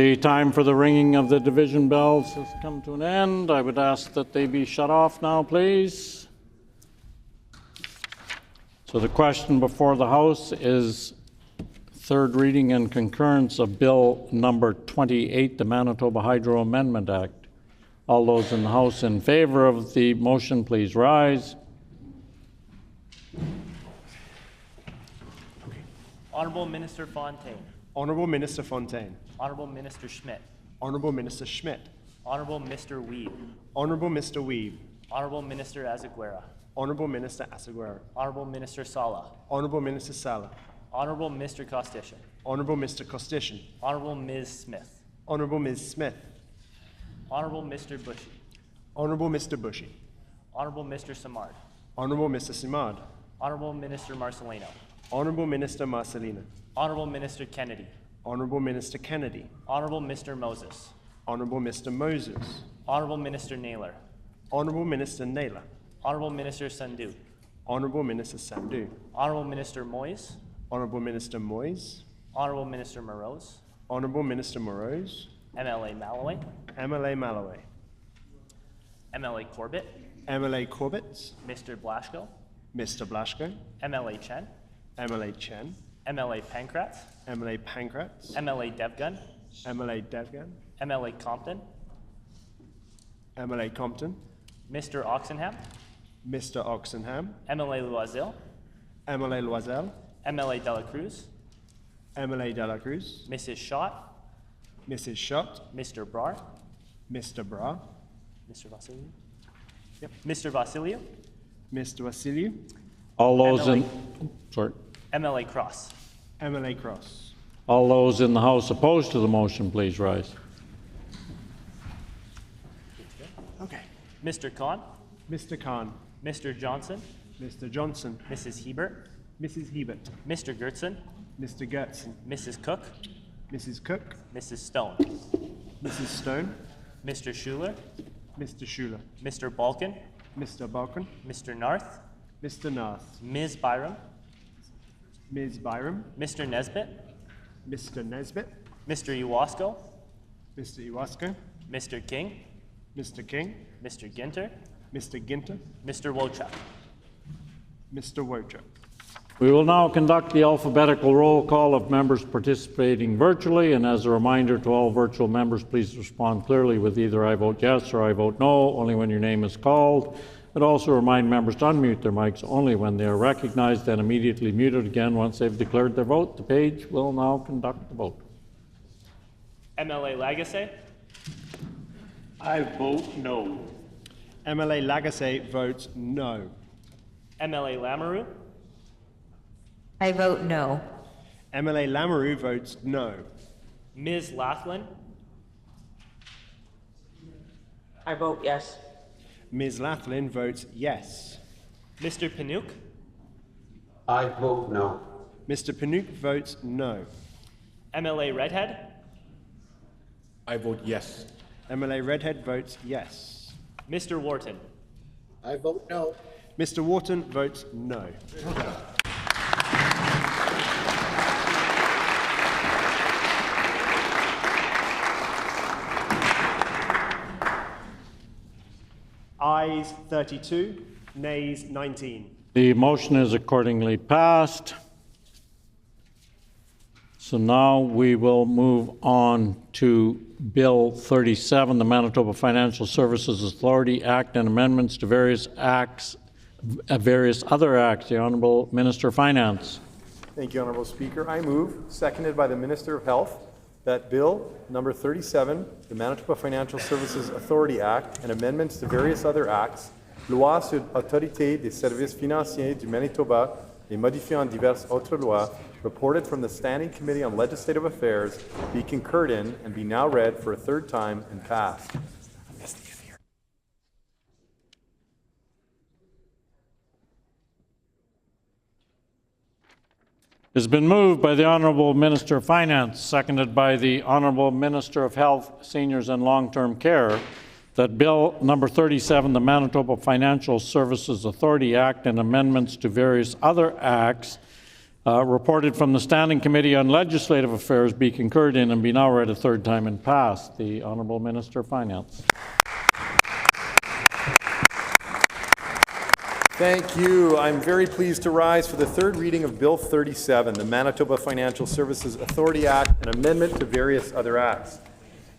The time for the ringing of the division bells has come to an end. I would ask that they be shut off now, please. So the question before the House is third reading and concurrence of Bill number 28, the Manitoba Hydro Amendment Act. All those in the House in favor of the motion, please rise. Honourable Minister Fontaine. Honourable Minister Fontaine. Honourable Minister Schmidt. Honourable Minister Schmidt. Honourable Mr. Weeb. Honourable Mr. Weeb. Honourable Minister Azaguera. Honourable Minister Asaguera. Honourable Minister Sala. Honourable Minister Sala. Honourable Mr. Kostishin. Honourable Mr. Kostishin. Honourable Ms. Smith. Honourable Ms. Smith. Honourable Mr. Bushy. Honourable Mr. Bushy. Honourable Mr. Samard. Honourable Mr. Simard. Honourable Minister Marcelino. Honourable Minister Marcelino. Honourable Minister Kennedy. Honourable Minister Kennedy. Honourable Mr. Moses. Honourable Mr. Moses. Honourable Minister Naylor. Honourable Minister Naylor. Honourable Minister Sandhu. Honourable Minister Sandhu. Honourable Minister Moyes. Honourable Minister Moyes. Honourable Minister Morose. Honourable Minister Morose. MLA Malloway. MLA Malloway. MLA Corbett. MLA Corbett. Mr. Blaschko. Mr. Blaschko. MLA Chen. MLA Chen. MLA Pankratz. MLA Pankratz. MLA Devgun. MLA Devgan. MLA Compton. MLA Compton. Mr. Oxenham. Mr. Oxenham. MLA Loisel. MLA Loisel. MLA Dela Cruz. MLA Dela Cruz. Mrs. Schott. Mrs. Schott. Mr. Brar. Mr. Bra. Mr. Vasiliou. Yep. Mr. Vasiliou. Mr. Vasiliou. All those MLA. sorry. MLA Cross. MLA Cross. All those in the House opposed to the motion, please rise. Okay. Mr. Khan. Mr. Khan. Mr. Johnson. Mr. Johnson. Mrs. Hebert. Mrs. Hebert. Mr. Gertson. Mr. Gertson. Mrs. Cook. Mrs. Cook. Mrs. Stone. Mrs. Stone. Mr. Schuler. Mr. Schuler. Mr. Balkan. Mr. Balkan. Mr. Narth. Mr. Narth. Ms. Byram. Ms. Byram. Mr. Nesbitt. Mr. Nesbitt. Mr. Iwasko. Mr. Iwasko. Mr. King. Mr. King. Mr. Ginter. Mr. Ginter. Mr. Wojcik. Mr. Wojcik. We will now conduct the alphabetical roll call of members participating virtually, and as a reminder to all virtual members, please respond clearly with either I vote yes or I vote no, only when your name is called. But also remind members to unmute their mics only when they are recognized and immediately mute it again once they've declared their vote. The page will now conduct the vote. MLA Lagasse. I vote no. MLA Lagasse votes no. MLA Lamoureux. I vote no. MLA Lamoureux votes no. Ms. Laughlin. I vote yes. Ms. Laughlin votes yes. Mr. Panouk. I vote no. Mr. Panouk votes no. MLA Redhead. I vote yes. MLA Redhead votes yes. Mr. Wharton. I vote no. Mr. Wharton votes no. Ayes 32, nays 19. The motion is accordingly passed. So now we will move on to Bill 37, the Manitoba Financial Services Authority Act and amendments to various other acts. The Honourable Minister of Finance. Thank you, Honourable Speaker. I move, seconded by the Minister of Health, that Bill number 37, the Manitoba Financial Services Authority Act and amendments to various other acts, loi sur l'autorité des services financiers du Manitoba et modifiant diverses autres lois, reported from the Standing Committee on Legislative Affairs, be concurred in and be now read for a third time and passed. It has been moved by the Honourable Minister of Finance, seconded by the Honourable Minister of Health, Seniors and Long-Term Care, that Bill number 37, the Manitoba Financial Services Authority Act and amendments to various other acts Reported from the Standing Committee on Legislative Affairs be concurred in and be now read a third time and passed. The Honourable Minister of Finance. Thank you. I'm very pleased to rise for the third reading of Bill 37, the Manitoba Financial Services Authority Act, an amendment to various other acts.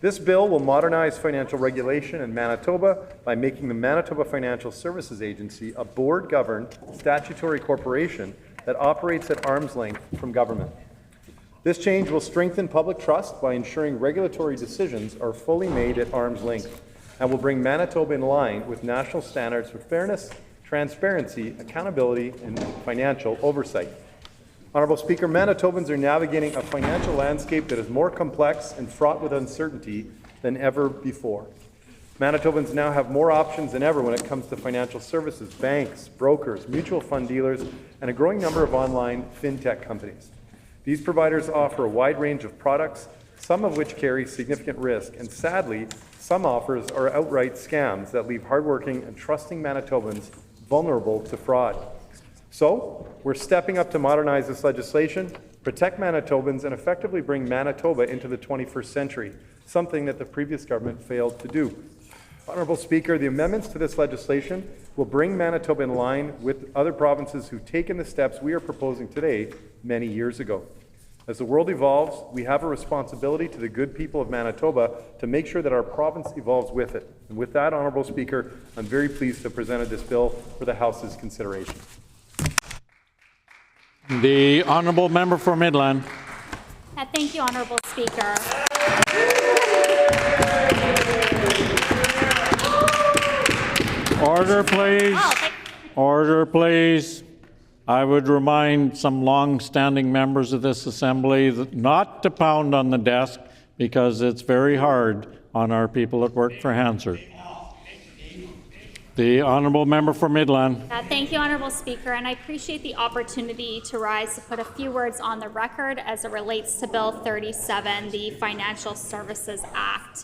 This bill will modernize financial regulation in Manitoba by making the Manitoba Financial Services Agency a board-governed statutory corporation that operates at arm's length from government. This change will strengthen public trust by ensuring regulatory decisions are fully made at arm's length and will bring Manitoba in line with national standards for fairness, transparency, accountability, and financial oversight. Honourable Speaker, Manitobans are navigating a financial landscape that is more complex and fraught with uncertainty than ever before. Manitobans now have more options than ever when it comes to financial services, banks, brokers, mutual fund dealers, and a growing number of online fintech companies. These providers offer a wide range of products, some of which carry significant risk, and sadly, some offers are outright scams that leave hardworking and trusting Manitobans vulnerable to fraud. So, we're stepping up to modernize this legislation, protect Manitobans, and effectively bring Manitoba into the 21st century, something that the previous government failed to do. Honourable Speaker, the amendments to this legislation will bring Manitoba in line with other provinces who've taken the steps we are proposing today many years ago. As the world evolves, we have a responsibility to the good people of Manitoba to make sure that our province evolves with it. And with that, Honourable Speaker, I'm very pleased to have presented this bill for the House's consideration. The Honourable Member for Midland. Thank you, Honourable Speaker. Order, please. Order, please. I would remind some long-standing members of this assembly that not to pound on the desk because it's very hard on our people that work for Hansard. The Honourable Member for Midland. Thank you, Honourable Speaker, and I appreciate the opportunity to rise to put a few words on the record as it relates to Bill 37, the Financial Services Act.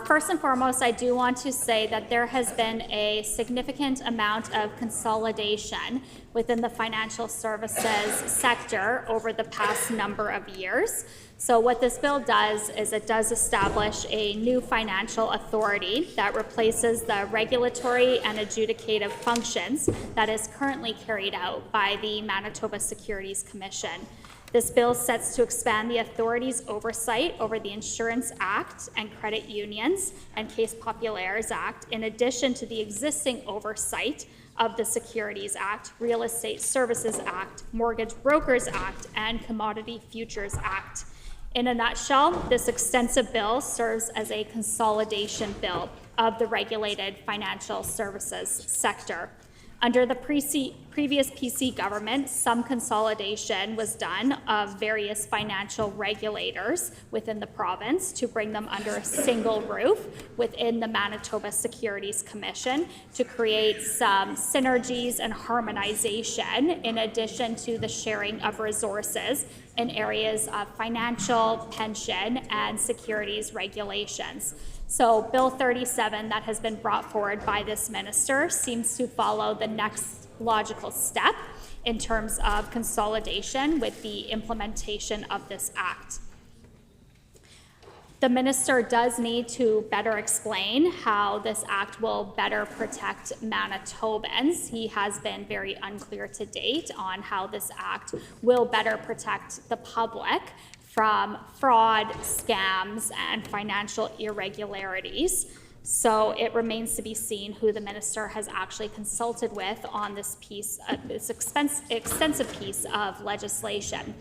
First and foremost, I do want to say that there has been a significant amount of consolidation within the financial services sector over the past number of years. So what this bill does is it does establish a new financial authority that replaces the regulatory and adjudicative functions that is currently carried out by the Manitoba Securities Commission. This bill sets to expand the authority's oversight over the Insurance Act and Credit Unions and Case Populaires Act, in addition to the existing oversight of the Securities Act, Real Estate Services Act, Mortgage Brokers Act, and Commodity Futures Act. In a nutshell, this extensive bill serves as a consolidation bill of the regulated financial services sector. Under the previous PC government, some consolidation was done of various financial regulators within the province to bring them under a single roof within the Manitoba Securities Commission to create some synergies and harmonization in addition to the sharing of resources in areas of financial, pension, and securities regulations. So Bill 37 that has been brought forward by this minister seems to follow the next logical step in terms of consolidation with the implementation of this act. The minister does need to better explain how this act will better protect Manitobans. He has been very unclear to date on how this act will better protect the public from fraud, scams, and financial irregularities. So it remains to be seen who the minister has actually consulted with on this piece, this extensive piece of legislation.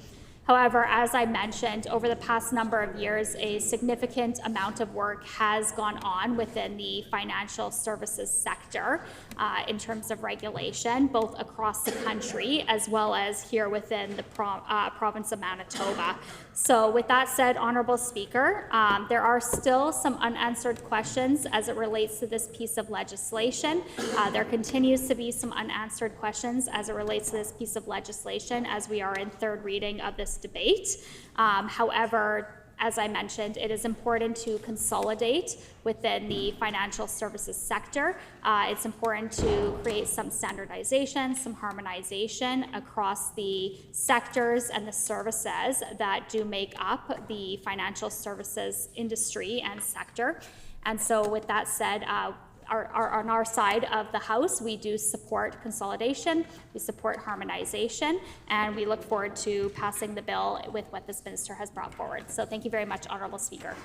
However, as I mentioned, over the past number of years, a significant amount of work has gone on within the financial services sector in terms of regulation, both across the country as well as here within the province of Manitoba. So with that said, Honourable Speaker, there are still some unanswered questions as it relates to this piece of legislation. There continues to be some unanswered questions as it relates to this piece of legislation as we are in third reading of this debate. However, as I mentioned, it is important to consolidate within the financial services sector. It's important to create some standardization, some harmonization across the sectors and the services that do make up the financial services industry and sector. And so with that said, on our side of the House, we do support consolidation, we support harmonization, and we look forward to passing the bill with what this minister has brought forward. So thank you very much, Honourable Speaker.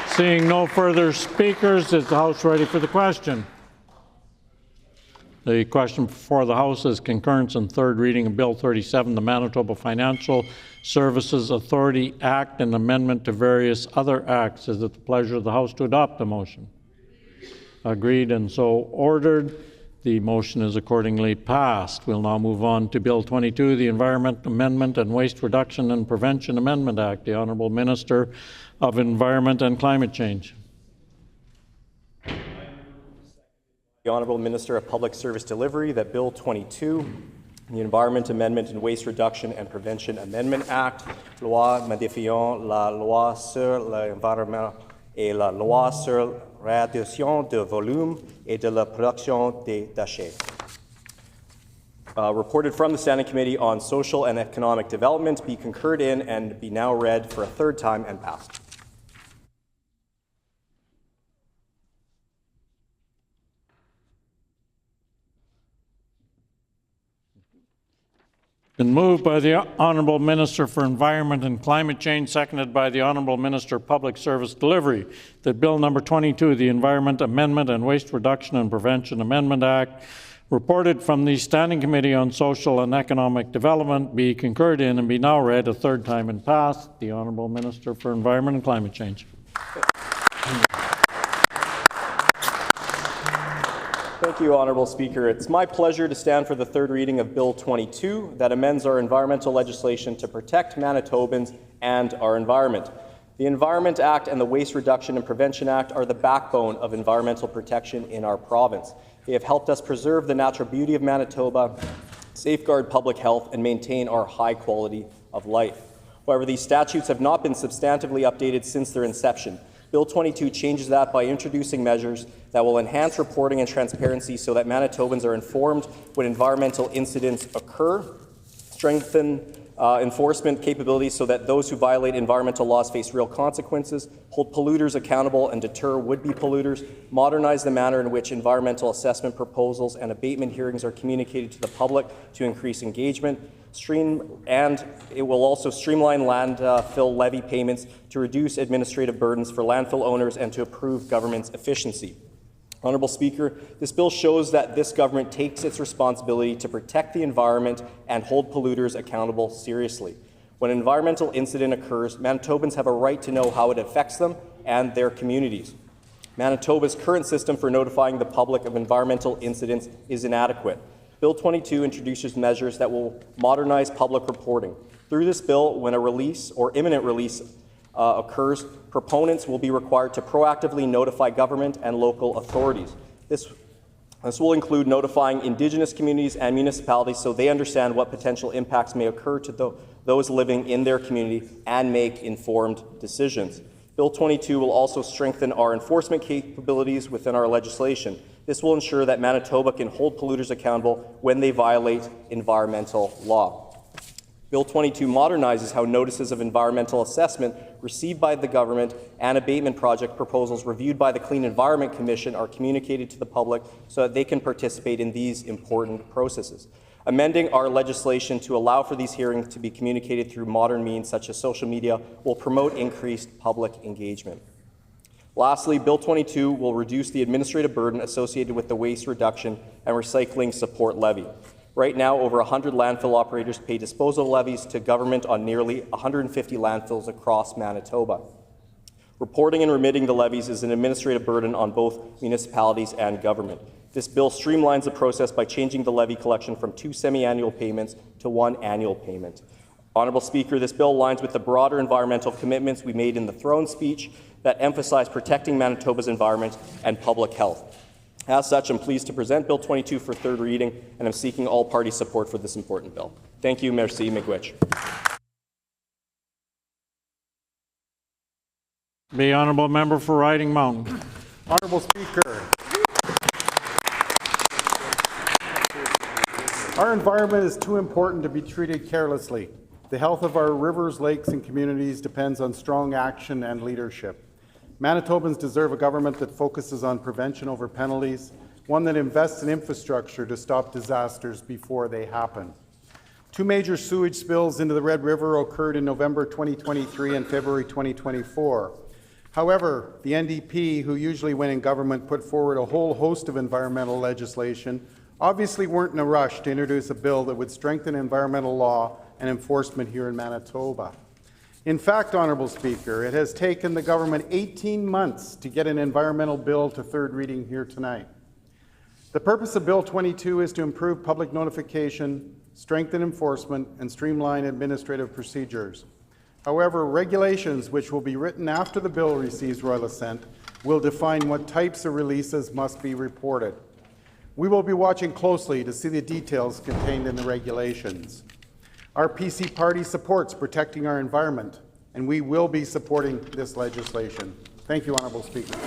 Seeing no further speakers, is the House ready for the question? The question before the House is concurrence and third reading of Bill 37, the Manitoba Financial Services Authority Act, and amendment to various other acts. Is it the pleasure of the House to adopt the motion? Agreed and so ordered. The motion is accordingly passed. We'll now move on to Bill 22, the Environment Amendment and Waste Reduction and Prevention Amendment Act. The Honourable Minister of Environment and Climate Change. The Honourable Minister of Public Service Delivery that Bill 22, the Environment Amendment and Waste Reduction and Prevention Amendment Act, loi modifiant la loi sur l'environnement et la loi sur la réduction de volume et de la production des déchets. Reported from the Standing Committee on Social and Economic Development, be concurred in and be now read for a third time and passed. Been moved by the Honourable Minister for Environment and Climate Change, seconded by the Honourable Minister of Public Service Delivery, that Bill number 22, the Environment Amendment and Waste Reduction and Prevention Amendment Act, reported from the Standing Committee on Social and Economic Development, be concurred in and be now read a third time and passed. The Honourable Minister for Environment and Climate Change. Thank you, Honourable Speaker. It's my pleasure to stand for the third reading of Bill 22 that amends our environmental legislation to protect Manitobans and our environment. The Environment Act and the Waste Reduction and Prevention Act are the backbone of environmental protection in our province. They have helped us preserve the natural beauty of Manitoba, safeguard public health, and maintain our high quality of life. However, these statutes have not been substantively updated since their inception. Bill 22 changes that by introducing measures that will enhance reporting and transparency so that Manitobans are informed when environmental incidents occur, strengthen enforcement capabilities so that those who violate environmental laws face real consequences, hold polluters accountable and deter would-be polluters, modernize the manner in which environmental assessment proposals and abatement hearings are communicated to the public to increase engagement, and it will also streamline landfill levy payments to reduce administrative burdens for landfill owners and to improve government's efficiency. Honourable Speaker, this bill shows that this government takes its responsibility to protect the environment and hold polluters accountable seriously. When an environmental incident occurs, Manitobans have a right to know how it affects them and their communities. Manitoba's current system for notifying the public of environmental incidents is inadequate. Bill 22 introduces measures that will modernize public reporting. Through this bill, when a release or imminent release occurs, proponents will be required to proactively notify government and local authorities. This will include notifying Indigenous communities and municipalities so they understand what potential impacts may occur to those living in their community and make informed decisions. Bill 22 will also strengthen our enforcement capabilities within our legislation. This will ensure that Manitoba can hold polluters accountable when they violate environmental law. Bill 22 modernizes how notices of environmental assessment received by the government and abatement project proposals reviewed by the Clean Environment Commission are communicated to the public so that they can participate in these important processes. Amending our legislation to allow for these hearings to be communicated through modern means such as social media will promote increased public engagement. Lastly, Bill 22 will reduce the administrative burden associated with the waste reduction and recycling support levy. Right now, over 100 landfill operators pay disposal levies to government on nearly 150 landfills across Manitoba. Reporting and remitting the levies is an administrative burden on both municipalities and government. This bill streamlines the process by changing the levy collection from 2 semi-annual payments to 1 annual payment. Honourable Speaker, this bill aligns with the broader environmental commitments we made in the throne speech that emphasize protecting Manitoba's environment and public health. As such, I'm pleased to present Bill 22 for third reading, and I'm seeking all party support for this important bill. Thank you. Merci. Miigwech. The honourable member for Riding Mountain. Honourable Speaker, our environment is too important to be treated carelessly. The health of our rivers, lakes, and communities depends on strong action and leadership. Manitobans deserve a government that focuses on prevention over penalties, one that invests in infrastructure to stop disasters before they happen. 2 major sewage spills into the Red River occurred in November 2023 and February 2024. However, the NDP, who usually when in government put forward a whole host of environmental legislation, obviously weren't in a rush to introduce a bill that would strengthen environmental law and enforcement here in Manitoba. In fact, Honourable Speaker, it has taken the government 18 months to get an environmental bill to third reading here tonight. The purpose of Bill 22 is to improve public notification, strengthen enforcement, and streamline administrative procedures. However, regulations which will be written after the bill receives royal assent will define what types of releases must be reported. We will be watching closely to see the details contained in the regulations. Our PC party supports protecting our environment, and we will be supporting this legislation. Thank you, Honourable Speaker.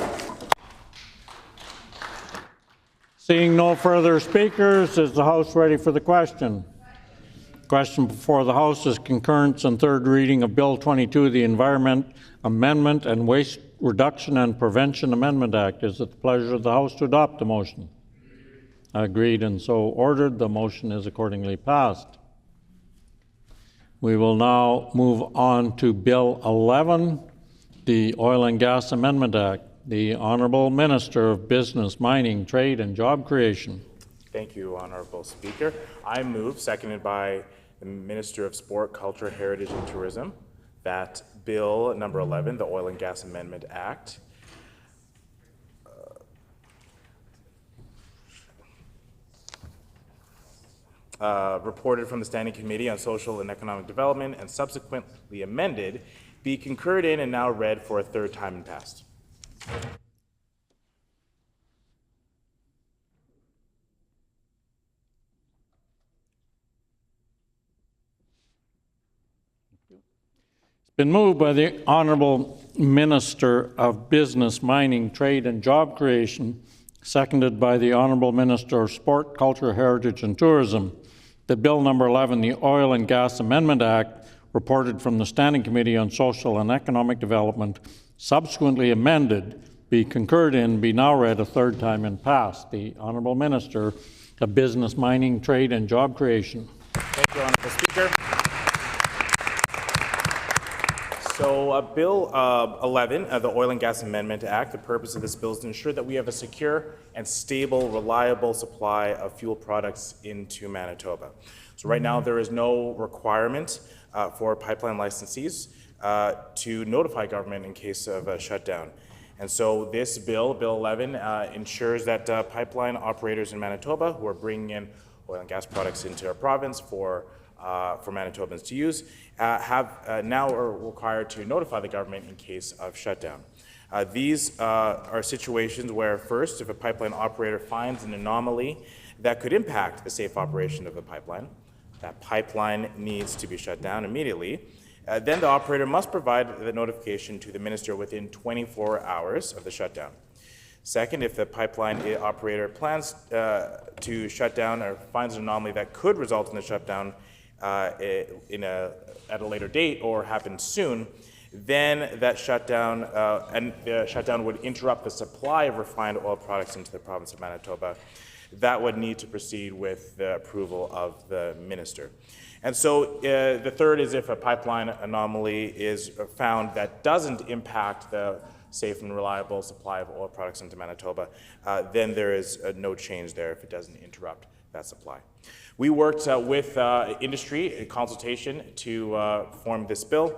Seeing no further speakers, is the House ready for the question? Question before the House is concurrence and third reading of Bill 22, the Environment Amendment and Waste Reduction and Prevention Amendment Act. Is it the pleasure of the House to adopt the motion? Agreed and so ordered. The motion is accordingly passed. We will now move on to Bill 11, the Oil and Gas Amendment Act. The Honourable Minister of Business, Mining, Trade and Job Creation. Thank you, Honourable Speaker. I move, seconded by the Minister of Sport, Culture, Heritage and Tourism, that Bill number 11, the Oil and Gas Amendment Act, reported from the Standing Committee on Social and Economic Development and subsequently amended, be concurred in and now read for a third time and passed. It's been moved by the Honourable Minister of Business, Mining, Trade and Job Creation, seconded by the Honourable Minister of Sport, Culture, Heritage and Tourism, that Bill number 11, the Oil and Gas Amendment Act, reported from the Standing Committee on Social and Economic Development, subsequently amended, be concurred in, be now read a third time and passed. The Honourable Minister of Business, Mining, Trade and Job Creation. Thank you, Honourable Speaker. So Bill 11, the Oil and Gas Amendment Act, the purpose of this bill is to ensure that we have a secure and stable, reliable supply of fuel products into Manitoba. So right now there is no requirement for pipeline licensees to notify government in case of a shutdown. And so this bill, Bill 11, ensures that pipeline operators in Manitoba who are bringing in oil and gas products into our province for Manitobans to use now are required to notify the government in case of shutdown. These are situations where, first, if a pipeline operator finds an anomaly that could impact the safe operation of the pipeline, that pipeline needs to be shut down immediately. Then the operator must provide the notification to the minister within 24 hours of the shutdown. Second, if the pipeline operator plans to shut down or finds an anomaly that could result in the shutdown at a later date or happen soon, then that shutdown and the shutdown would interrupt the supply of refined oil products into the province of Manitoba. That would need to proceed with the approval of the minister. And so the third is if a pipeline anomaly is found that doesn't impact the safe and reliable supply of oil products into Manitoba, then there is no change there if it doesn't interrupt that supply. We worked with industry in consultation to form this bill,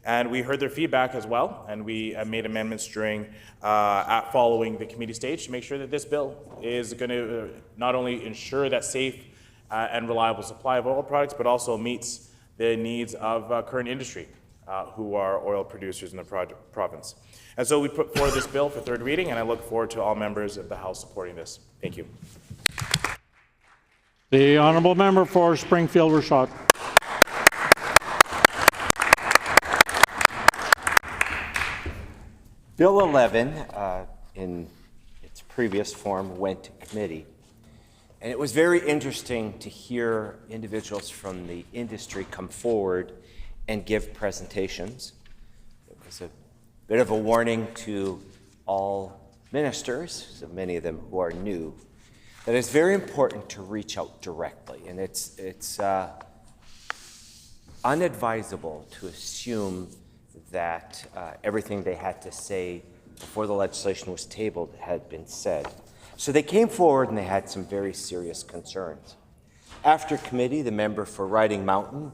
and we heard their feedback as well, and we made amendments during following the committee stage to make sure that this bill is going to not only ensure that safe and reliable supply of oil products, but also meets the needs of current industry, who are oil producers in the province. And so we put forward this bill for third reading, and I look forward to all members of the House supporting this. Thank you. The Honourable Member for Springfield-Rashott. Bill 11, in its previous form, went to committee. And it was very interesting to hear individuals from the industry come forward and give presentations. It was a bit of a warning to all ministers, so many of them who are new, that it's very important to reach out directly. And it's unadvisable to assume that everything they had to say before the legislation was tabled had been said. So they came forward and they had some very serious concerns. After committee, the member for Riding Mountain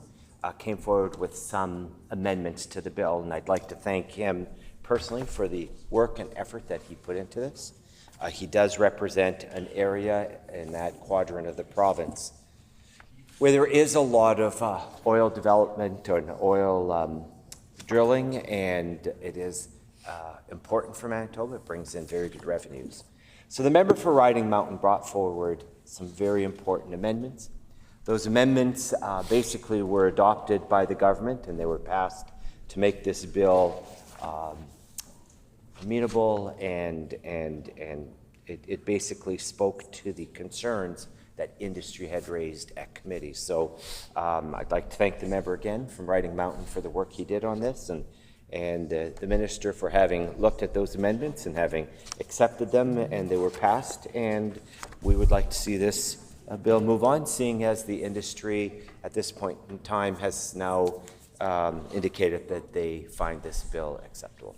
came forward with some amendments to the bill, and I'd like to thank him personally for the work and effort that he put into this. He does represent an area in that quadrant of the province where there is a lot of oil development or oil drilling, and it is important for Manitoba. It brings in very good revenues. So the member for Riding Mountain brought forward some very important amendments. Those amendments basically were adopted by the government, and they were passed to make this bill amenable, and it basically spoke to the concerns that industry had raised at committee. So I'd like to thank the member again from Riding Mountain for the work he did on this, and the minister for having looked at those amendments and having accepted them, and they were passed. And we would like to see this bill move on, seeing as the industry at this point in time has now indicated that they find this bill acceptable.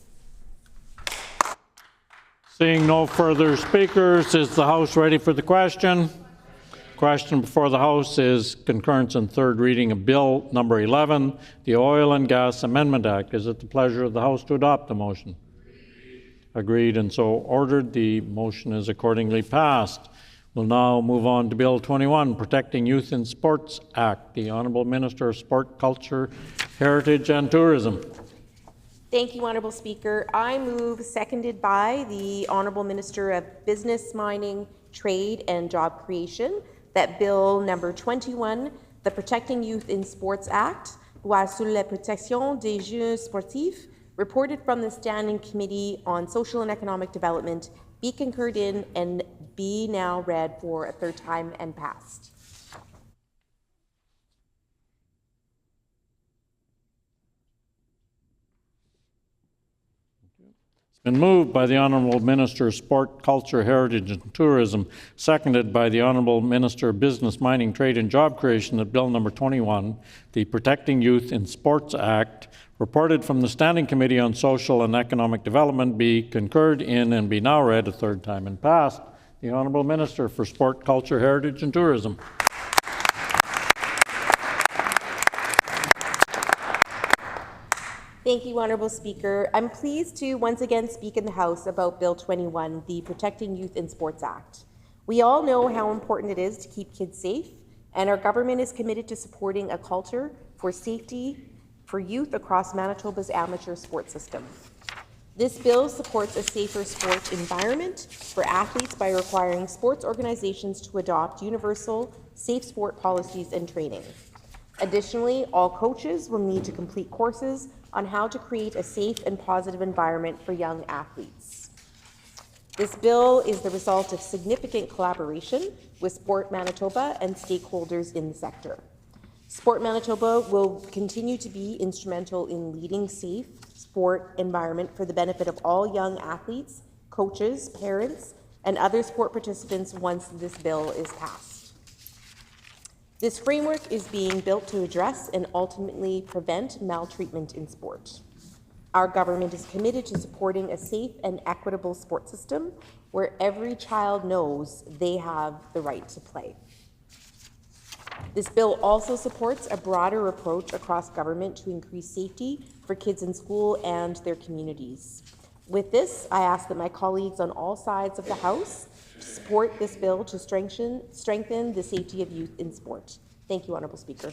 Seeing no further speakers, is the House ready for the question? Question before the House is concurrence and third reading of Bill number 11, the Oil and Gas Amendment Act. Is it the pleasure of the House to adopt the motion? Agreed, and so ordered. The motion is accordingly passed. We'll now move on to Bill 21, Protecting Youth in Sports Act. The Honourable Minister of Sport, Culture, Heritage and Tourism. Thank you, Honourable Speaker. I move, seconded by the Honourable Minister of Business, Mining, Trade and Job Creation, that Bill number 21, the Protecting Youth in Sports Act, Loi sur la protection des jeunes sportifs, reported from the Standing Committee on Social and Economic Development, be concurred in and be now read for a third time and passed. Been moved by the Honourable Minister of Sport, Culture, Heritage and Tourism, seconded by the Honourable Minister of Business, Mining, Trade and Job Creation that Bill number 21, the Protecting Youth in Sports Act, reported from the Standing Committee on Social and Economic Development, be concurred in and be now read a third time and passed. The Honourable Minister for Sport, Culture, Heritage and Tourism. Thank you, Honourable Speaker. I'm pleased to once again speak in the House about Bill 21, the Protecting Youth in Sports Act. We all know how important it is to keep kids safe, and our government is committed to supporting a culture for safety for youth across Manitoba's amateur sports system. This bill supports a safer sport environment for athletes by requiring sports organizations to adopt universal safe sport policies and training. Additionally, all coaches will need to complete courses on how to create a safe and positive environment for young athletes. This bill is the result of significant collaboration with Sport Manitoba and stakeholders in the sector. Sport Manitoba will continue to be instrumental in leading safe sport environment for the benefit of all young athletes, coaches, parents, and other sport participants once this bill is passed. This framework is being built to address and ultimately prevent maltreatment in sport. Our government is committed to supporting a safe and equitable sport system where every child knows they have the right to play. This bill also supports a broader approach across government to increase safety for kids in school and their communities. With this, I ask that my colleagues on all sides of the House support this bill to strengthen the safety of youth in sport. Thank you, Honourable Speaker.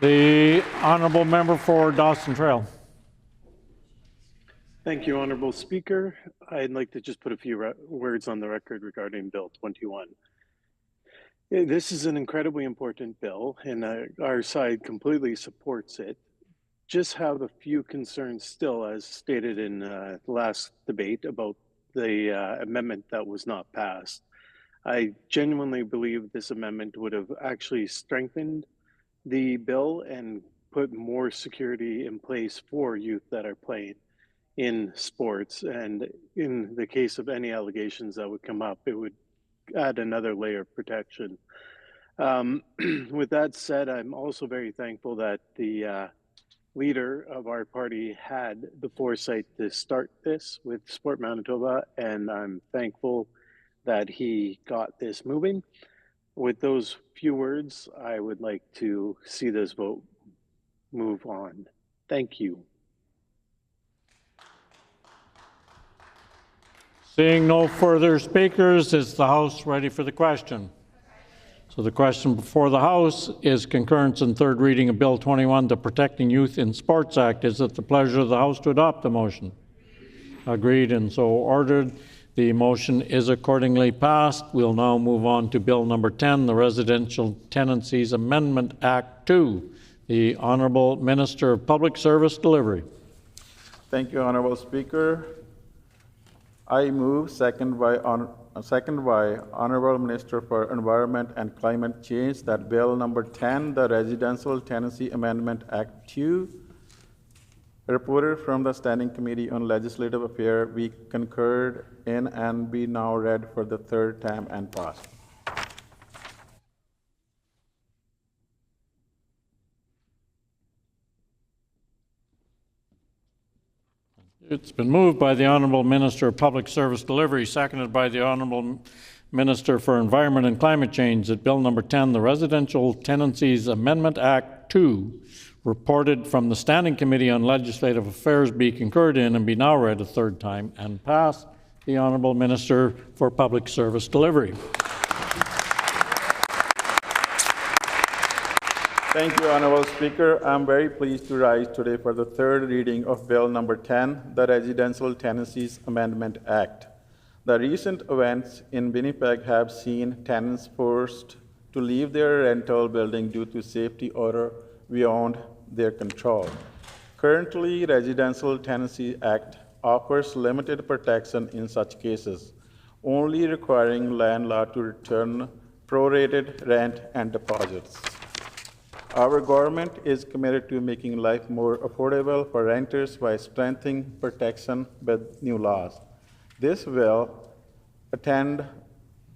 The Honourable Member for Dawson Trail. Thank you, Honourable Speaker. I'd like to just put a few words on the record regarding Bill 21. This is an incredibly important bill, and our side completely supports it. just have a few concerns still, as stated in the last debate about the amendment that was not passed. I genuinely believe this amendment would have actually strengthened the bill and put more security in place for youth that are playing in sports. And in the case of any allegations that would come up, it would add another layer of protection. With that said, I'm also very thankful that the leader of our party had the foresight to start this with Sport Manitoba, and I'm thankful that he got this moving. With those few words, I would like to see this vote move on. Thank you. Seeing no further speakers, is the House ready for the question? So the question before the House is concurrence in third reading of Bill 21, the Protecting Youth in Sports Act. Is it the pleasure of the House to adopt the motion? Agreed and so ordered. The motion is accordingly passed. We'll now move on to Bill number 10, the Residential Tenancies Amendment Act 2. The Honourable Minister of Public Service Delivery. Thank you, Honourable Speaker. I move, second by Honourable Minister for Environment and Climate Change, that Bill number 10, the Residential Tenancy Amendment Act 2, reported from the Standing Committee on Legislative Affairs, be concurred in and be now read for the third time and passed. It's been moved by the Honourable Minister of Public Service Delivery, seconded by the Honourable Minister for Environment and Climate Change, that Bill number 10, the Residential Tenancies Amendment Act 2, reported from the Standing Committee on Legislative Affairs, be concurred in and be now read a third time and passed. The Honourable Minister for Public Service Delivery. Thank you, Honourable Speaker. I'm very pleased to rise today for the third reading of Bill number 10, the Residential Tenancies Amendment Act. The recent events in Winnipeg have seen tenants forced to leave their rental building due to safety order beyond their control. Currently, Residential Tenancies Act offers limited protection in such cases, only requiring landlord to return prorated rent and deposits. Our government is committed to making life more affordable for renters by strengthening protection with new laws. This will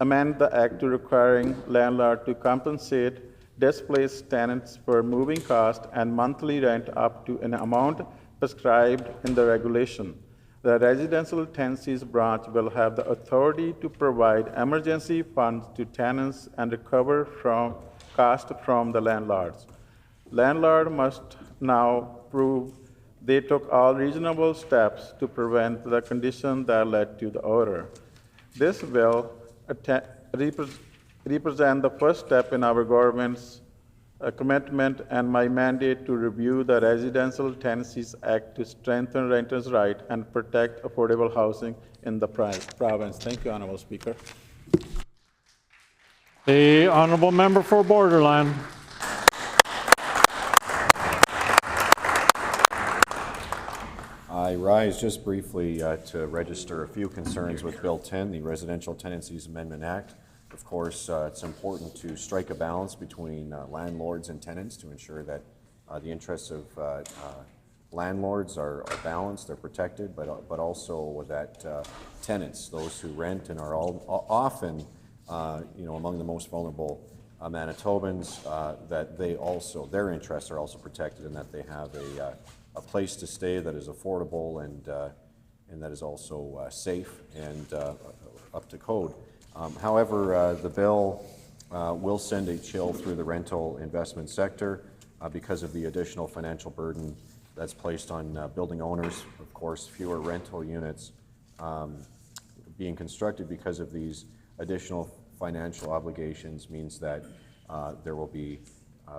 amend the Act to requiring landlord to compensate displaced tenants for moving costs and monthly rent up to an amount prescribed in the regulation. The Residential Tenancies branch will have the authority to provide emergency funds to tenants and recover from cost from the landlords. Landlord must now prove they took all reasonable steps to prevent the condition that led to the order. This will represent the first step in our government's commitment and my mandate to review the Residential Tenancies Act to strengthen renters' rights and protect affordable housing in the province. Thank you, Honourable Speaker. The Honourable Member for Borderland. I rise just briefly to register a few concerns with Bill 10, the Residential Tenancies Amendment Act. Of course, it's important to strike a balance between landlords and tenants to ensure that the interests of landlords are balanced, they're protected, but also that tenants, those who rent and are often among the most vulnerable Manitobans, that their interests are also protected and that they have a place to stay that is affordable and that is also safe and up to code. However, the bill will send a chill through the rental investment sector because of the additional financial burden that's placed on building owners. Of course, fewer rental units being constructed because of these additional financial obligations means that there will be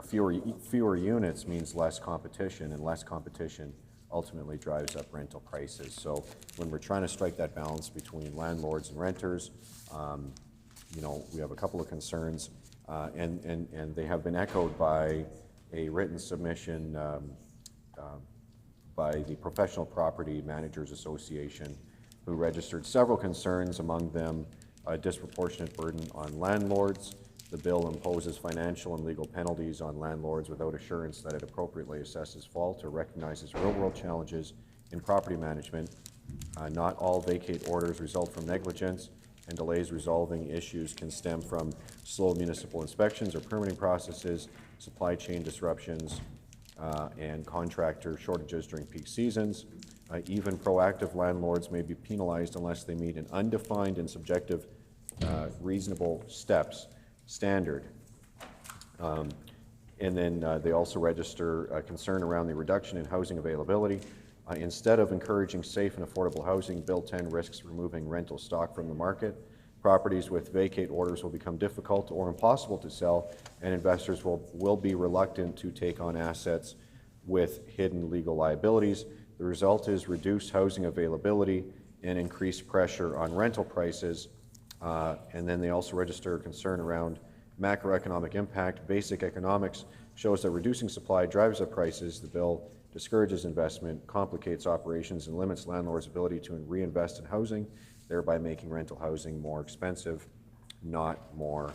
fewer units means less competition, and less competition ultimately drives up rental prices. So when we're trying to strike that balance between landlords and renters, we have a couple of concerns, and they have been echoed by a written submission by the Professional Property Managers Association, who registered several concerns, among them a disproportionate burden on landlords. The bill imposes financial and legal penalties on landlords without assurance that it appropriately assesses fault or recognizes real-world challenges in property management. Not all vacate orders result from negligence, and delays resolving issues can stem from slow municipal inspections or permitting processes, supply chain disruptions, and contractor shortages during peak seasons. Even proactive landlords may be penalized unless they meet an undefined and subjective reasonable steps standard. And then they also register a concern around the reduction in housing availability. Instead of encouraging safe and affordable housing, Bill 10 risks removing rental stock from the market. Properties with vacate orders will become difficult or impossible to sell, and investors will be reluctant to take on assets with hidden legal liabilities. The result is reduced housing availability and increased pressure on rental prices. And then they also register a concern around macroeconomic impact. Basic economics shows that reducing supply drives up prices. The bill discourages investment, complicates operations, and limits landlords' ability to reinvest in housing, thereby making rental housing more expensive, not more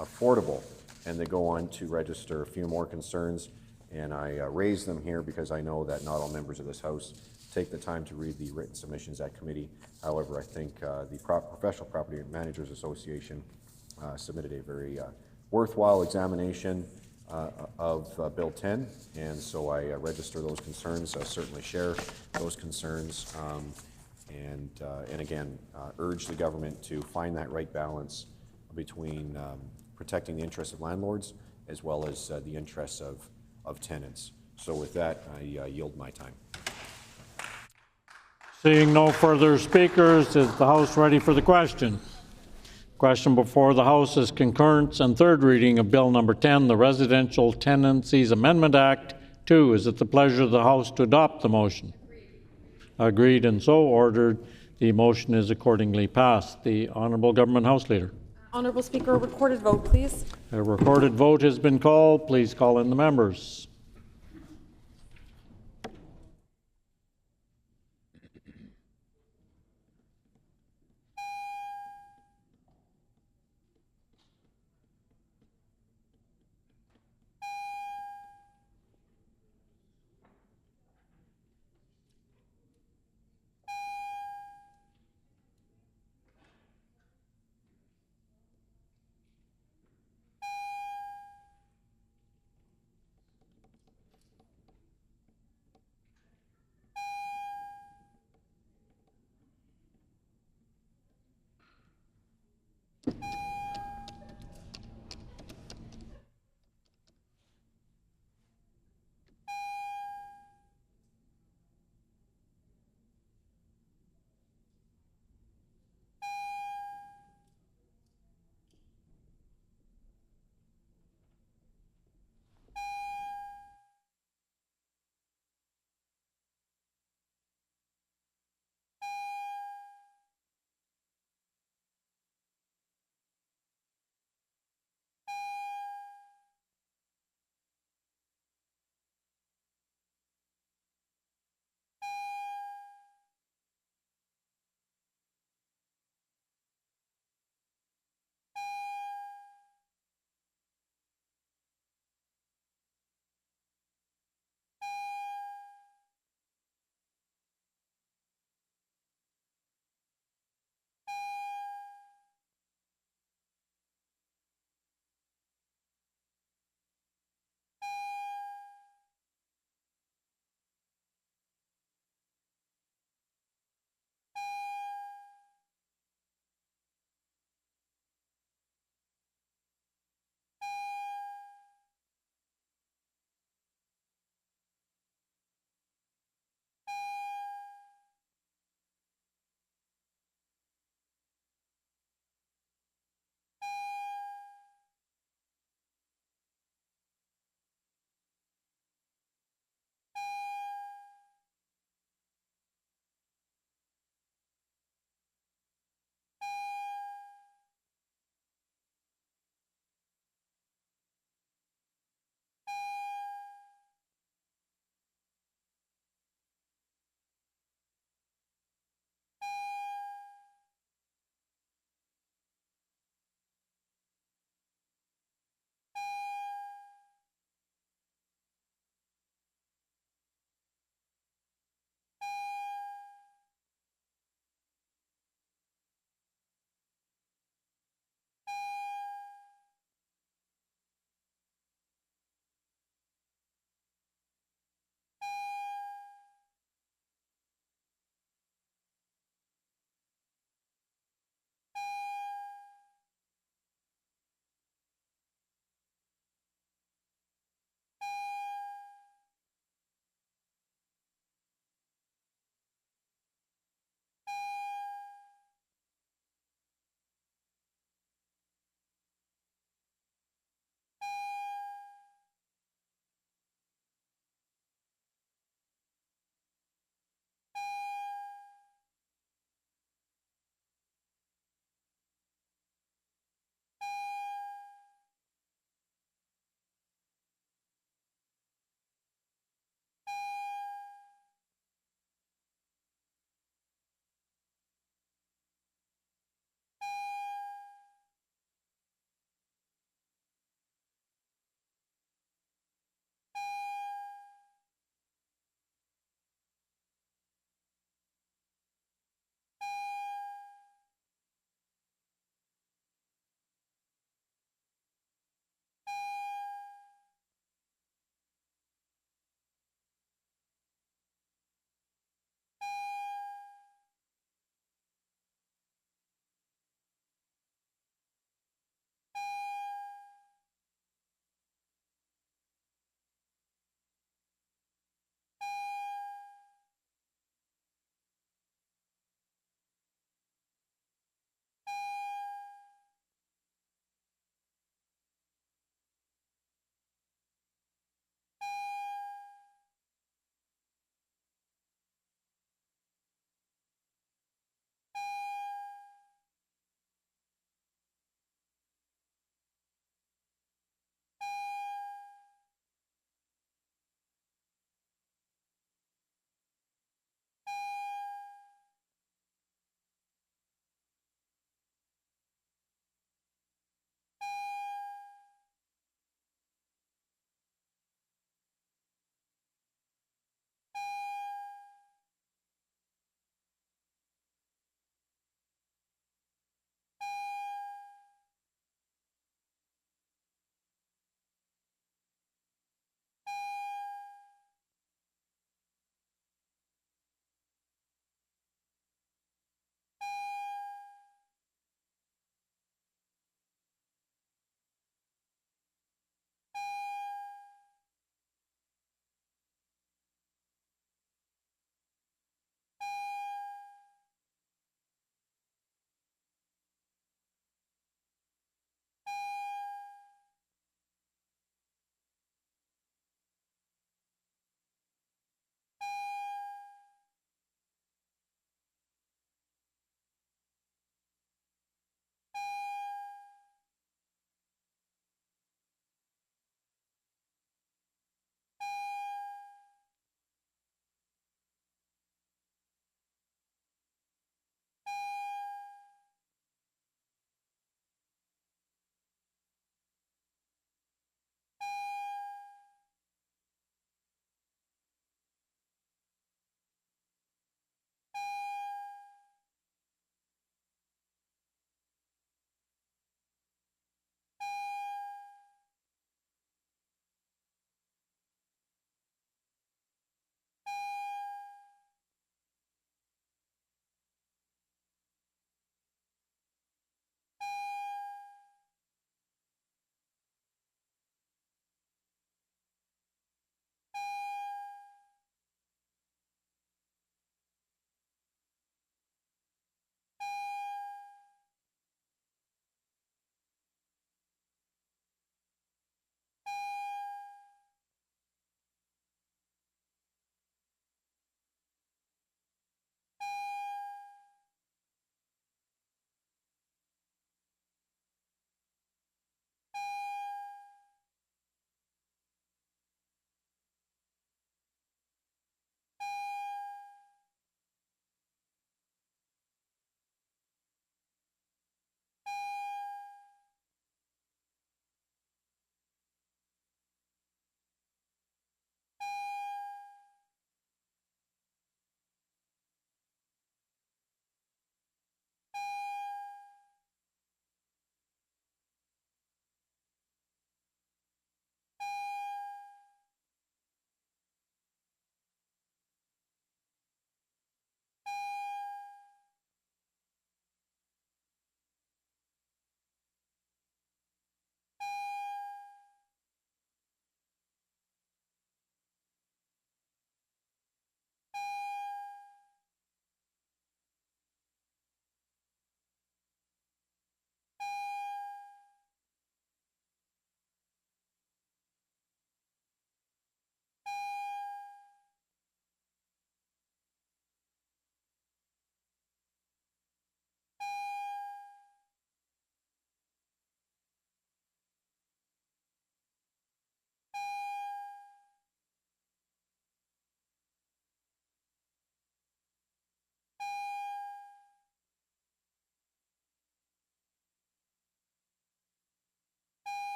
affordable. And they go on to register a few more concerns, and I raise them here because I know that not all members of this House take the time to read the written submissions at committee. However, I think the Professional Property Managers Association submitted a very worthwhile examination of Bill 10, and so I register those concerns, certainly share those concerns, and again, urge the government to find that right balance between protecting the interests of landlords as well as the interests of tenants. So with that, I yield my time. Seeing no further speakers, is the House ready for the question? Question before the House is concurrence and third reading of Bill number 10, the Residential Tenancies Amendment Act 2. Is it the pleasure of the House to adopt the motion? Agreed and so ordered. The motion is accordingly passed. The Honourable Government House Leader. Honourable Speaker, a recorded vote, please. A recorded vote has been called. Please call in the members.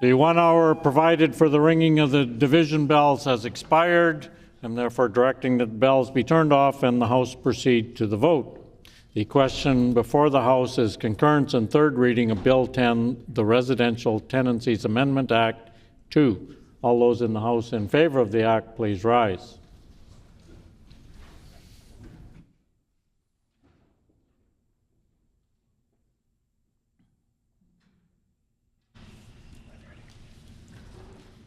The 1 hour provided for the ringing of the division bells has expired. I'm therefore directing that the bells be turned off and the House proceed to the vote. The question before the House is concurrence and third reading of Bill 10, the Residential Tenancies Amendment Act 2. All those in the House in favor of the act, please rise.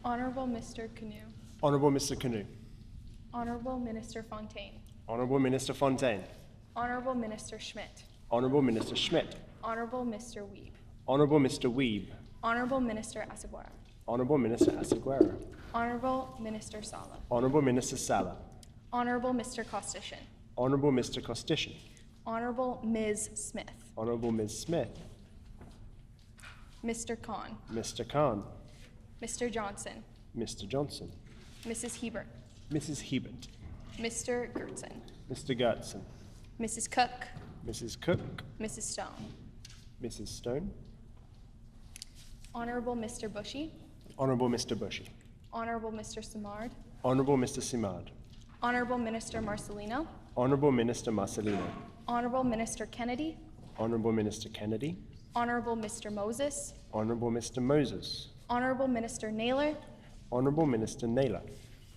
Honorable Mr. Canoe. Honourable Mr. Canoe. Honorable Minister Fontaine. Honourable Minister Fontaine. Honorable Minister Schmidt. Honourable Minister Schmidt. Honorable Mr. Weeb. Honourable Mr. Weeb. Honorable Minister Asaguera. Honourable Minister Asaguera. Honorable Minister Sala. Honourable Minister Sala. Honorable Mr. Costishan. Honourable Mr. Costishan. Honorable Ms. Smith. Honourable Ms. Smith. Mr. Khan. Mr. Khan. Mr. Johnson. Mr. Johnson. Mrs. Hebert. Mrs. Hebert. Mr. Gertson. Mr. Gertson. Mrs. Cook. Mrs. Cook. Mrs. Stone. Mrs. Stone. Honorable Mr. Bushy. Honourable Mr. Bushy. Honorable Mr. Simard. Honourable Mr. Simard. Honorable Minister Marcelino. Honourable Minister Marcelino. Honorable Minister Kennedy. Honourable Minister Kennedy. Honorable Mr. Moses. Honourable Mr. Moses. Honorable Minister Naylor. Honourable Minister Naylor.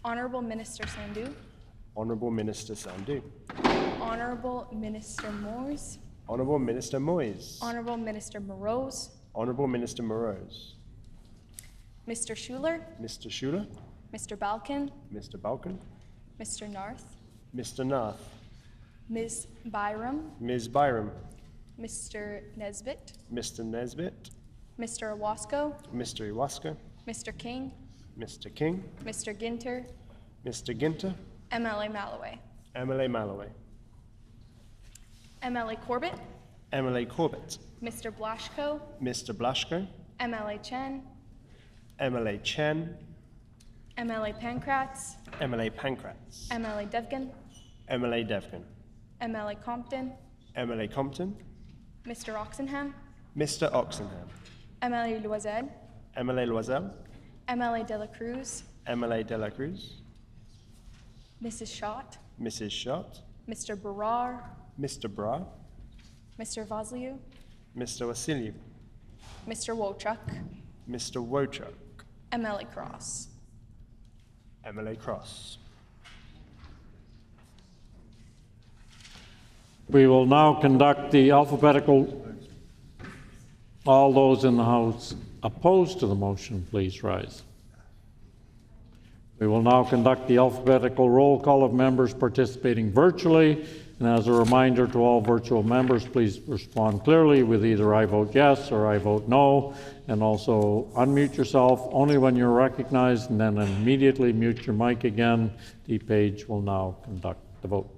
Honorable Minister Sandhu. Honourable Minister Sandhu. Honorable Minister Moores. Honourable Minister Moyes. Honorable Minister Morose. Honourable Minister Morose. Mr. Schuler. Mr. Schuler. Mr. Balkin. Mr. Balkin. Mr. Narth. Mr. Narth. Ms. Byram. Ms. Byram. Mr. Nesbitt. Mr. Nesbitt. Mr. Owasco. Mr. Iwaska. Mr. King. Mr. King. Mr. Ginter. Mr. Ginter. MLA Malloway. MLA Malloway. MLA Corbett. MLA Corbett. Mr. Blashko. Mr. Blashko. MLA Chen. MLA Chen. MLA Pankratz. MLA Pankratz. MLA Devgan. MLA Devgan. MLA Compton. MLA Compton. Mr. Oxenham. Mr. Oxenham. MLA Loisel. MLA Loisel. MLA De La Cruz. MLA De La Cruz. Mrs. Schott. Mrs. Schott. Mr. Barrar. Mr. Bra. Mr. Vasiliu. Mr. Vasiliu. Mr. Wochuk. Mr. Wochuk. MLA Cross. MLA Cross. We will now conduct the alphabetical. All those in the House opposed to the motion, please rise. We will now conduct the alphabetical roll call of members participating virtually. And as a reminder to all virtual members, please respond clearly with either I vote yes or I vote no. And also unmute yourself only when you're recognized and then immediately mute your mic again. The page will now conduct the vote.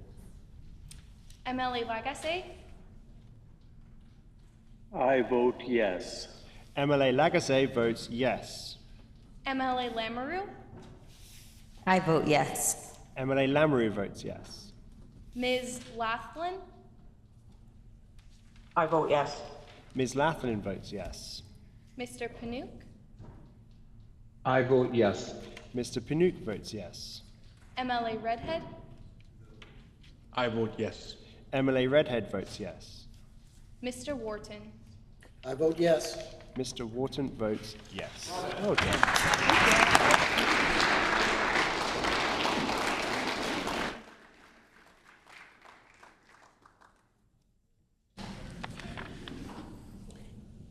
MLA Lagasse. I vote yes. MLA Lagasse votes yes. MLA Lamoureux. I vote yes. MLA Lamoureux votes yes. Ms. Laughlin. I vote yes. Ms. Laughlin votes yes. Mr. Panouk. I vote yes. Mr. Panouk votes yes. MLA Redhead. I vote yes. MLA Redhead votes yes. Mr. Wharton. I vote yes. Mr. Wharton votes yes. Well done.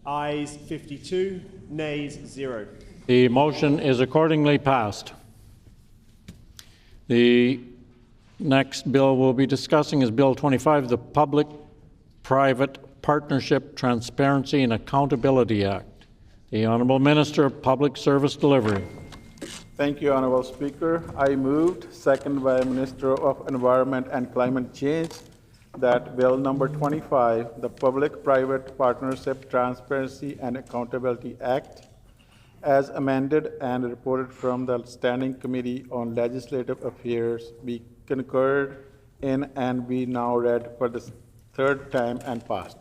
Ayes 52, nays 0. The motion is accordingly passed. The next bill we'll be discussing is Bill 25, the Public-Private Partnership Transparency and Accountability Act. The Honourable Minister of Public Service Delivery. Thank you, Honourable Speaker. I moved, seconded by Minister of Environment and Climate Change, that Bill number 25, the Public-Private Partnership Transparency and Accountability Act, as amended and reported from the Standing Committee on Legislative Affairs, be concurred in and be now read for the third time and passed.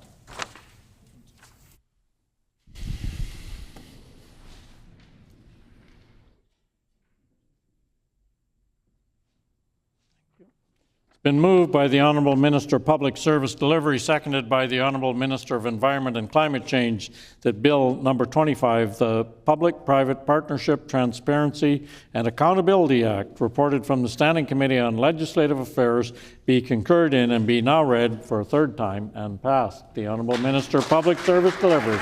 Been moved by the Honourable Minister of Public Service Delivery, seconded by the Honourable Minister of Environment and Climate Change, that Bill number 25, the Public-Private Partnership, Transparency and Accountability Act, reported from the Standing Committee on Legislative Affairs, be concurred in and be now read for a third time and passed. The Honourable Minister of Public Service Delivery.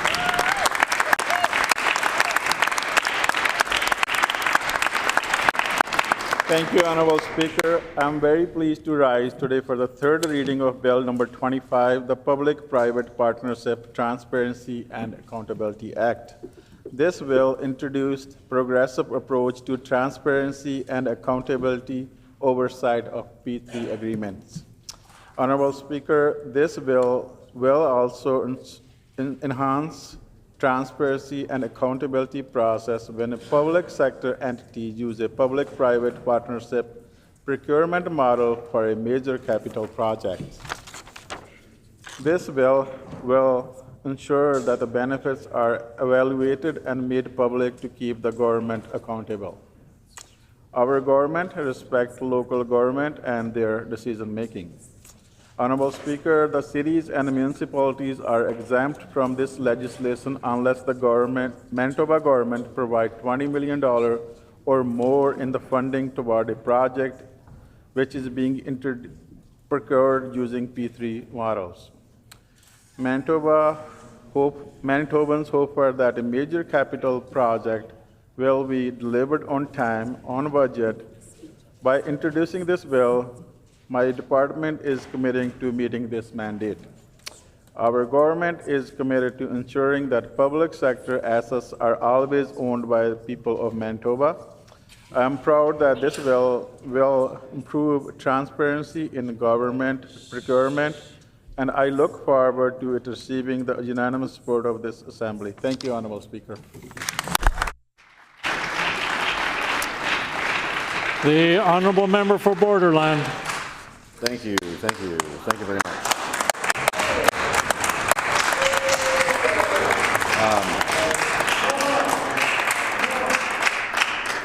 Thank you, Honourable Speaker. I'm very pleased to rise today for the third reading of Bill number 25, the Public-Private Partnership, Transparency and Accountability Act. This bill introduced progressive approach to transparency and accountability oversight of P3 agreements. Honourable Speaker, this bill will also enhance transparency and accountability process when a public sector entity use a public-private partnership procurement model for a major capital project. This bill will ensure that the benefits are evaluated and made public to keep the government accountable. Our government respects local government and their decision-making. Honourable Speaker, the cities and municipalities are exempt from this legislation unless the Manitoba government provides $20 million or more in the funding toward a project which is being procured using P3 models. Manitobans hope for that a major capital project will be delivered on time, on budget. By introducing this bill, my department is committing to meeting this mandate. Our government is committed to ensuring that public sector assets are always owned by the people of Manitoba. I am proud that this bill will improve transparency in government procurement, and I look forward to it receiving the unanimous support of this Assembly. Thank you, Honourable Speaker. The Honourable Member for Borderland. Thank you very much.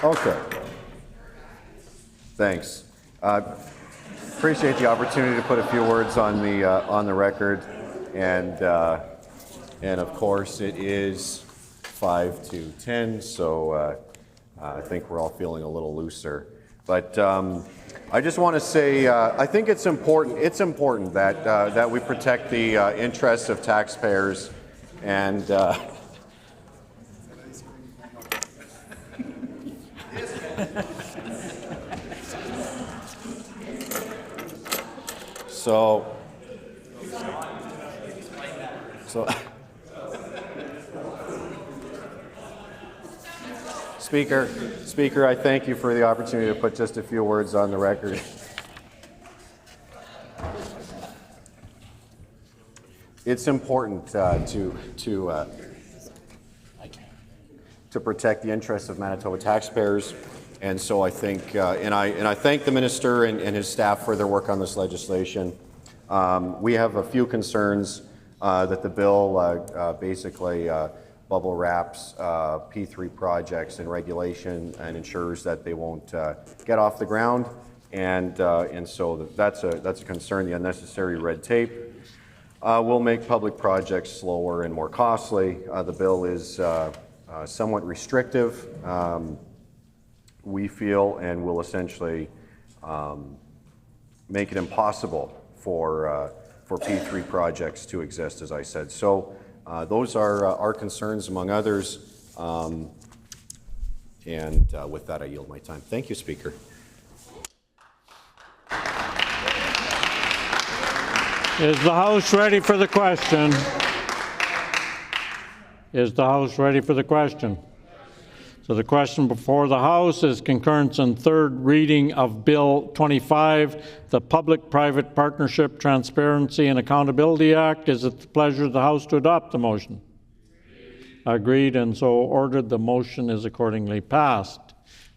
Okay. Thanks. Appreciate the opportunity to put a few words on the record, and of course it is 5 to 10, so I think we're all feeling a little looser. But I just want to say I think it's important that we protect the interests of taxpayers and so Speaker, I thank you for the opportunity to put just a few words on the record. It's important to protect the interests of Manitoba taxpayers, and so I think, and I thank the minister and his staff for their work on this legislation. We have a few concerns that the bill basically bubble wraps P3 projects and regulation and ensures that they won't get off the ground, and so that's a concern. The unnecessary red tape will make public projects slower and more costly. The bill is somewhat restrictive, we feel, and will essentially make it impossible for P3 projects to exist, as I said. So those are our concerns, among others. And with that, I yield my time. Thank you, Speaker. Is the House ready for the question? Is the House ready for the question? So the question before the House is concurrence and third reading of Bill 25, the Public-Private Partnership, Transparency and Accountability Act. Is it the pleasure of the House to adopt the motion? Agreed, and so ordered. The motion is accordingly passed.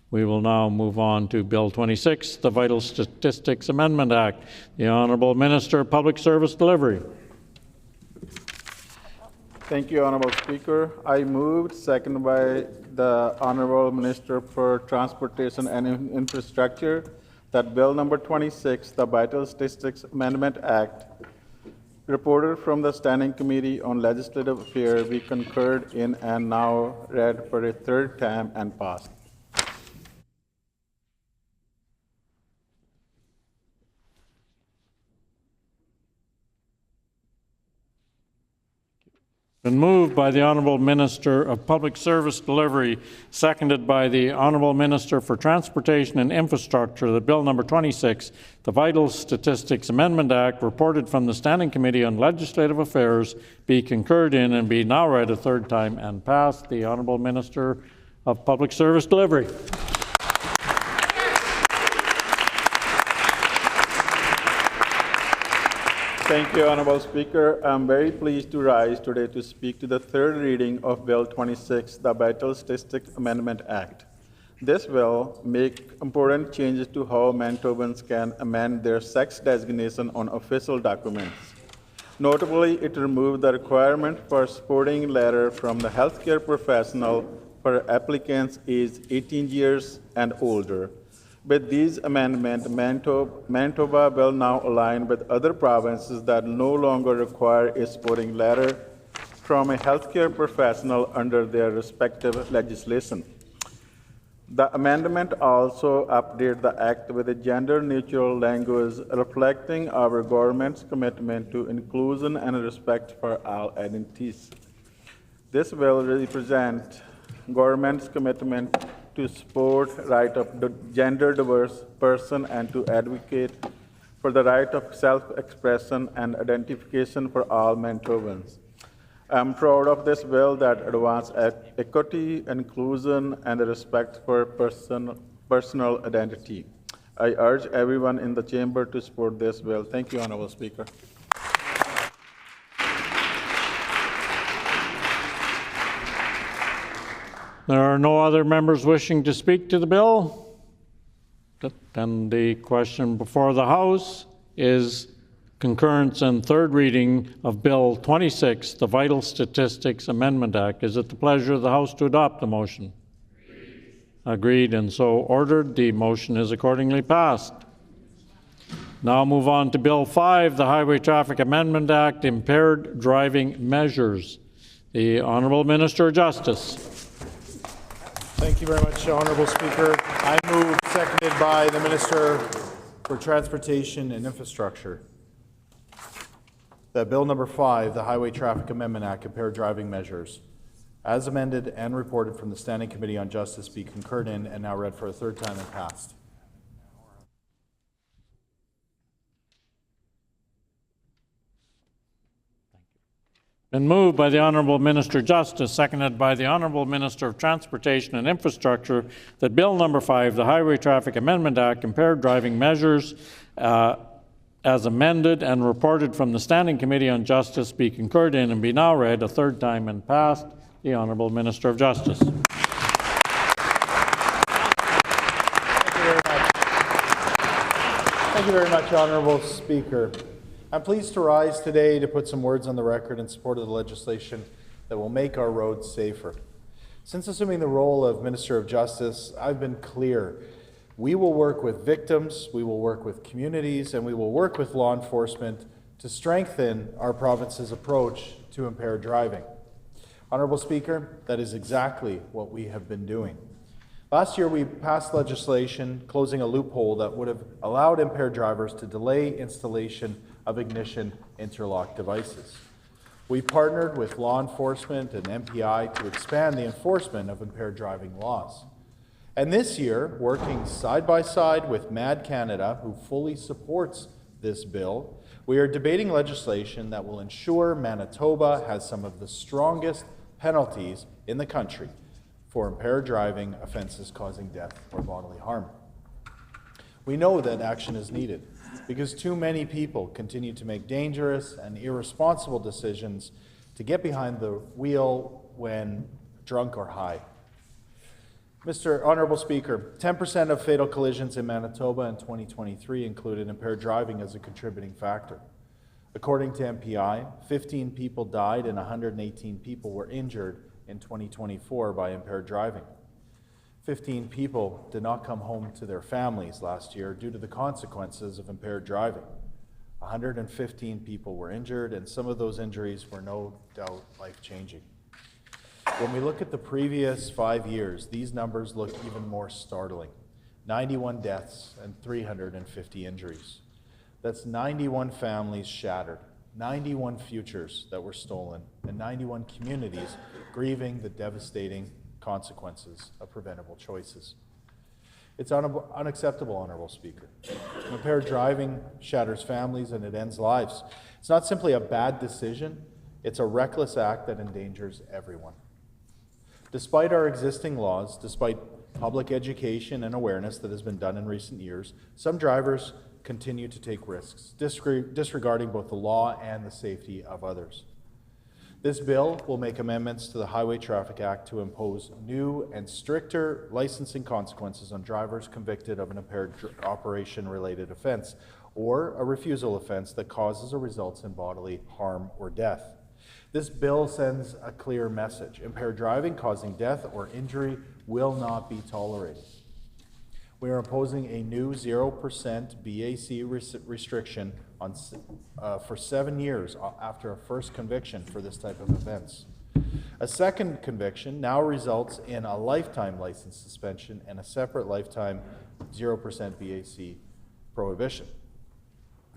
We will now move on to Bill 26, the Vital Statistics Amendment Act. The Honourable Minister of Public Service Delivery. Thank you, Honourable Speaker. I moved, seconded by the Honourable Minister for Transportation and Infrastructure, that Bill number 26, the Vital Statistics Amendment Act, reported from the Standing Committee on Legislative Affairs, be concurred in and now read for a third time and passed. Been moved by the Honourable Minister of Public Service Delivery, seconded by the Honourable Minister for Transportation and Infrastructure, that Bill number 26, the Vital Statistics Amendment Act, reported from the Standing Committee on Legislative Affairs, be concurred in and be now read a third time and passed. The Honourable Minister of Public Service Delivery. Thank you, Honourable Speaker. I'm very pleased to rise today to speak to the third reading of Bill 26, the Vital Statistics Amendment Act. This will make important changes to how Manitobans can amend their sex designation on official documents. Notably, it removed the requirement for supporting letter from the healthcare professional for applicants aged 18 years and older. With these amendments, Manitoba will now align with other provinces that no longer require a supporting letter from a healthcare professional under their respective legislation. The amendment also updates the Act with a gender-neutral language reflecting our government's commitment to inclusion and respect for all identities. This will represent government's commitment to support right of the gender-diverse person and to advocate for the right of self-expression and identification for all Manitobans. I'm proud of this bill that advances equity, inclusion, and respect for personal identity. I urge everyone in the chamber to support this bill. Thank you, Honourable Speaker. There are no other members wishing to speak to the bill. Then the question before the House is concurrence and third reading of Bill 26, the Vital Statistics Amendment Act. Is it the pleasure of the House to adopt the motion? Agreed, and so ordered. The motion is accordingly passed. Now move on to Bill 5, the Highway Traffic Amendment Act, Impaired Driving Measures. The Honourable Minister of Justice. Thank you very much, Honourable Speaker. I move, seconded by the Minister for Transportation and Infrastructure, that Bill number 5, the Highway Traffic Amendment Act, Impaired Driving Measures, as amended and reported from the Standing Committee on Justice, be concurred in and now read for a third time and passed. Been moved by the Honourable Minister of Justice, seconded by the Honourable Minister of Transportation and Infrastructure, that Bill number 5, the Highway Traffic Amendment Act, Impaired Driving Measures, as amended and reported from the Standing Committee on Justice, be concurred in and be now read a third time and passed. The Honourable Minister of Justice. Thank you very much. Thank you very much, Honourable Speaker. I'm pleased to rise today to put some words on the record in support of the legislation that will make our roads safer. Since assuming the role of Minister of Justice, I've been clear. We will work with victims, we will work with communities, and we will work with law enforcement to strengthen our province's approach to impaired driving. Honourable Speaker, that is exactly what we have been doing. Last year, we passed legislation closing a loophole that would have allowed impaired drivers to delay installation of ignition interlock devices. We partnered with law enforcement and MPI to expand the enforcement of impaired driving laws. And this year, working side by side with MAD Canada, who fully supports this bill, we are debating legislation that will ensure Manitoba has some of the strongest penalties in the country for impaired driving offenses causing death or bodily harm. We know that action is needed because too many people continue to make dangerous and irresponsible decisions to get behind the wheel when drunk or high. Mr. Honourable Speaker, 10% of fatal collisions in Manitoba in 2023 included impaired driving as a contributing factor. According to MPI, 15 people died and 118 people were injured in 2024 by impaired driving. 15 people did not come home to their families last year due to the consequences of impaired driving. 115 people were injured, and some of those injuries were no doubt life-changing. When we look at the previous 5 years, these numbers look even more startling. 91 deaths and 350 injuries. That's 91 families shattered, 91 futures that were stolen, and 91 communities grieving the devastating consequences of preventable choices. It's unacceptable, Honourable Speaker. Impaired driving shatters families and it ends lives. It's not simply a bad decision, it's a reckless act that endangers everyone. Despite our existing laws, despite public education and awareness that has been done in recent years, some drivers continue to take risks, disregarding both the law and the safety of others. This bill will make amendments to the Highway Traffic Act to impose new and stricter licensing consequences on drivers convicted of an impaired operation-related offense or a refusal offense that causes or results in bodily harm or death. This bill sends a clear message. Impaired driving causing death or injury will not be tolerated. We are imposing a new 0% BAC restriction on, for 7 years after a first conviction for this type of offense. A second conviction now results in a lifetime license suspension and a separate lifetime 0% BAC prohibition.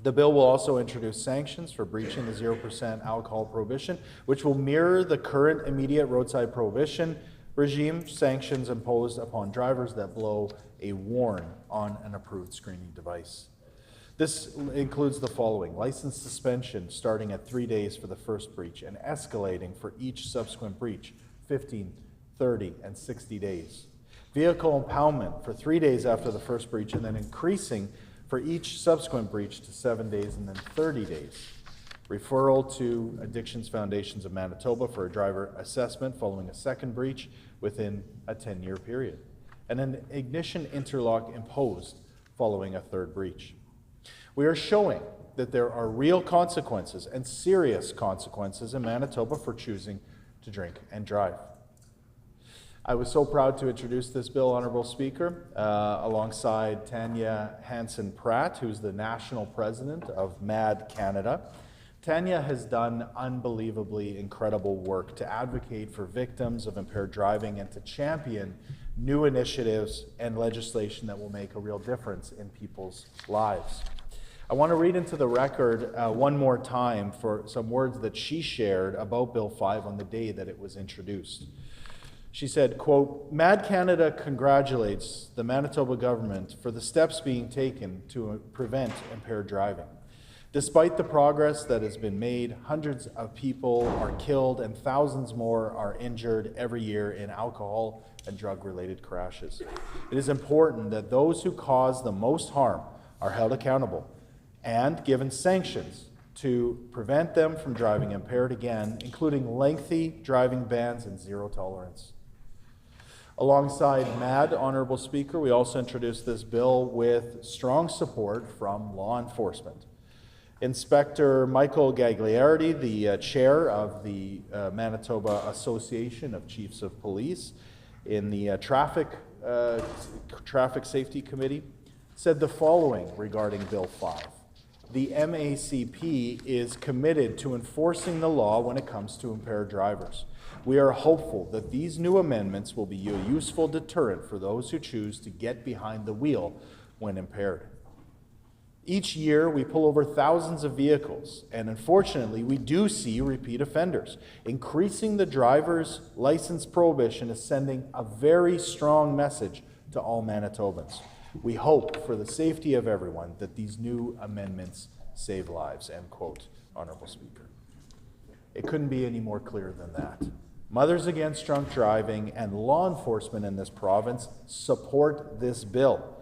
The bill will also introduce sanctions for breaching the 0% alcohol prohibition, which will mirror the current immediate roadside prohibition regime sanctions imposed upon drivers that blow a warn on an approved screening device. This includes the following: license suspension starting at 3 days for the first breach and escalating for each subsequent breach, 15, 30, and 60 days. Vehicle impoundment for 3 days after the first breach and then increasing for each subsequent breach to 7 days and then 30 days. Referral to Addictions Foundations of Manitoba for a driver assessment following a second breach within a 10-year period. And an ignition interlock imposed following a third breach. We are showing that there are real consequences and serious consequences in Manitoba for choosing to drink and drive. I was so proud to introduce this bill, Honourable Speaker, alongside Tanya Hansen-Pratt, who's the national president of MAD Canada. Tanya has done unbelievably incredible work to advocate for victims of impaired driving and to champion new initiatives and legislation that will make a real difference in people's lives. I want to read into the record one more time for some words that she shared about Bill 5 on the day that it was introduced. She said, quote, "MAD Canada congratulates the Manitoba government for the steps being taken to prevent impaired driving. Despite the progress that has been made, hundreds of people are killed and thousands more are injured every year in alcohol and drug-related crashes. It is important that those who cause the most harm are held accountable and given sanctions to prevent them from driving impaired again, including lengthy driving bans and zero tolerance." Alongside MAD, Honourable Speaker, we also introduced this bill with strong support from law enforcement. Inspector Michael Gagliardi, the chair of the Manitoba Association of Chiefs of Police in the Traffic Safety Committee, said the following regarding Bill 5. The MACP is committed to enforcing the law when it comes to impaired drivers. We are hopeful that these new amendments will be a useful deterrent for those who choose to get behind the wheel when impaired. Each year, we pull over thousands of vehicles, and unfortunately, we do see repeat offenders. Increasing the driver's license prohibition is sending a very strong message to all Manitobans. We hope for the safety of everyone that these new amendments save lives, end quote, Honourable Speaker. It couldn't be any more clear than that. Mothers Against Drunk Driving and law enforcement in this province support this bill.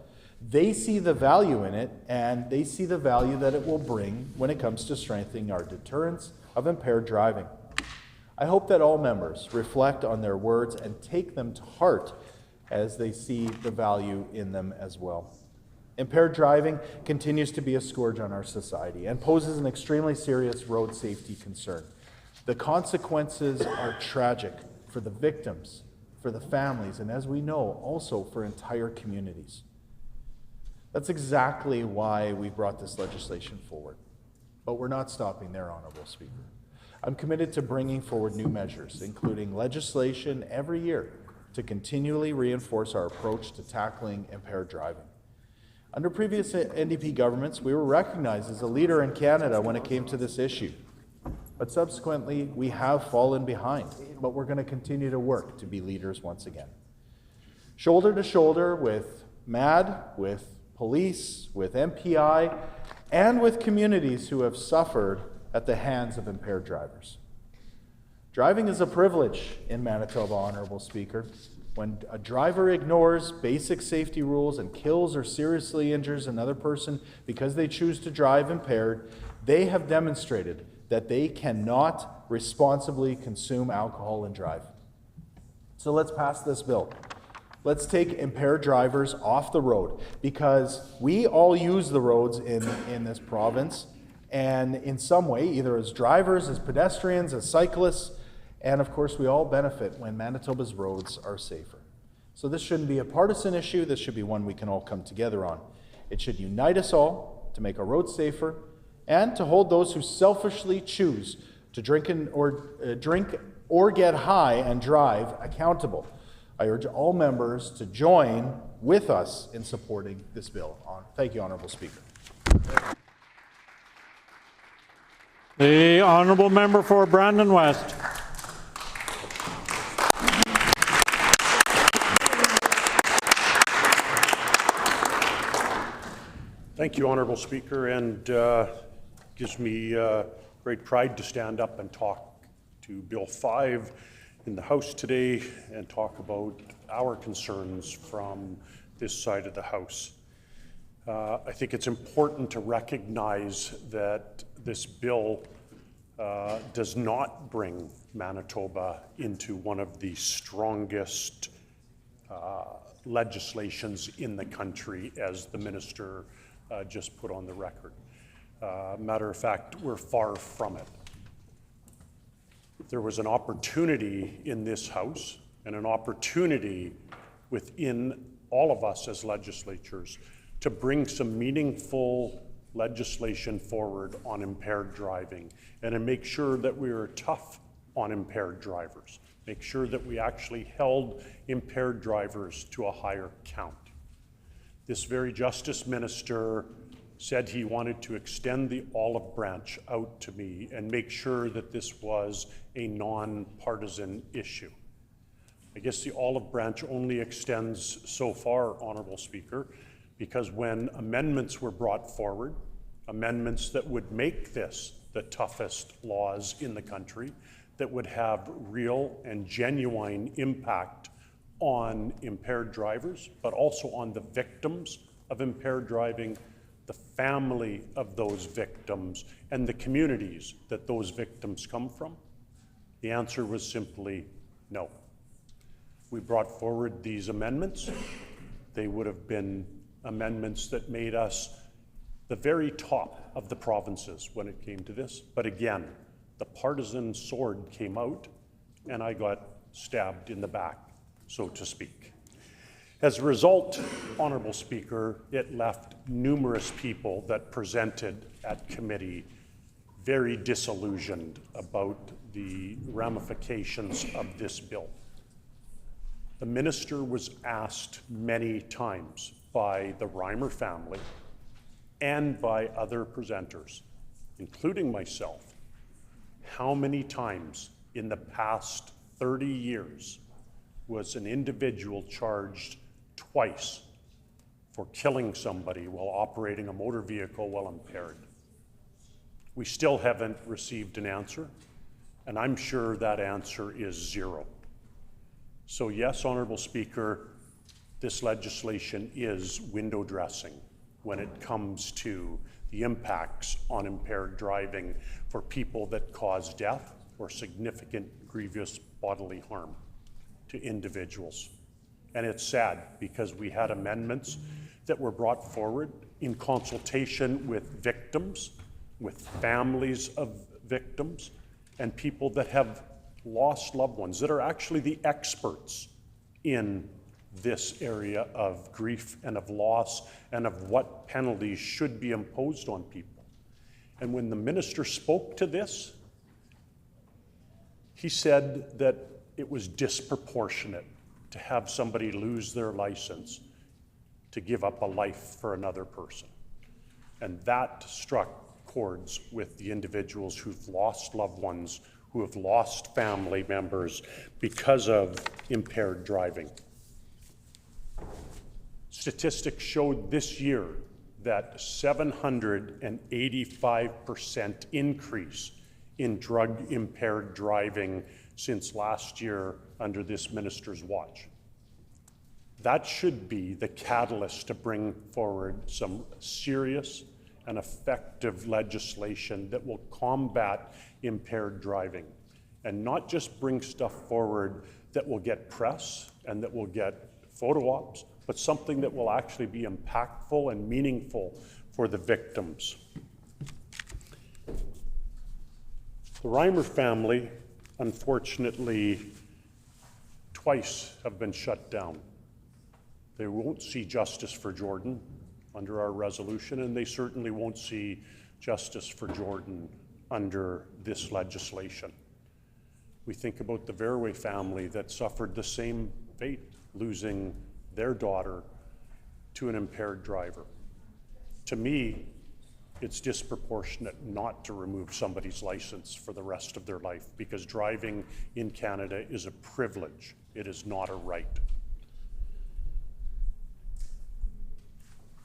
They see the value in it, and they see the value that it will bring when it comes to strengthening our deterrence of impaired driving. I hope that all members reflect on their words and take them to heart as they see the value in them as well. Impaired driving continues to be a scourge on our society and poses an extremely serious road safety concern. The consequences are tragic for the victims, for the families, and as we know, also for entire communities. That's exactly why we brought this legislation forward. But we're not stopping there, Honorable Speaker. I'm committed to bringing forward new measures, including legislation every year to continually reinforce our approach to tackling impaired driving. Under previous NDP governments, we were recognized as a leader in Canada when it came to this issue. But subsequently, we have fallen behind, but we're going to continue to work to be leaders once again. Shoulder to shoulder with MAD, with police, with MPI, and with communities who have suffered at the hands of impaired drivers. Driving is a privilege in Manitoba, Honorable Speaker. When a driver ignores basic safety rules and kills or seriously injures another person because they choose to drive impaired, they have demonstrated that they cannot responsibly consume alcohol and drive. So let's pass this bill. Let's take impaired drivers off the road, because we all use the roads in this province, and in some way, either as drivers, as pedestrians, as cyclists, and of course we all benefit when Manitoba's roads are safer. So this shouldn't be a partisan issue, this should be one we can all come together on. It should unite us all to make our roads safer, and to hold those who selfishly choose to drink or get high and drive accountable. I urge all members to join with us in supporting this bill. Thank you, Honourable Speaker. The Honourable Member for Brandon West. Thank you, Honourable Speaker, and gives me great pride to stand up and talk to Bill 5 in the House today and talk about our concerns from this side of the House. I think it's important to recognize that this bill does not bring Manitoba into one of the strongest legislations in the country, as the Minister just put on the record. Matter of fact, we're far from it. There was an opportunity in this House and an opportunity within all of us as legislatures to bring some meaningful legislation forward on impaired driving and to make sure that we were tough on impaired drivers, make sure that we actually held impaired drivers to a higher count. This very Justice Minister said he wanted to extend the olive branch out to me and make sure that this was a non-partisan issue. I guess the olive branch only extends so far, Honourable Speaker, because when amendments were brought forward, amendments that would make this the toughest laws in the country, that would have real and genuine impact on impaired drivers, but also on the victims of impaired driving, the family of those victims, and the communities that those victims come from? The answer was simply no. We brought forward these amendments. They would have been amendments that made us the very top of the provinces when it came to this. But again, the partisan sword came out and I got stabbed in the back, so to speak. As a result, Honourable Speaker, it left numerous people that presented at committee very disillusioned about the ramifications of this bill. The Minister was asked many times by the Reimer family and by other presenters, including myself, how many times in the past 30 years was an individual charged twice for killing somebody while operating a motor vehicle while impaired. We still haven't received an answer, and I'm sure that answer is zero. So yes, Honourable Speaker, this legislation is window dressing when it comes to the impacts on impaired driving for people that cause death or significant grievous bodily harm to individuals. And it's sad because we had amendments that were brought forward in consultation with victims, with families of victims, and people that have lost loved ones, that are actually the experts in this area of grief and of loss and of what penalties should be imposed on people. And when the minister spoke to this, he said that it was disproportionate to have somebody lose their license to give up a life for another person. And that struck chords with the individuals who've lost loved ones, who have lost family members because of impaired driving. Statistics showed this year that 785% increase in drug-impaired driving since last year under this minister's watch. That should be the catalyst to bring forward some serious and effective legislation that will combat impaired driving, and not just bring stuff forward that will get press and that will get photo ops, but something that will actually be impactful and meaningful for the victims. The Reimer family, unfortunately, twice have been shut down. They won't see justice for Jordan under our resolution, and they certainly won't see justice for Jordan under this legislation. We think about the Verway family that suffered the same fate, losing their daughter to an impaired driver. To me, it's disproportionate not to remove somebody's license for the rest of their life, because driving in Canada is a privilege. It is not a right.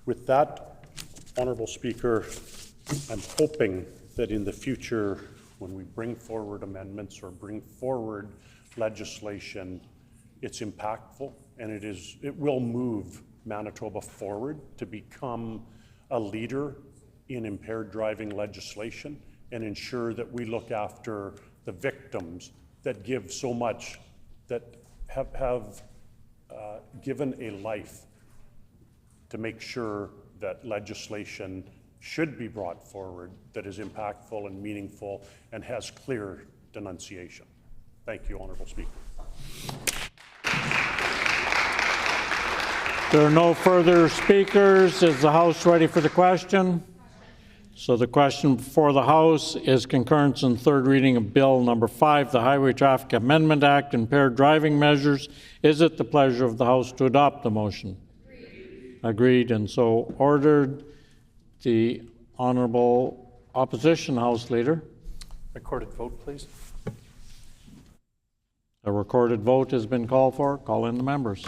With that, Honourable Speaker, I'm hoping that in the future, when we bring forward amendments or bring forward legislation, it's impactful and it will move Manitoba forward to become a leader in impaired driving legislation and ensure that we look after the victims that give so much, that have given a life, to make sure that legislation should be brought forward that is impactful and meaningful and has clear denunciation. Thank you, Honourable Speaker. There are no further speakers. Is the House ready for the question? So the question before the House is concurrence in third reading of Bill number 5, the Highway Traffic Amendment Act, impaired driving measures. Is it the pleasure of the House to adopt the motion? Agreed, and so ordered. The Honourable Opposition House Leader. Recorded vote, please. A recorded vote has been called for. Call in the members.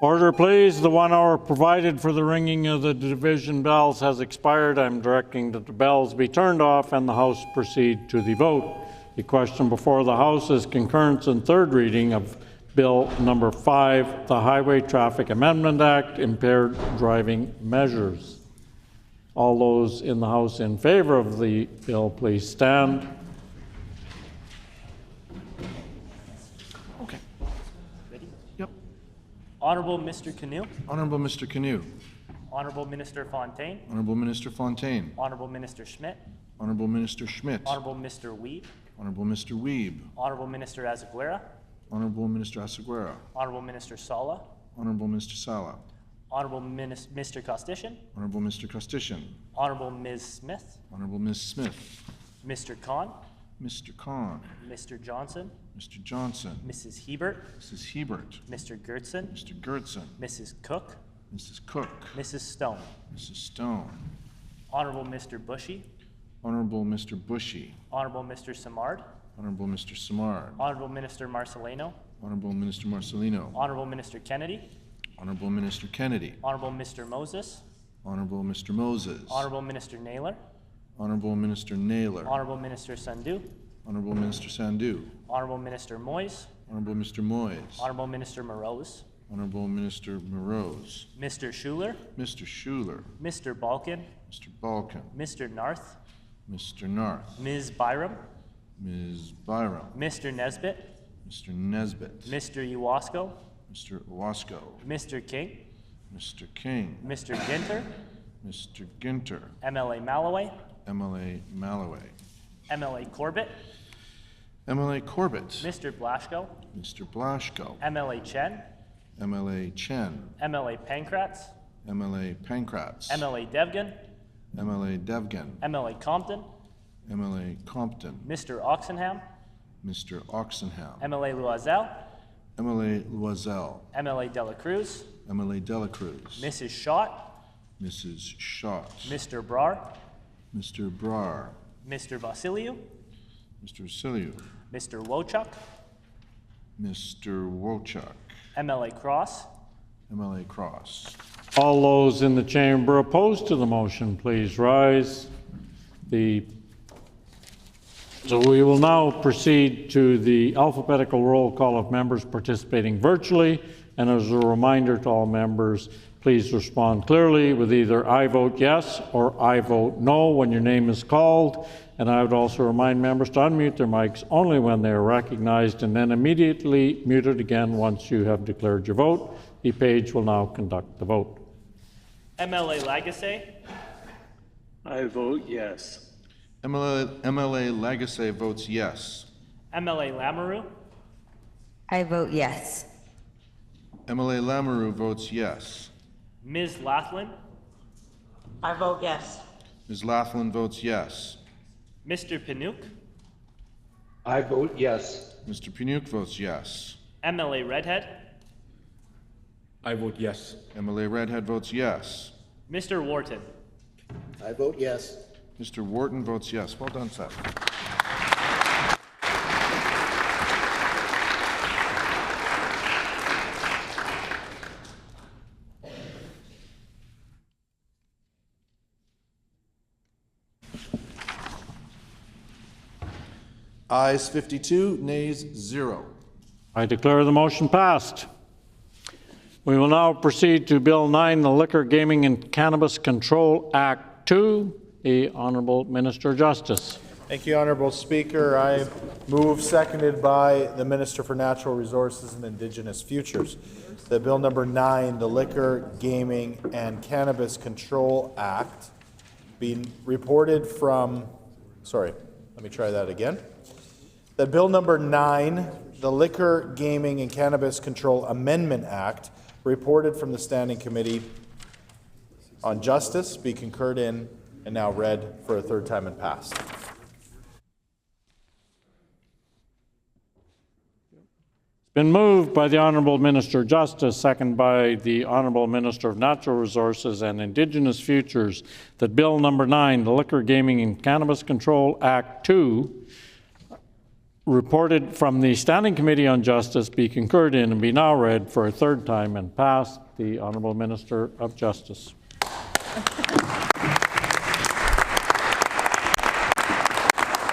Order, please. The 1 hour provided for the ringing of the division bells has expired. I'm directing that the bells be turned off and the House proceed to the vote. The question before the House is concurrence and third reading of Bill number 5, the Highway Traffic Amendment Act, Impaired Driving Measures. All those in the House in favor of the bill, please stand. Okay. Ready? Yep. Honorable Mr. Canoe. Honorable Mr. Canoe. Honorable Minister Fontaine. Honorable Minister Fontaine. Honorable Minister Schmidt. Honorable Minister Schmidt. Honorable Mr. Weeb. Honorable Mr. Weeb. Honorable Minister Azaguera. Honorable Minister Asaguera. Honorable Minister Sala. Honorable Mr. Sala. Honorable Mr. Costician. Honorable Mr. Costician. Honorable Ms. Smith. Honorable Ms. Smith. Mr. Khan. Mr. Khan. Mr. Johnson. Mr. Johnson. Mrs. Hebert. Mrs. Hebert. Mr. Gertson. Mr. Gertson. Mrs. Cook. Mrs. Cook. Mrs. Stone. Mrs. Stone. Honorable Mr. Bushy. Honorable Mr. Bushy. Honorable Mr. Samard. Honorable Mr. Samard. Honorable Minister Marcelino. Honorable Minister Marcelino. Honorable Minister Kennedy. Honorable Minister Kennedy. Honorable Mr. Moses. Honorable Mr. Moses. Honorable Minister Naylor. Honorable Minister Naylor. Honorable Minister Sandhu. Honorable Minister Sandhu. Honorable Minister Moyes. Honorable Mr. Moyes. Honorable Minister Morose. Honorable Minister Morose. Mr. Schuler. Mr. Schuler. Mr. Balkin. Mr. Balkin. Mr. Narth. Mr. Narth. Ms. Byram. Ms. Byram. Mr. Nesbitt. Mr. Nesbitt. Mr. Uwasco. Mr. Owasco. Mr. King. Mr. King. Mr. Ginter. Mr. Ginter. MLA Malloway. MLA Malloway. MLA Corbett. MLA Corbett. Mr. Blaschko. Mr. Blaschko. MLA Chen. MLA Chen. MLA Pankratz. MLA Pankratz. MLA Devgan. MLA Devgan. MLA Compton. MLA Compton. Mr. Oxenham. Mr. Oxenham. MLA Loisel. MLA Loisel. MLA Dela Cruz. MLA Dela Cruz. Mrs. Schott. Mrs. Schott. Mr. Brar. Mr. Brar. Mr. Vasiliu. Mr. Vasiliu. Mr. Wochuk. Mr. Wochuk. MLA Cross. MLA Cross. All those in the chamber opposed to the motion, please rise. So we will now proceed to the alphabetical roll call of members participating virtually. And as a reminder to all members, please respond clearly with either I vote yes or I vote no when your name is called. And I would also remind members to unmute their mics only when they are recognized and then immediately mute it again once you have declared your vote. The page will now conduct the vote. MLA Lagasse. I vote yes. MLA Lagasse votes yes. MLA Lamoureux. I vote yes. MLA Lamoureux votes yes. Ms. Laughlin. I vote yes. Ms. Laughlin votes yes. Mr. Panouk. I vote yes. Mr. Panouk votes yes. MLA Redhead. I vote yes. MLA Redhead votes yes. Mr. Wharton. I vote yes. Mr. Wharton votes yes. Well done, Seth. Ayes 52, nays 0. I declare the motion passed. We will now proceed to Bill 9, the Liquor, Gaming, and Cannabis Control Act 2. The Honourable Minister of Justice. Thank you, Honourable Speaker. I move, seconded by the Minister for Natural Resources and Indigenous Futures, that Bill number 9, the Liquor, Gaming, and Cannabis Control Act, be reported from, that Bill number 9, the Liquor, Gaming, and Cannabis Control Amendment Act, reported from the Standing Committee on Justice, be concurred in and now read for a third time and passed. It's been moved by the Honourable Minister of Justice, second by the Honourable Minister of Natural Resources and Indigenous Futures, that Bill number 9, the Liquor, Gaming, and Cannabis Control Act 2, reported from the Standing Committee on Justice be concurred in and be now read for a third time and passed. The Honourable Minister of Justice.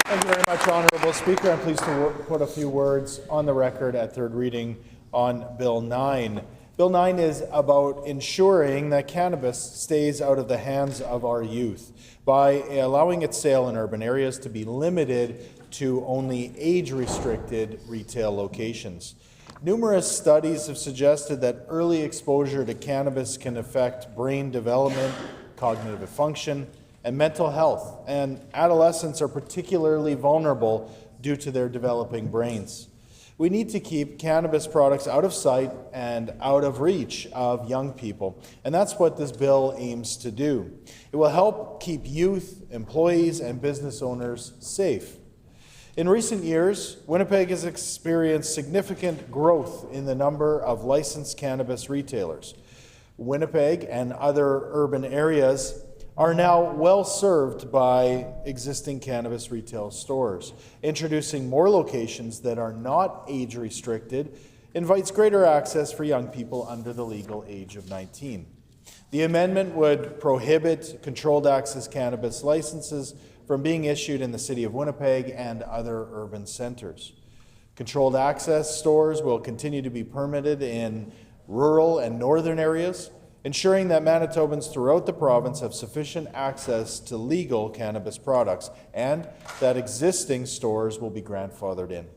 Thank you very much, Honourable Speaker. I'm pleased to put a few words on the record at third reading on Bill 9. Bill 9 is about ensuring that cannabis stays out of the hands of our youth by allowing its sale in urban areas to be limited to only age-restricted retail locations. Numerous studies have suggested that early exposure to cannabis can affect brain development, cognitive function, and mental health, and adolescents are particularly vulnerable due to their developing brains. We need to keep cannabis products out of sight and out of reach of young people, and that's what this bill aims to do. It will help keep youth, employees, and business owners safe. In recent years, Winnipeg has experienced significant growth in the number of licensed cannabis retailers. Winnipeg and other urban areas are now well served by existing cannabis retail stores. Introducing more locations that are not age restricted invites greater access for young people under the legal age of 19. The amendment would prohibit controlled access cannabis licenses from being issued in the City of Winnipeg and other urban centres. Controlled access stores will continue to be permitted in rural and northern areas, ensuring that Manitobans throughout the province have sufficient access to legal cannabis products and that existing stores will be grandfathered in.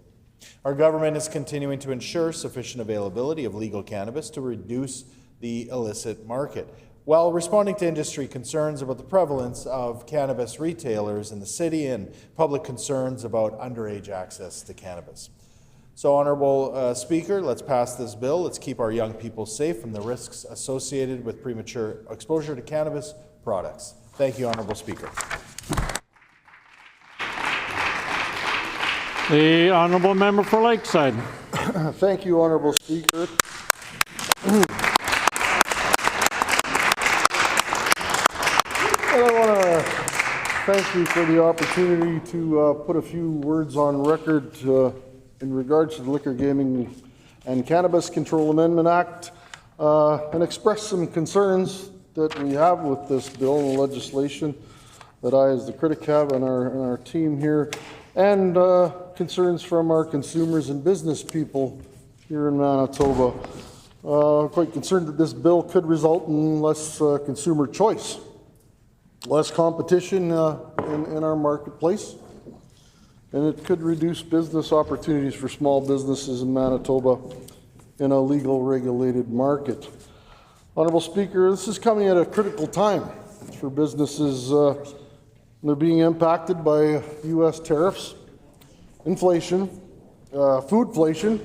Our government is continuing to ensure sufficient availability of legal cannabis to reduce the illicit market, while responding to industry concerns about the prevalence of cannabis retailers in the city and public concerns about underage access to cannabis. So, Honourable Speaker, let's pass this bill. Let's keep our young people safe from the risks associated with premature exposure to cannabis products. Thank you, Honourable Speaker. The Honourable Member for Lakeside. Thank you, Honourable Speaker. I want to thank you for the opportunity to put a few words on record in regards to the Liquor, Gaming and Cannabis Control Amendment Act and express some concerns that we have with this bill and legislation that I, as the critic, have and our team here, and concerns from our consumers and business people here in Manitoba. Quite concerned that this bill could result in less consumer choice, less competition in our marketplace, and it could reduce business opportunities for small businesses in Manitoba in a legal regulated market. Honourable Speaker, this is coming at a critical time for businesses. They're being impacted by U.S. tariffs, inflation, foodflation,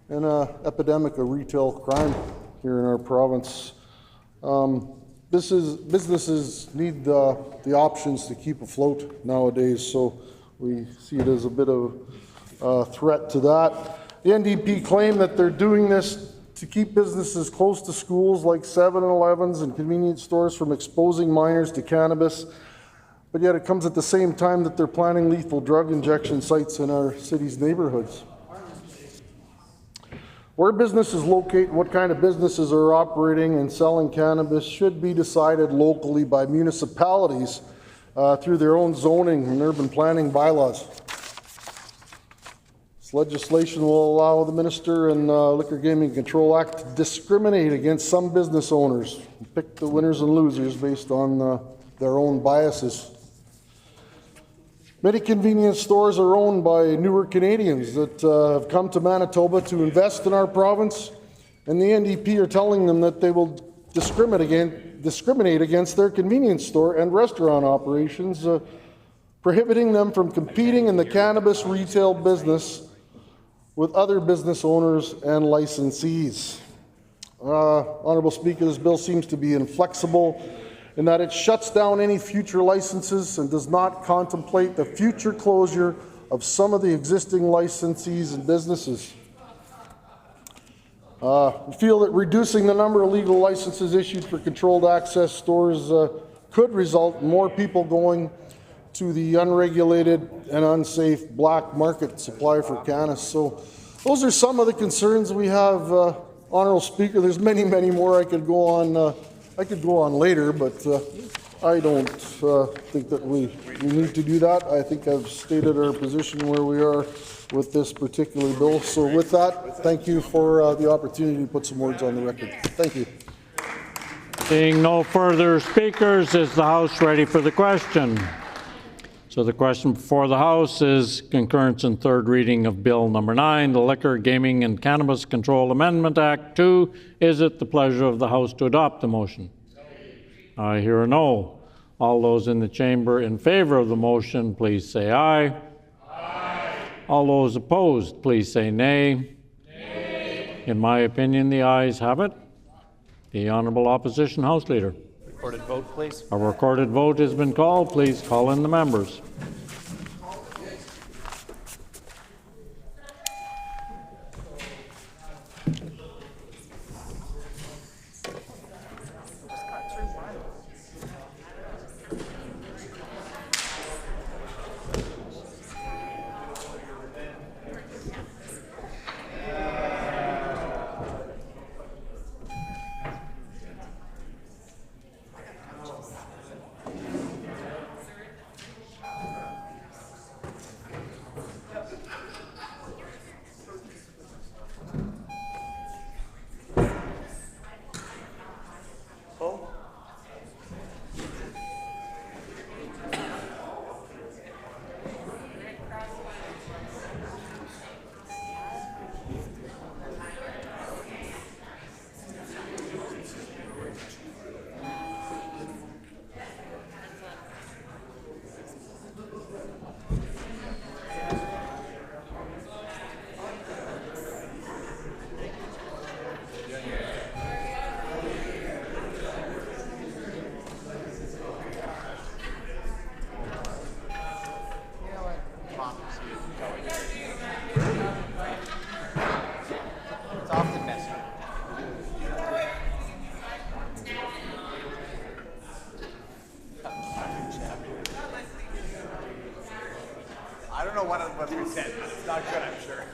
and an epidemic of retail crime here in our province. Businesses need the options to keep afloat nowadays, so we see it as a bit of a threat to that. The NDP claim that they're doing this to keep businesses close to schools like 7-Elevens and convenience stores from exposing minors to cannabis, but yet it comes at the same time that they're planning lethal drug injection sites in our city's neighborhoods. Where businesses locate and what kind of businesses are operating and selling cannabis should be decided locally by municipalities through their own zoning and urban planning bylaws. This legislation will allow the Minister and Liquor, Gaming Control Act to discriminate against some business owners and pick the winners and losers based on their own biases. Many convenience stores are owned by newer Canadians that have come to Manitoba to invest in our province, and the NDP are telling them that they will discriminate against their convenience store and restaurant operations, prohibiting them from competing in the cannabis retail business with other business owners and licensees. Honourable Speaker, this bill seems to be inflexible in that it shuts down any future licenses and does not contemplate the future closure of some of the existing licensees and businesses. We feel that reducing the number of legal licenses issued for controlled access stores could result in more people going to the unregulated and unsafe black market supply for cannabis. So those are some of the concerns we have, Honourable Speaker. There's many, many more I could go on later, but I don't think that we need to do that. I think I've stated our position where we are with this particular bill. So with that, thank you for the opportunity to put some words on the record. Thank you. Seeing no further speakers, is the House ready for the question? So the question before the House is concurrence in third reading of Bill number 9, the Liquor, Gaming and Cannabis Control Amendment Act 2. Is it the pleasure of the House to adopt the motion? I hear a no. All those in the chamber in favor of the motion, please say aye. Aye. All those opposed, please say nay. Nay. In my opinion, the ayes have it. The Honourable Opposition House Leader. Recorded vote, please. A recorded vote has been called. Please call in the members. I don't know what we said, but it's not good, I'm sure.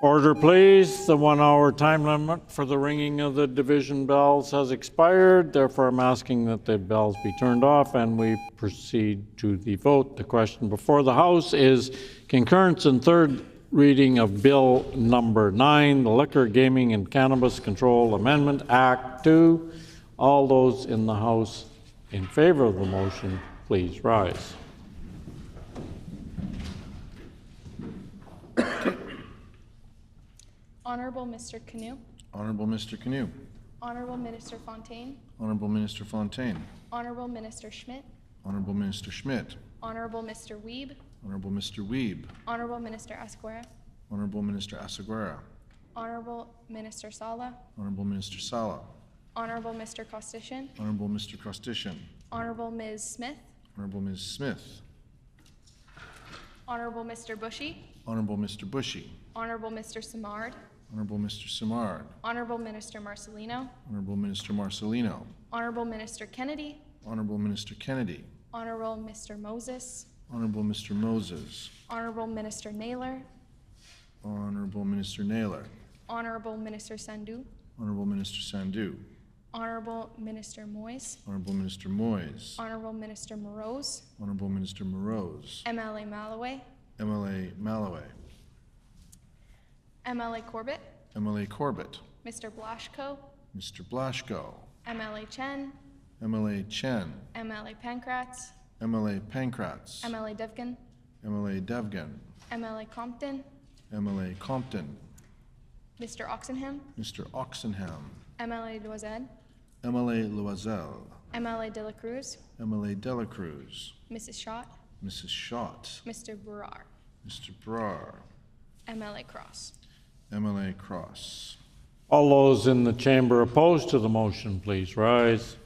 Order, please. The 1-hour time limit for the ringing of the division bells has expired. Therefore, I'm asking that the bells be turned off and we proceed to the vote. The question before the House is concurrence and third reading of Bill number 9, the Liquor, Gaming, and Cannabis Control Amendment Act 2. All those in the House in favor of the motion, please rise. Honorable Mr. Canoe, Honorable Mr. Canoe. Honorable Minister Fontaine, Honorable Minister Fontaine. Honorable Minister Schmidt, Honorable Minister Schmidt. Honorable Mr. Wiebe, Honorable Mr. Wiebe. Honorable Minister Asquera, Honorable Minister Asseguera. Honorable Minister Sala, Honorable Minister Sala. Honorable Mr. Costishan, Honorable Mr. Costishan. Honorable Ms. Smith, Honorable Ms. Smith. Honorable Mr. Bushy, Honorable Mr. Bushy. Honorable Mr. Simard, Honorable Mr. Simard. Honorable Minister Marcelino, Honorable Minister Marcelino. Honorable Minister Kennedy, Honorable Minister Kennedy. Honorable Mr. Moses, Honorable Mr. Moses. Honorable Minister Naylor, Honorable Minister Naylor. Honorable Minister Sandhu, Honorable Minister Sandhu. Honorable Minister Moyes, Honorable Minister Moyes. Honorable Minister Morose, Honorable Minister Morose. MLA Malloway, MLA Malloway. MLA Corbett, MLA Corbett. Mr. Blashko, Mr. Blashko. MLA Chen, MLA Chen. MLA Pankratz, MLA Pankratz. MLA Devgan, MLA Devgan. MLA Compton, MLA Compton. Mr. Oxenham, Mr. Oxenham. MLA Loisel, MLA Loisel. MLA De La Cruz, MLA Dela Cruz. Mrs. Schott, Mrs. Schott. Mr. Brar, Mr. Brar. MLA Cross. MLA Cross. All those in the chamber opposed to the motion, please rise.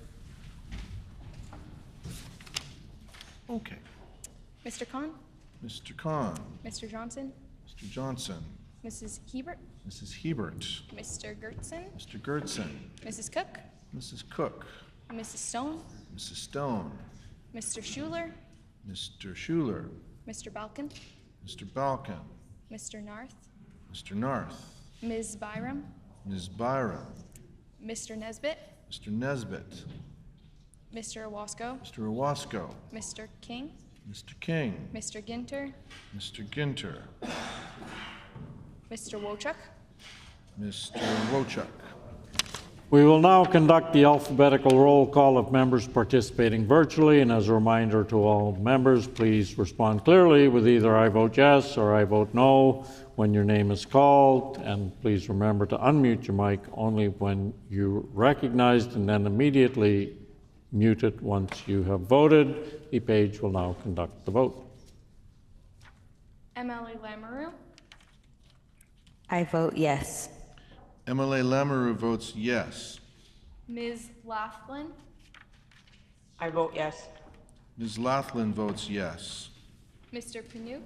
Okay. Mr. Khan, Mr. Khan. Mr. Johnson, Mr. Johnson. Mrs. Hebert, Mrs. Hebert. Mr. Gertson, Mr. Gertson. Mrs. Cook, Mrs. Cook. Mrs. Stone, Mrs. Stone. Mr. Schuler, Mr. Schuler. Mr. Balkan, Mr. Balkan. Mr. Narth, Mr. Narth. Ms. Byram, Ms. Byram. Mr. Nesbitt, Mr. Nesbitt. Mr. Owasco, Mr. Owasco. Mr. King, Mr. King. Mr. Ginter, Mr. Ginter. Mr. Wochuk, Mr. Wochuk. We will now conduct the alphabetical roll call of members participating virtually, and as a reminder to all members, please respond clearly with either I vote yes or I vote no when your name is called, and please remember to unmute your mic only when you're recognized and then immediately mute it once you have voted. The page will now conduct the vote. MLA Lamoureux, I vote yes. MLA Lamoureux votes yes. Ms. Laughlin, I vote yes. Ms. Laughlin votes yes. Mr. Panouk,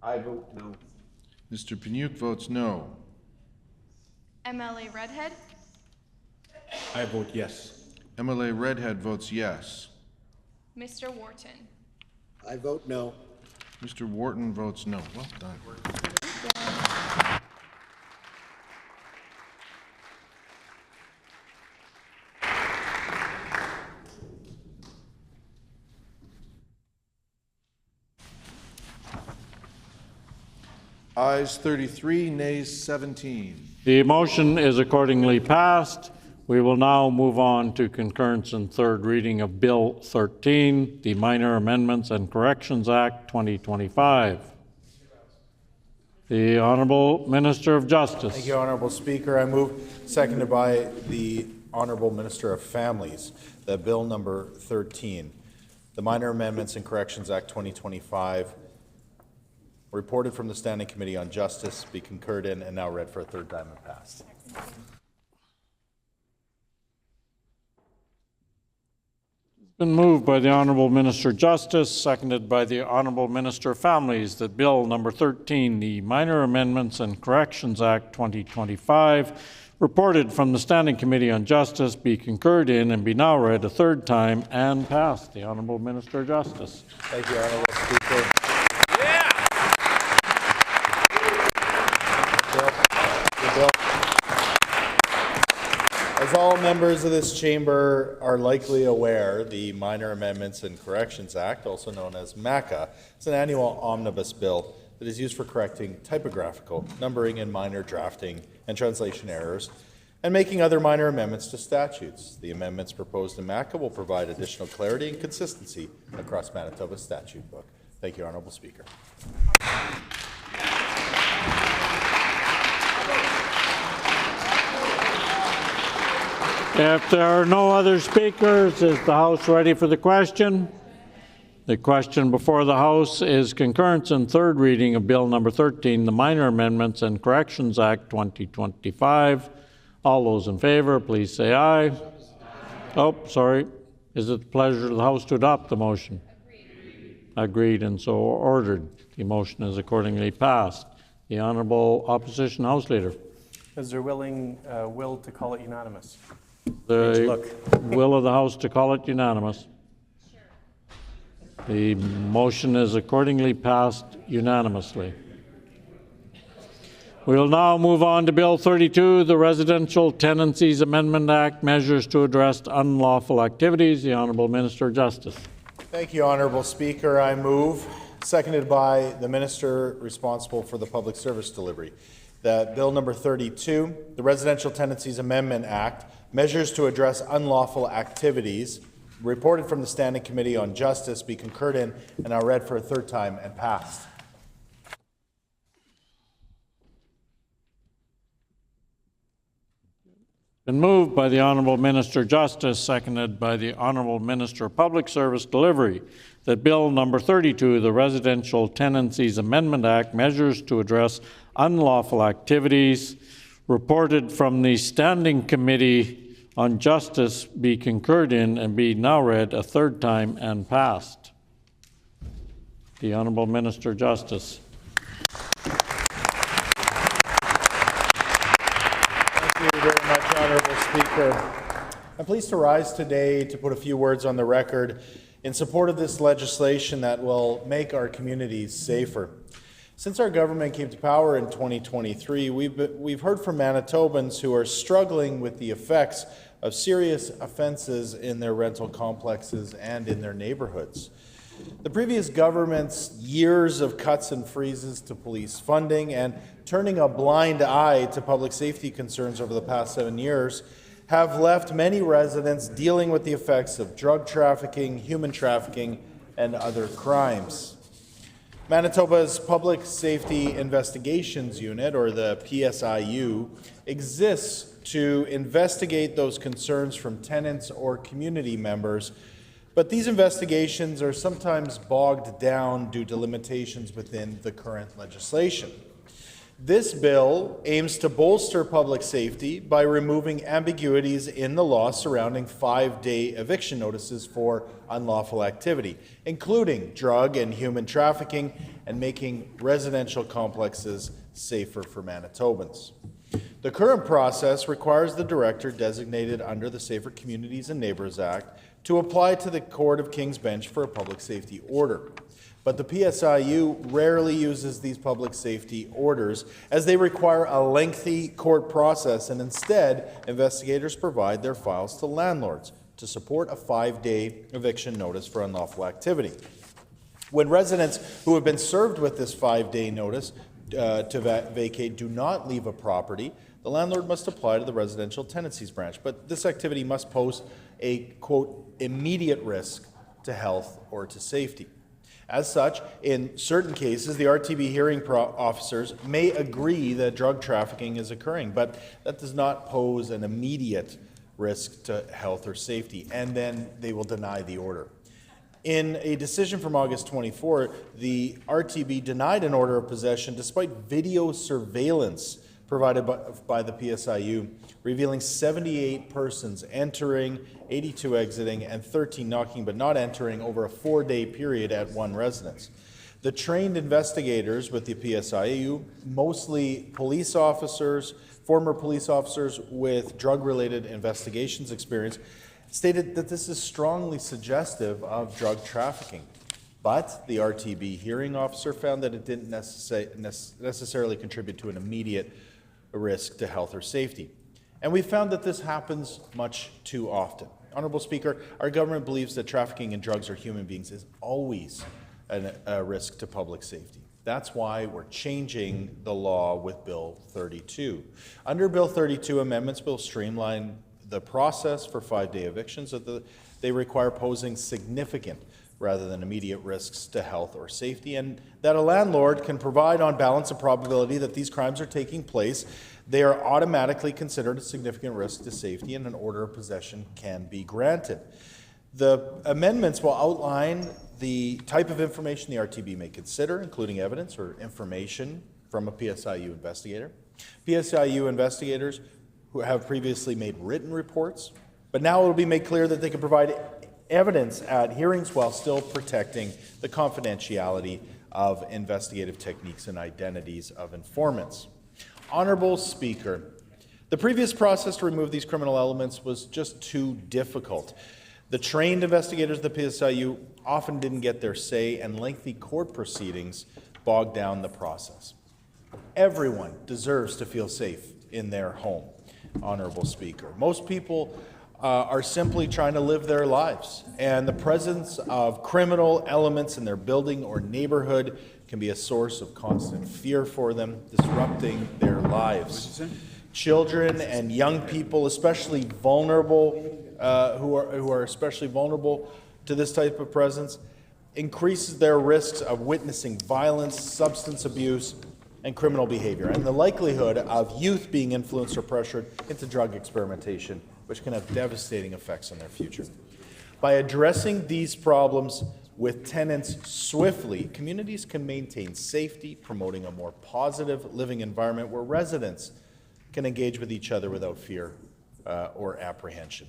I vote no. Mr. Paniuk votes no. MLA Redhead, I vote yes. MLA Redhead votes yes. Mr. Wharton, I vote no. Mr. Wharton votes no. Well done. Ayes 33, nays 17. The motion is accordingly passed. We will now move on to concurrence and third reading of Bill 13, the Minor Amendments and Corrections Act 2025. The Honorable Minister of Justice. Thank you, Honorable Speaker. I move, seconded by the Honorable Minister of Families, that Bill number 13, the Minor Amendments and Corrections Act 2025, reported from the Standing Committee on Justice, be concurred in and now read for a third time and passed. Been moved by the Honorable Minister of Justice, seconded by the Honorable Minister of Families, that Bill number 13, the Minor Amendments and Corrections Act 2025, reported from the Standing Committee on Justice, be concurred in and be now read a third time and passed. The Honorable Minister of Justice. Thank you, Honorable Speaker. members of this chamber are likely aware, the Minor Amendments and Corrections Act, also known as MACA, is an annual omnibus bill that is used for correcting typographical, numbering, and minor drafting and translation errors, and making other minor amendments to statutes. The amendments proposed in MACA will provide additional clarity and consistency across Manitoba's statute book. Thank you, Honourable Speaker. If there are no other speakers, is the House ready for the question? The question before the House is concurrence and third reading of Bill number 13, the Minor Amendments and Corrections Act 2025. All those in favor, please say aye. Oh, sorry. Is it the pleasure of the House to adopt the motion? Agreed and so ordered. The motion is accordingly passed. The Honourable Opposition House Leader. Is there will to call it unanimous? The will of the House to call it unanimous. The motion is accordingly passed unanimously. We will now move on to Bill 32, the Residential Tenancies Amendment Act, measures to address unlawful activities. The Honourable Minister of Justice. Thank you, Honourable Speaker. I move, seconded by the Minister responsible for the public service delivery, that Bill number 32, the Residential Tenancies Amendment Act, measures to address unlawful activities, reported from the Standing Committee on Justice, be concurred in and now read for a third time and passed. Been moved by the Honourable Minister of Justice, seconded by the Honourable Minister of Public Service Delivery, that Bill number 32, the Residential Tenancies Amendment Act, measures to address unlawful activities, reported from the Standing Committee on Justice, be concurred in and be now read a third time and passed. The Honourable Minister of Justice. Thank you very much, Honourable Speaker. I'm pleased to rise today to put a few words on the record in support of this legislation that will make our communities safer. Since our government came to power in 2023, we've heard from Manitobans who are struggling with the effects of serious offences in their rental complexes and in their neighbourhoods. The previous government's years of cuts and freezes to police funding and turning a blind eye to public safety concerns over the past 7 years have left many residents dealing with the effects of drug trafficking, human trafficking, and other crimes. Manitoba's Public Safety Investigations Unit, or the PSIU, exists to investigate those concerns from tenants or community members, but these investigations are sometimes bogged down due to limitations within the current legislation. This bill aims to bolster public safety by removing ambiguities in the law surrounding 5-day eviction notices for unlawful activity, including drug and human trafficking, and making residential complexes safer for Manitobans. The current process requires the director designated under the Safer Communities and Neighbours Act to apply to the Court of King's Bench for a public safety order. But the PSIU rarely uses these public safety orders as they require a lengthy court process, and instead, investigators provide their files to landlords to support a 5-day eviction notice for unlawful activity. When residents who have been served with this 5-day notice to vacate do not leave a property, the landlord must apply to the residential tenancies branch, but this activity must pose a, quote, immediate risk to health or to safety. As such, in certain cases, the RTB hearing officers may agree that drug trafficking is occurring, but that does not pose an immediate risk to health or safety, and then they will deny the order. In a decision from August 24, the RTB denied an order of possession despite video surveillance provided by the PSIU, revealing 78 persons entering, 82 exiting, and 13 knocking but not entering over a 4-day period at one residence. The trained investigators with the PSIU, mostly police officers, former police officers with drug-related investigations experience, stated that this is strongly suggestive of drug trafficking. But the RTB hearing officer found that it didn't necessarily contribute to an immediate risk to health or safety. And we found that this happens much too often. Honorable Speaker, our government believes that trafficking in drugs or human beings is always a risk to public safety. That's why we're changing the law with Bill 32. Under Bill 32, amendments will streamline the process for 5-day evictions that they require posing significant rather than immediate risks to health or safety, and that a landlord can provide on balance a probability that these crimes are taking place. They are automatically considered a significant risk to safety, and an order of possession can be granted. The amendments will outline the type of information the RTB may consider, including evidence or information from a PSIU investigator. PSIU investigators who have previously made written reports, but now it will be made clear that they can provide evidence at hearings while still protecting the confidentiality of investigative techniques and identities of informants. Honorable Speaker, the previous process to remove these criminal elements was just too difficult. The trained investigators of the PSIU often didn't get their say, and lengthy court proceedings bogged down the process. Everyone deserves to feel safe in their home, Honorable Speaker. Most people are simply trying to live their lives, and the presence of criminal elements in their building or neighborhood can be a source of constant fear for them, disrupting their lives. Children and young people, especially vulnerable, who are especially vulnerable to this type of presence, increases their risks of witnessing violence, substance abuse, and criminal behavior, and the likelihood of youth being influenced or pressured into drug experimentation, which can have devastating effects on their future. By addressing these problems with tenants swiftly, communities can maintain safety, promoting a more positive living environment where residents can engage with each other without fear or apprehension.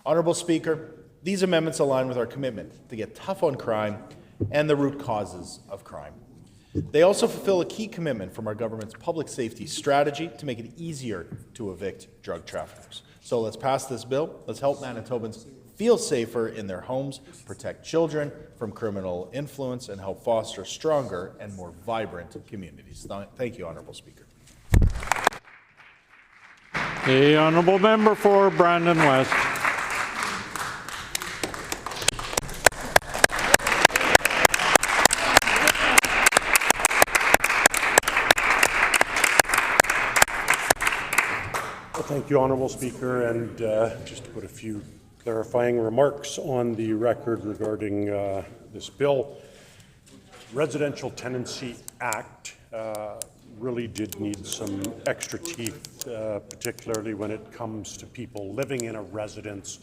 Honorable Speaker, these amendments align with our commitment to get tough on crime and the root causes of crime. They also fulfill a key commitment from our government's public safety strategy to make it easier to evict drug traffickers. So let's pass this bill. Let's help Manitobans feel safer in their homes, protect children from criminal influence, and help foster stronger and more vibrant communities. Thank you, Honorable Speaker. The honourable member for Brandon West. Thank you, Honourable Speaker, and just to put a few clarifying remarks on the record regarding this bill. Residential Tenancy Act really did need some extra teeth, particularly when it comes to people living in a residence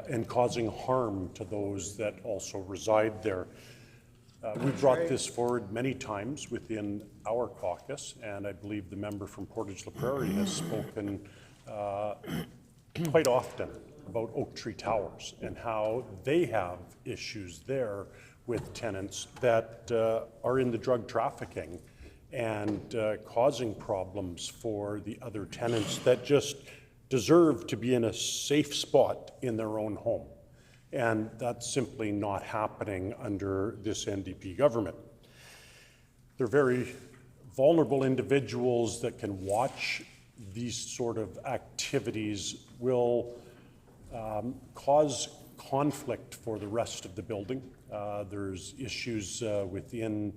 and causing harm to those that also reside there. We've brought this forward many times within our caucus, and I believe the member from Portage La Prairie has spoken quite often about Oak Tree Towers and how they have issues there with tenants that are in the drug trafficking and causing problems for the other tenants that just deserve to be in a safe spot in their own home. And that's simply not happening under this NDP government. They're very vulnerable individuals that can watch these sort of activities will cause conflict for the rest of the building. There's issues within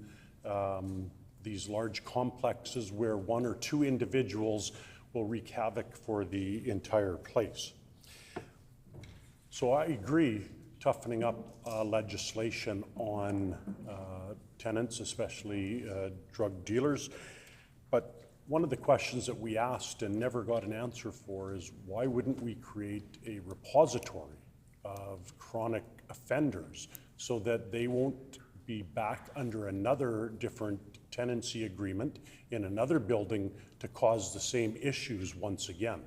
these large complexes where one or two individuals will wreak havoc for the entire place. So I agree, toughening up legislation on tenants, especially drug dealers. But one of the questions that we asked and never got an answer for is why wouldn't we create a repository of chronic offenders so that they won't be back under another different tenancy agreement in another building to cause the same issues once again.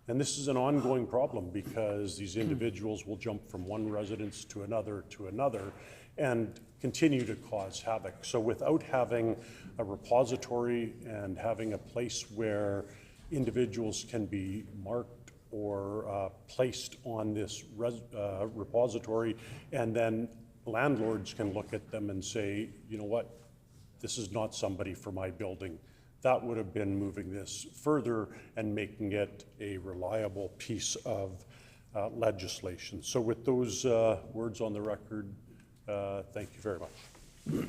And this is an ongoing problem because these individuals will jump from one residence to another and continue to cause havoc. So without having a repository and having a place where individuals can be marked or placed on this repository, and then landlords can look at them and say, you know what, this is not somebody for my building. that would have been moving this further and making it a reliable piece of legislation. So with those words on the record, thank you very much.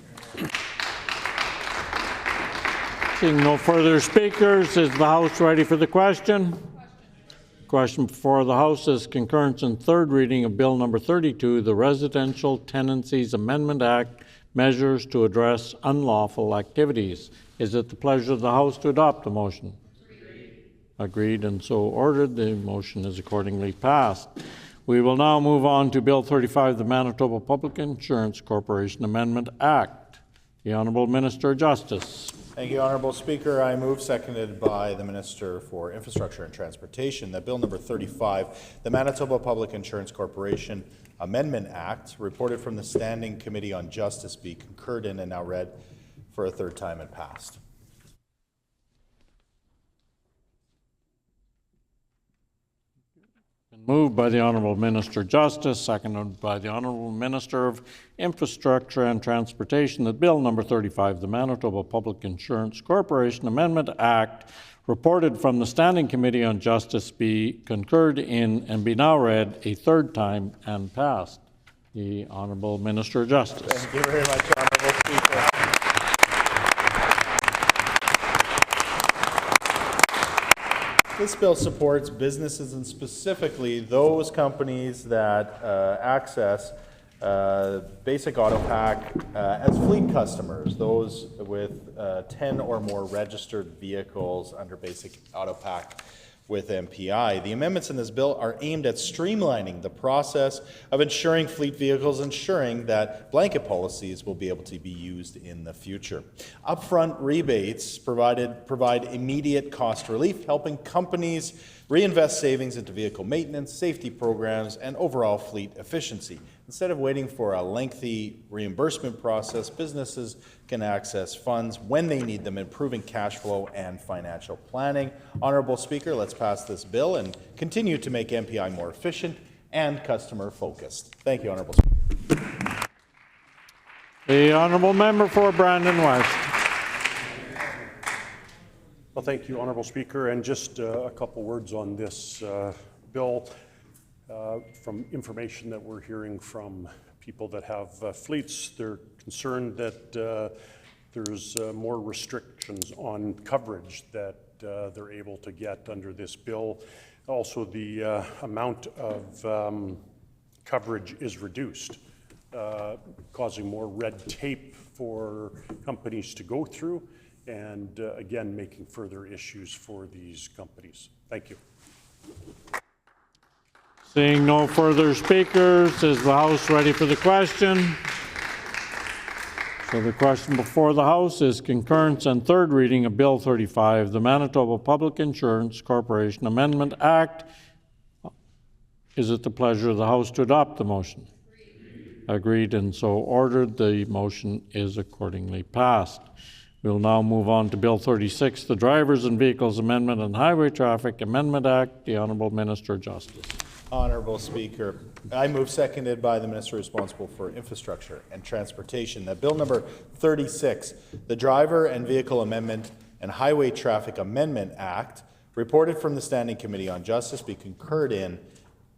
Seeing no further speakers, is the House ready for the question? Question before the House is concurrence in third reading of Bill number 32, the Residential Tenancies Amendment Act, measures to address unlawful activities. Is it the pleasure of the House to adopt the motion? Agreed and so ordered. The motion is accordingly passed. We will now move on to Bill 35, the Manitoba Public Insurance Corporation Amendment Act. The Honourable Minister of Justice. Thank you, Honourable Speaker. I move, seconded by the Minister for Infrastructure and Transportation, that Bill number 35, the Manitoba Public Insurance Corporation Amendment Act, reported from the Standing Committee on Justice, be concurred in and now read for a third time and passed. Moved by the Honourable Minister of Justice, seconded by the Honourable Minister of Infrastructure and Transportation, that Bill number 35, the Manitoba Public Insurance Corporation Amendment Act, reported from the Standing Committee on Justice, be concurred in and be now read a third time and passed. The Honourable Minister of Justice. Thank you very much, Honourable Speaker. This bill supports businesses and specifically those companies that access basic auto pack as fleet customers, those with 10 or more registered vehicles under basic auto pack with MPI. The amendments in this bill are aimed at streamlining the process of insuring fleet vehicles, ensuring that blanket policies will be able to be used in the future. Upfront rebates provide immediate cost relief, helping companies reinvest savings into vehicle maintenance, safety programs, and overall fleet efficiency. Instead of waiting for a lengthy reimbursement process, businesses can access funds when they need them, improving cash flow and financial planning. Honourable Speaker, let's pass this bill and continue to make MPI more efficient and customer-focused. Thank you, Honourable Speaker. The Honourable Member for Brandon West. Well, thank you, Honourable Speaker, and just a couple words on this bill. From information that we're hearing from people that have fleets, they're concerned that there's more restrictions on coverage that they're able to get under this bill. Also, the amount of coverage is reduced, causing more red tape for companies to go through, and again, making further issues for these companies. Thank you. Seeing no further speakers, is the House ready for the question? So the question before the House is concurrence and third reading of Bill 35, the Manitoba Public Insurance Corporation Amendment Act. Is it the pleasure of the House to adopt the motion? Agreed and so ordered. The motion is accordingly passed. We'll now move on to Bill 36, the Drivers and Vehicles Amendment and Highway Traffic Amendment Act. The Honourable Minister of Justice. Honourable Speaker, I move, seconded by the Minister responsible for Infrastructure and Transportation, that Bill number 36, the Driver and Vehicle Amendment and Highway Traffic Amendment Act, reported from the Standing Committee on Justice, be concurred in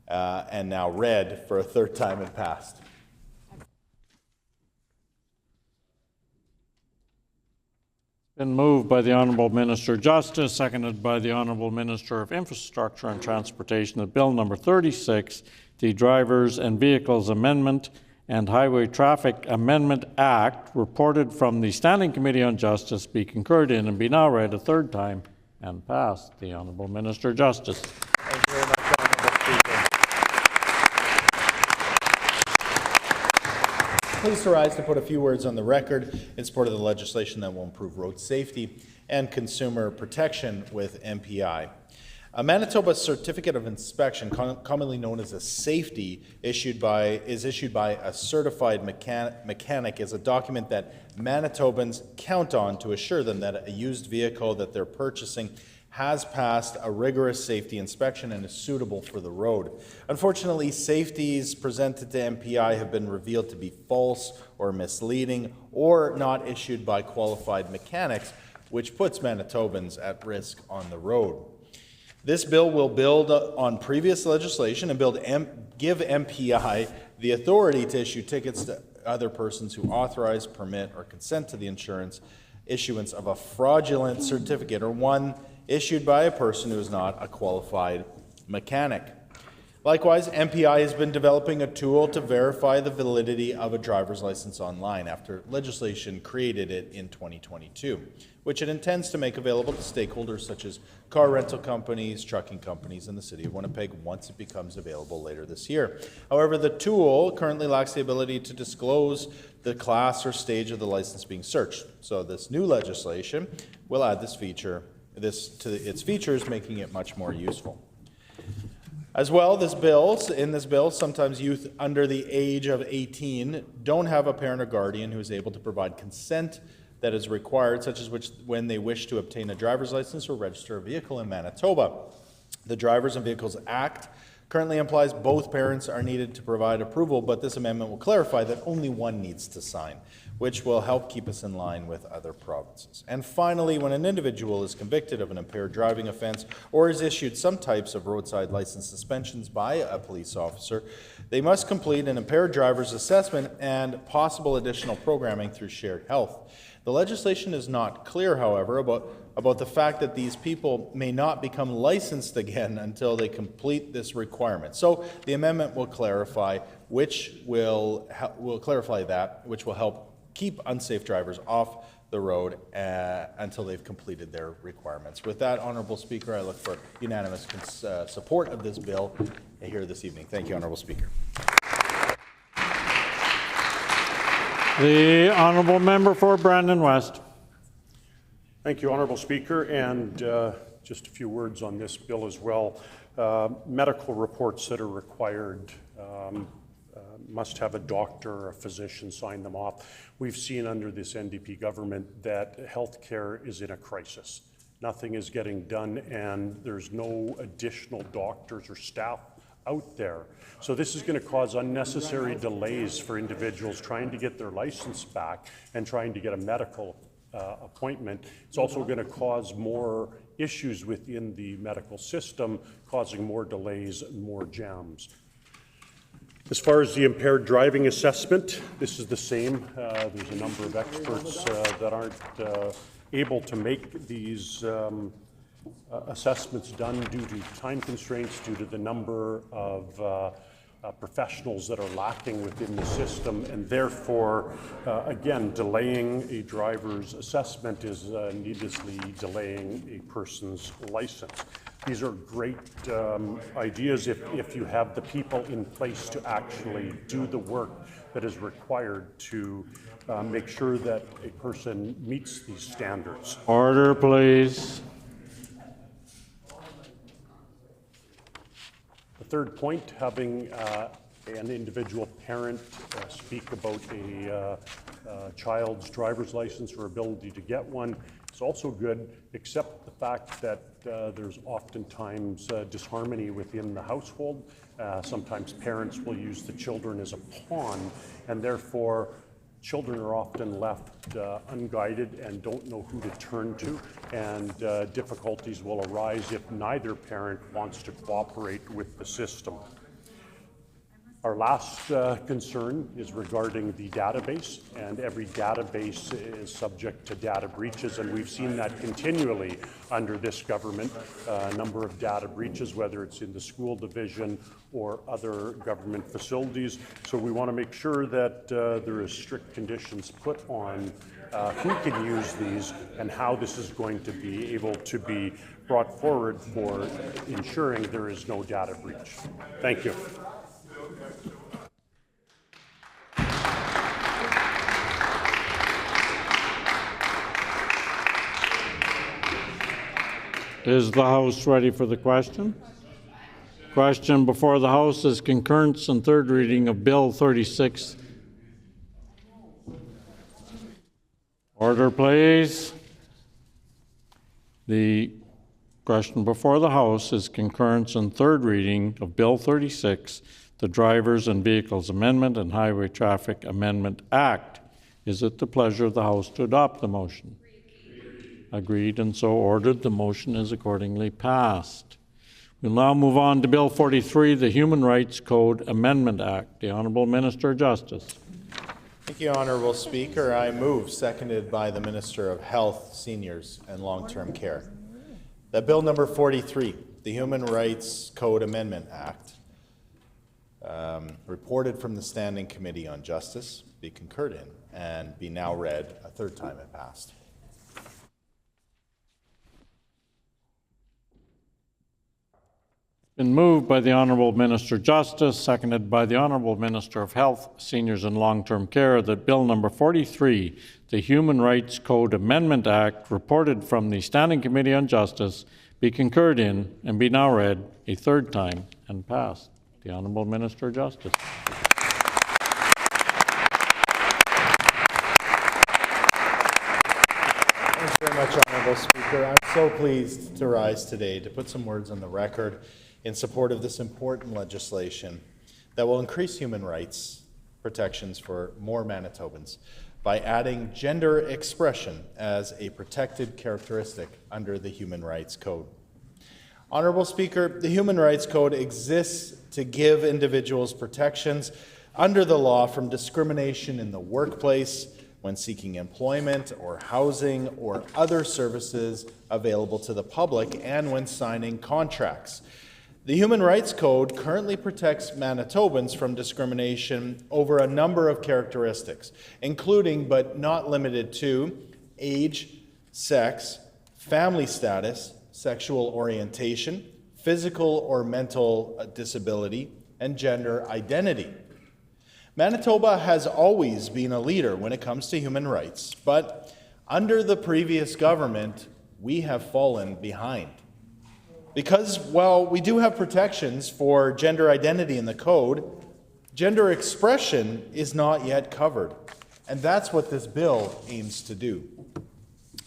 and now read for a third time and passed. Been moved by the Honourable Minister of Justice, seconded by the Honourable Minister of Infrastructure and Transportation, that Bill number 36, the Drivers and Vehicles Amendment and Highway Traffic Amendment Act, reported from the Standing Committee on Justice, be concurred in and be now read a third time and passed. The Honourable Minister of Justice. Thank you very much, Honourable Speaker. Pleased to rise to put a few words on the record in support of the legislation that will improve road safety and consumer protection with MPI. A Manitoba Certificate of Inspection, commonly known as a safety, is issued by a certified mechanic, is a document that Manitobans count on to assure them that a used vehicle that they're purchasing has passed a rigorous safety inspection and is suitable for the road. Unfortunately, safeties presented to MPI have been revealed to be false or misleading or not issued by qualified mechanics, which puts Manitobans at risk on the road. This bill will build on previous legislation and give MPI the authority to issue tickets to other persons who authorize, permit, or consent to the issuance of a fraudulent certificate or one issued by a person who is not a qualified mechanic. Likewise, MPI has been developing a tool to verify the validity of a driver's license online after legislation created it in 2022, which it intends to make available to stakeholders such as car rental companies, trucking companies, and the City of Winnipeg once it becomes available later this year. However, the tool currently lacks the ability to disclose the class or stage of the license being searched. So this new legislation will add this to its features, making it much more useful. As well, in this bill, sometimes youth under the age of 18 don't have a parent or guardian who is able to provide consent that is required, such as when they wish to obtain a driver's license or register a vehicle in Manitoba. The Drivers and Vehicles Act currently implies both parents are needed to provide approval, but this amendment will clarify that only one needs to sign, which will help keep us in line with other provinces. And finally, when an individual is convicted of an impaired driving offense or is issued some types of roadside license suspensions by a police officer, they must complete an impaired driver's assessment and possible additional programming through shared health. The legislation is not clear, however, about the fact that these people may not become licensed again until they complete this requirement. So the amendment will clarify which will help keep unsafe drivers off the road until they've completed their requirements. With that, Honourable Speaker, I look for unanimous support of this bill here this evening. Thank you, Honourable Speaker. The Honourable Member for Brandon West. Thank you, Honourable Speaker, and just a few words on this bill as well. Medical reports that are required must have a doctor or a physician sign them off. We've seen under this NDP government that healthcare is in a crisis. Nothing is getting done, and there's no additional doctors or staff out there. So this is going to cause unnecessary delays for individuals trying to get their license back and trying to get a medical appointment. It's also going to cause more issues within the medical system, causing more delays and more jams. As far as the impaired driving assessment, this is the same. There's a number of experts that aren't able to make these assessments done due to time constraints, due to the number of professionals that are lacking within the system, and therefore, again, delaying a driver's assessment is needlessly delaying a person's license. These are great ideas if you have the people in place to actually do the work that is required to make sure that a person meets these standards. Order, please. The third point, having an individual parent speak about a child's driver's license or ability to get one is also good, except the fact that there's oftentimes disharmony within the household. Sometimes parents will use the children as a pawn, and therefore children are often left unguided and don't know who to turn to, and difficulties will arise if neither parent wants to cooperate with the system. Our last concern is regarding the database, and every database is subject to data breaches, and we've seen that continually under this government, a number of data breaches, whether it's in the school division or other government facilities. So we want to make sure that there is strict conditions put on who can use these and how this is going to be able to be brought forward for ensuring there is no data breach. Thank you. Is the House ready for the question? Question before the House is concurrence and third reading of Bill 36. Order, please. The question before the House is concurrence and third reading of Bill 36, the Drivers and Vehicles Amendment and Highway Traffic Amendment Act. Is it the pleasure of the House to adopt the motion? Agreed and so ordered. The motion is accordingly passed. We'll now move on to Bill 43, the Human Rights Code Amendment Act. The Honourable Minister of Justice. Thank you, Honourable Speaker. I move, seconded by the Minister of Health, Seniors and Long-Term Care, that Bill number 43, the Human Rights Code Amendment Act, reported from the Standing Committee on Justice, be concurred in and be now read a third time it passed. Been moved by the Honourable Minister of Justice, seconded by the Honourable Minister of Health, Seniors and Long-Term Care, that Bill number 43, the Human Rights Code Amendment Act, reported from the Standing Committee on Justice, be concurred in and be now read a third time and passed. The Honourable Minister of Justice. Thank you very much, Honourable Speaker. I'm so pleased to rise today to put some words on the record in support of this important legislation that will increase human rights protections for more Manitobans by adding gender expression as a protected characteristic under the Human Rights Code. Honourable Speaker, the Human Rights Code exists to give individuals protections under the law from discrimination in the workplace, when seeking employment or housing or other services available to the public, and when signing contracts. The Human Rights Code currently protects Manitobans from discrimination over a number of characteristics, including but not limited to age, sex, family status, sexual orientation, physical or mental disability, and gender identity. Manitoba has always been a leader when it comes to human rights, but under the previous government, we have fallen behind. Because while we do have protections for gender identity in the code, gender expression is not yet covered, and that's what this bill aims to do.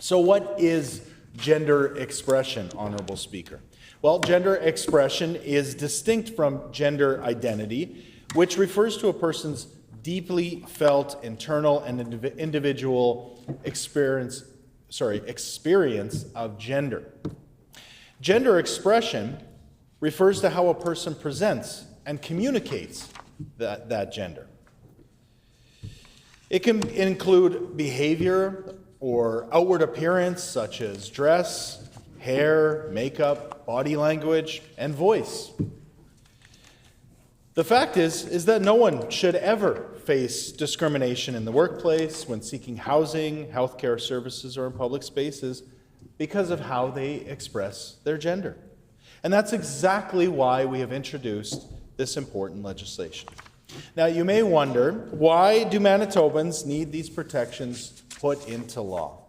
So what is gender expression, Honourable Speaker? Well, gender expression is distinct from gender identity, which refers to a person's deeply felt internal and individual experience of gender. Gender expression refers to how a person presents and communicates that gender. It can include behavior or outward appearance such as dress, hair, makeup, body language, and voice. The fact is that no one should ever face discrimination in the workplace, when seeking housing, healthcare services, or in public spaces because of how they express their gender. And that's exactly why we have introduced this important legislation. Now, you may wonder, why do Manitobans need these protections put into law?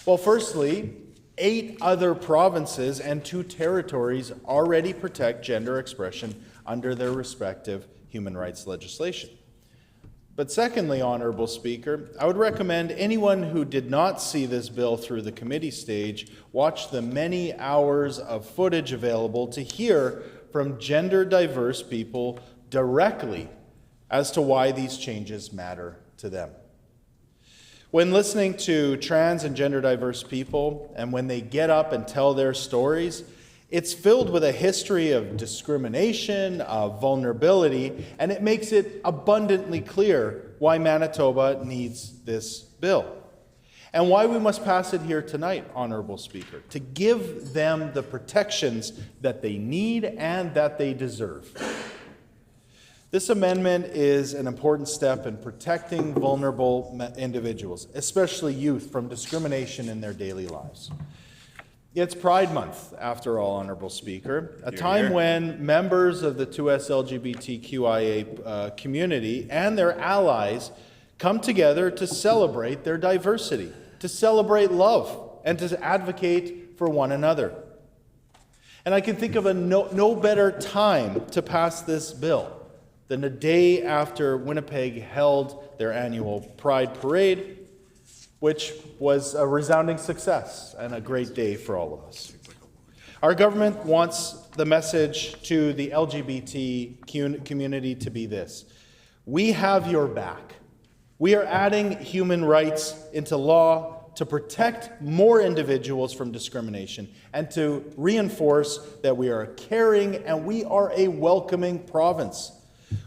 Well, firstly, 8 other provinces and 2 territories already protect gender expression under their respective human rights legislation. But secondly, Honourable Speaker, I would recommend anyone who did not see this bill through the committee stage watch the many hours of footage available to hear from gender-diverse people directly as to why these changes matter to them. When listening to trans and gender-diverse people, and when they get up and tell their stories, it's filled with a history of discrimination, of vulnerability, and it makes it abundantly clear why Manitoba needs this bill. And why we must pass it here tonight, Honourable Speaker, to give them the protections that they need and that they deserve. This amendment is an important step in protecting vulnerable individuals, especially youth, from discrimination in their daily lives. It's Pride Month, after all, Honourable Speaker, a time when members of the 2S LGBTQIA community and their allies come together to celebrate their diversity, to celebrate love, and to advocate for one another. And I can think of no better time to pass this bill than the day after Winnipeg held their annual Pride Parade, which was a resounding success and a great day for all of us. Our government wants the message to the LGBT community to be this: we have your back. We are adding human rights into law to protect more individuals from discrimination and to reinforce that we are a caring and we are a welcoming province.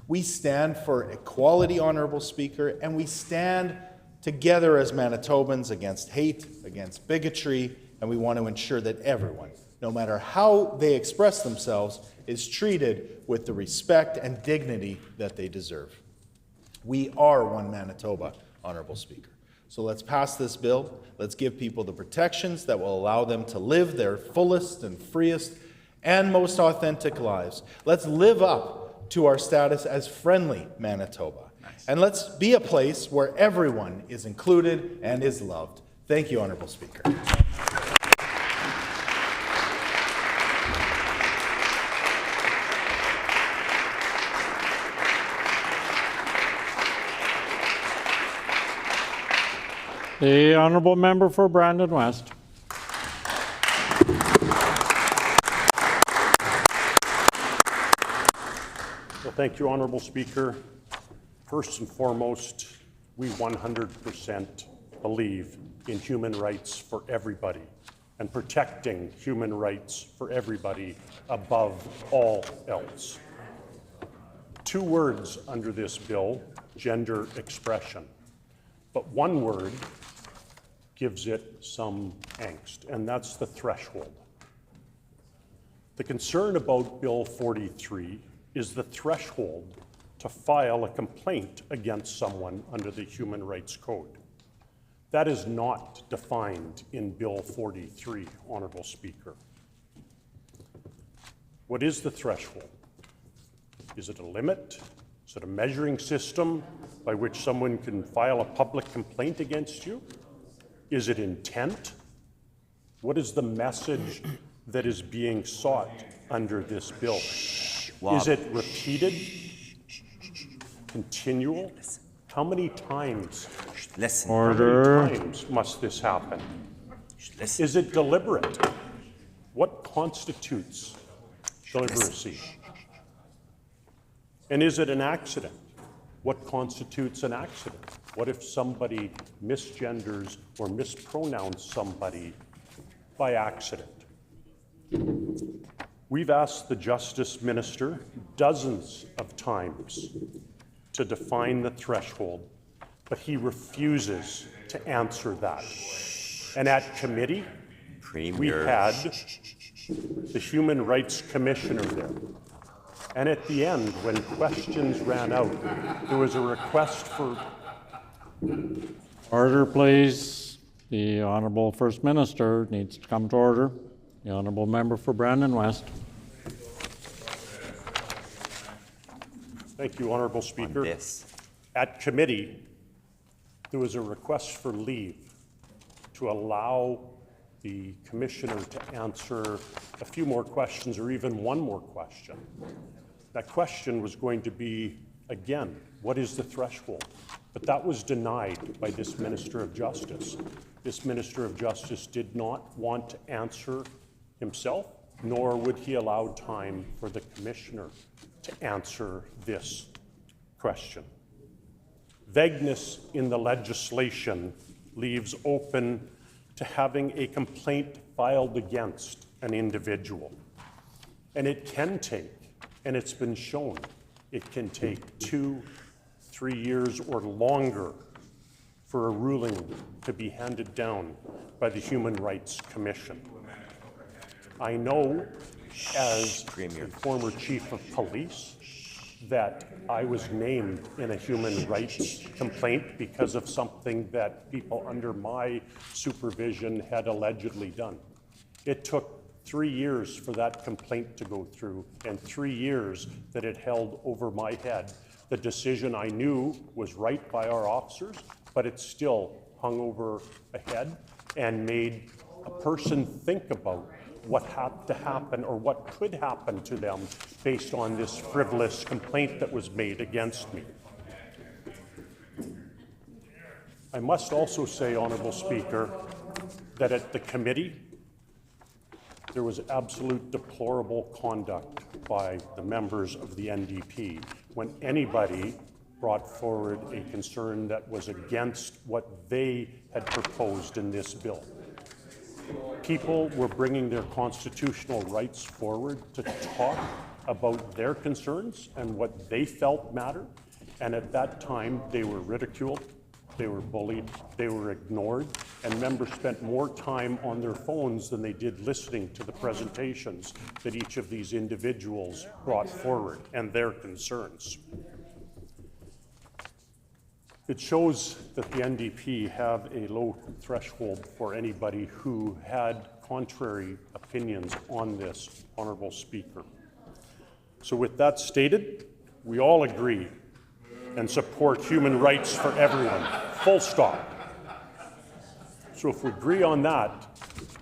We stand for equality, Honourable Speaker, and we stand together as Manitobans against hate, against bigotry, and we want to ensure that everyone, no matter how they express themselves, is treated with the respect and dignity that they deserve. We are one Manitoba, Honourable Speaker. So let's pass this bill. Let's give people the protections that will allow them to live their fullest and freest and most authentic lives. Let's live up to our status as friendly Manitoba. Nice. And let's be a place where everyone is included and is loved. Thank you, Honourable Speaker. The honourable member for Brandon West. Well, thank you, Honourable Speaker. First and foremost, we 100% believe in human rights for everybody and protecting human rights for everybody above all else. 2 words under this bill, gender expression, but 1 word gives it some angst, and that's the threshold. The concern about Bill 43 is the threshold to file a complaint against someone under the Human Rights Code. That is not defined in Bill 43, Honourable Speaker. What is the threshold? Is it a limit? Is it a measuring system by which someone can file a public complaint against you? Is it intent? What is the message that is being sought under this bill? Is it repeated? Continual? How many times? Order. How many times must this happen? Is it deliberate? What constitutes deliberacy? And is it an accident? What constitutes an accident? What if somebody misgenders or mispronouns somebody by accident? We've asked the Justice Minister dozens of times to define the threshold, but he refuses to answer that. And at committee, we had the Human Rights Commissioner there. And at the end, when questions ran out, there was a request for... Order, please. The Honourable First Minister needs to come to order. The Honourable Member for Brandon West. Thank you, Honourable Speaker. At committee, there was a request for leave to allow the Commissioner to answer a few more questions or even 1 more question. That question was going to be, again, what is the threshold? But that was denied by this Minister of Justice. This Minister of Justice did not want to answer himself, nor would he allow time for the Commissioner to answer this question. Vagueness in the legislation leaves open to having a complaint filed against an individual. And it can take, and it's been shown, it can take 2, 3 years or longer for a ruling to be handed down by the Human Rights Commission. I know, as a former chief of police, that I was named in a human rights complaint because of something that people under my supervision had allegedly done. It took 3 years for that complaint to go through, and 3 years that it held over my head. The decision I knew was right by our officers, but it still hung over a head and made a person think about what had to happen or what could happen to them based on this frivolous complaint that was made against me. I must also say, Honourable Speaker, that at the committee, there was absolute deplorable conduct by the members of the NDP when anybody brought forward a concern that was against what they had proposed in this bill. People were bringing their constitutional rights forward to talk about their concerns and what they felt mattered. And at that time, they were ridiculed, they were bullied, they were ignored, and members spent more time on their phones than they did listening to the presentations that each of these individuals brought forward and their concerns. It shows that the NDP have a low threshold for anybody who had contrary opinions on this, Honourable Speaker. So with that stated, we all agree and support human rights for everyone, full stop. So if we agree on that,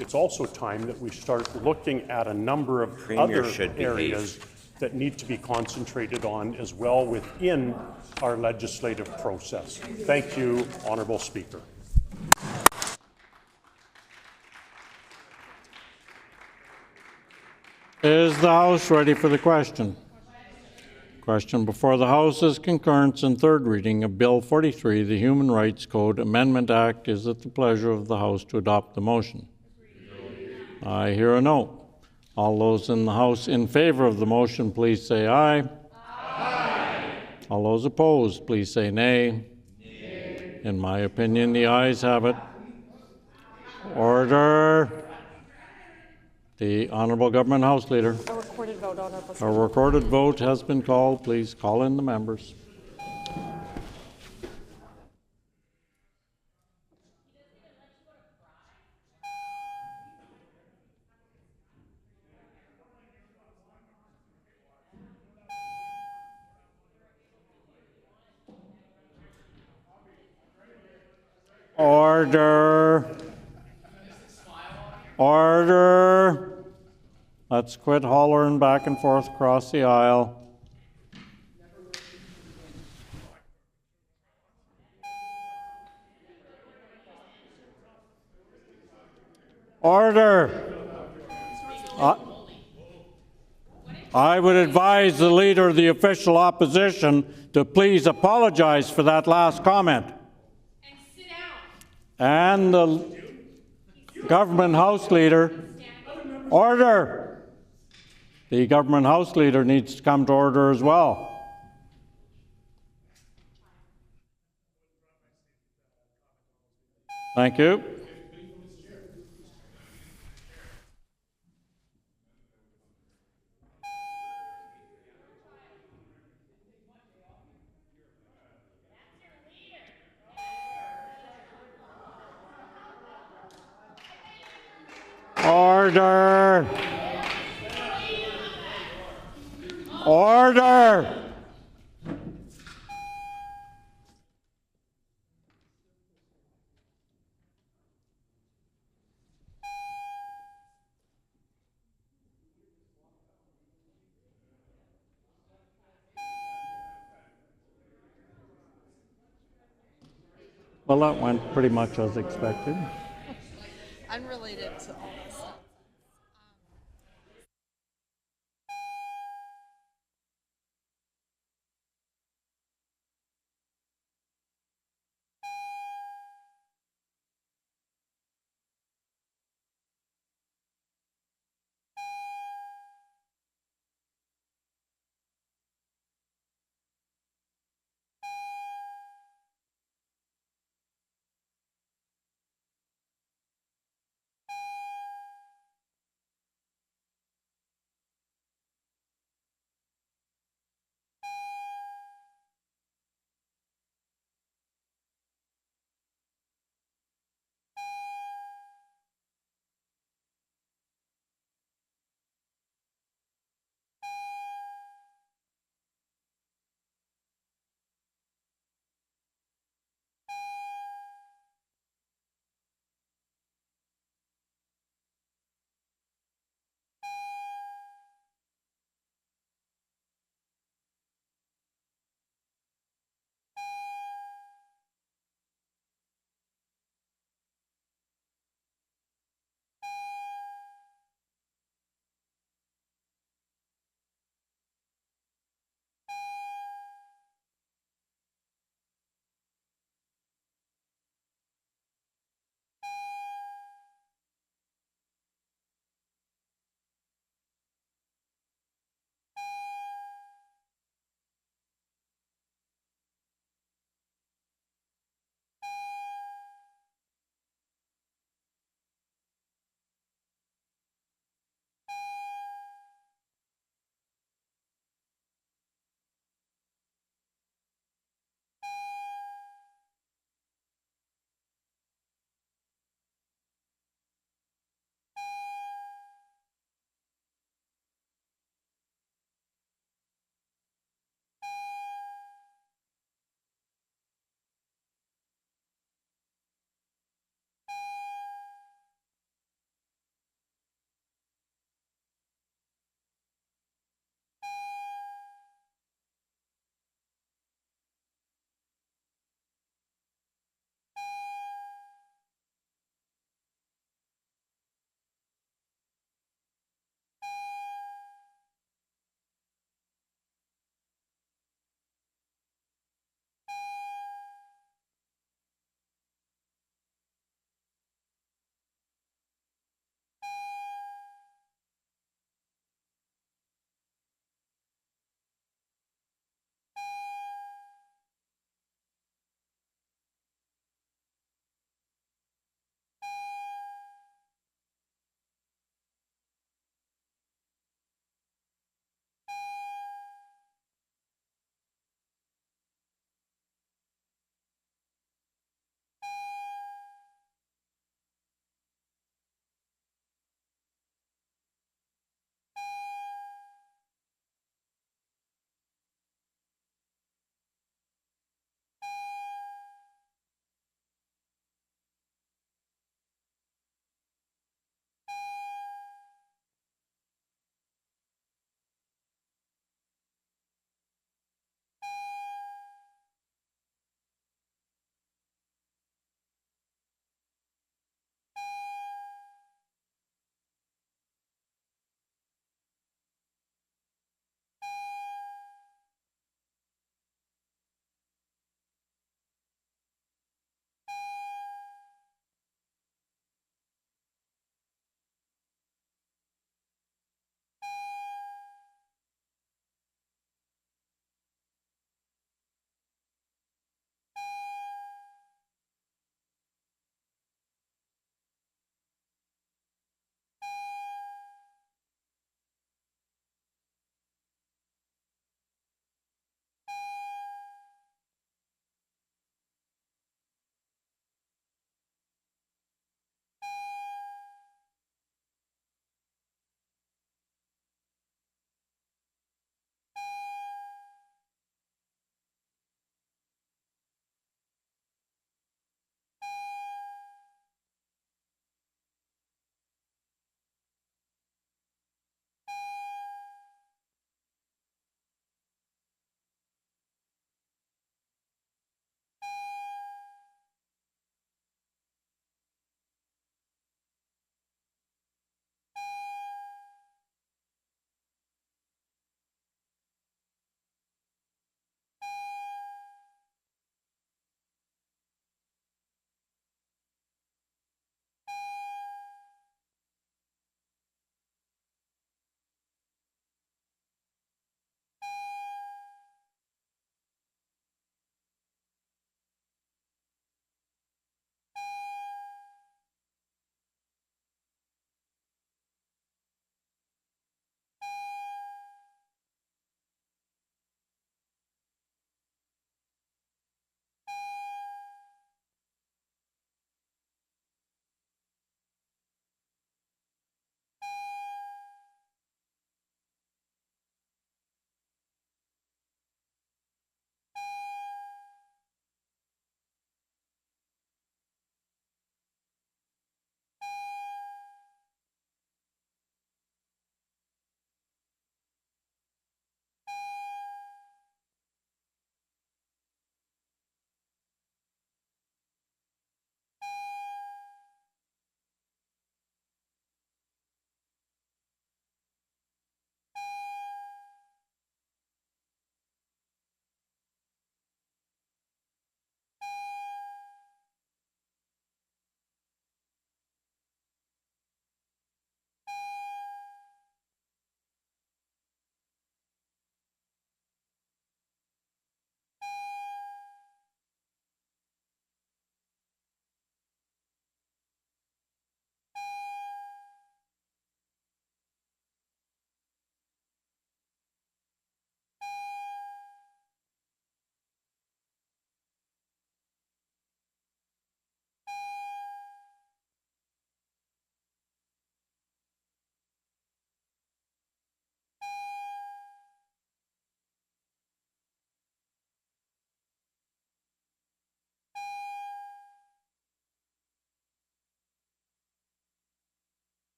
it's also time that we start looking at a number of other areas that need to be concentrated on as well within our legislative process. Thank you, Honourable Speaker. Is the House ready for the question? Question before the House is concurrence and third reading of Bill 43, the Human Rights Code Amendment Act. Is it the pleasure of the House to adopt the motion? I hear a no. All those in the House in favor of the motion, please say aye. Aye. All those opposed, please say nay. Nay. In my opinion, the ayes have it. Order. The Honourable Government House Leader. A recorded vote, Honourable Speaker. A recorded vote has been called. Please call in the members. Order. Order. Let's quit hollering back and forth across the aisle. Order. I would advise the Leader of the official opposition to please apologize for that last comment. And the Government House Leader, order. The Government House Leader needs to come to order as well. Thank you. Order. Order. Well, that went pretty much as expected. Unrelated to all this stuff.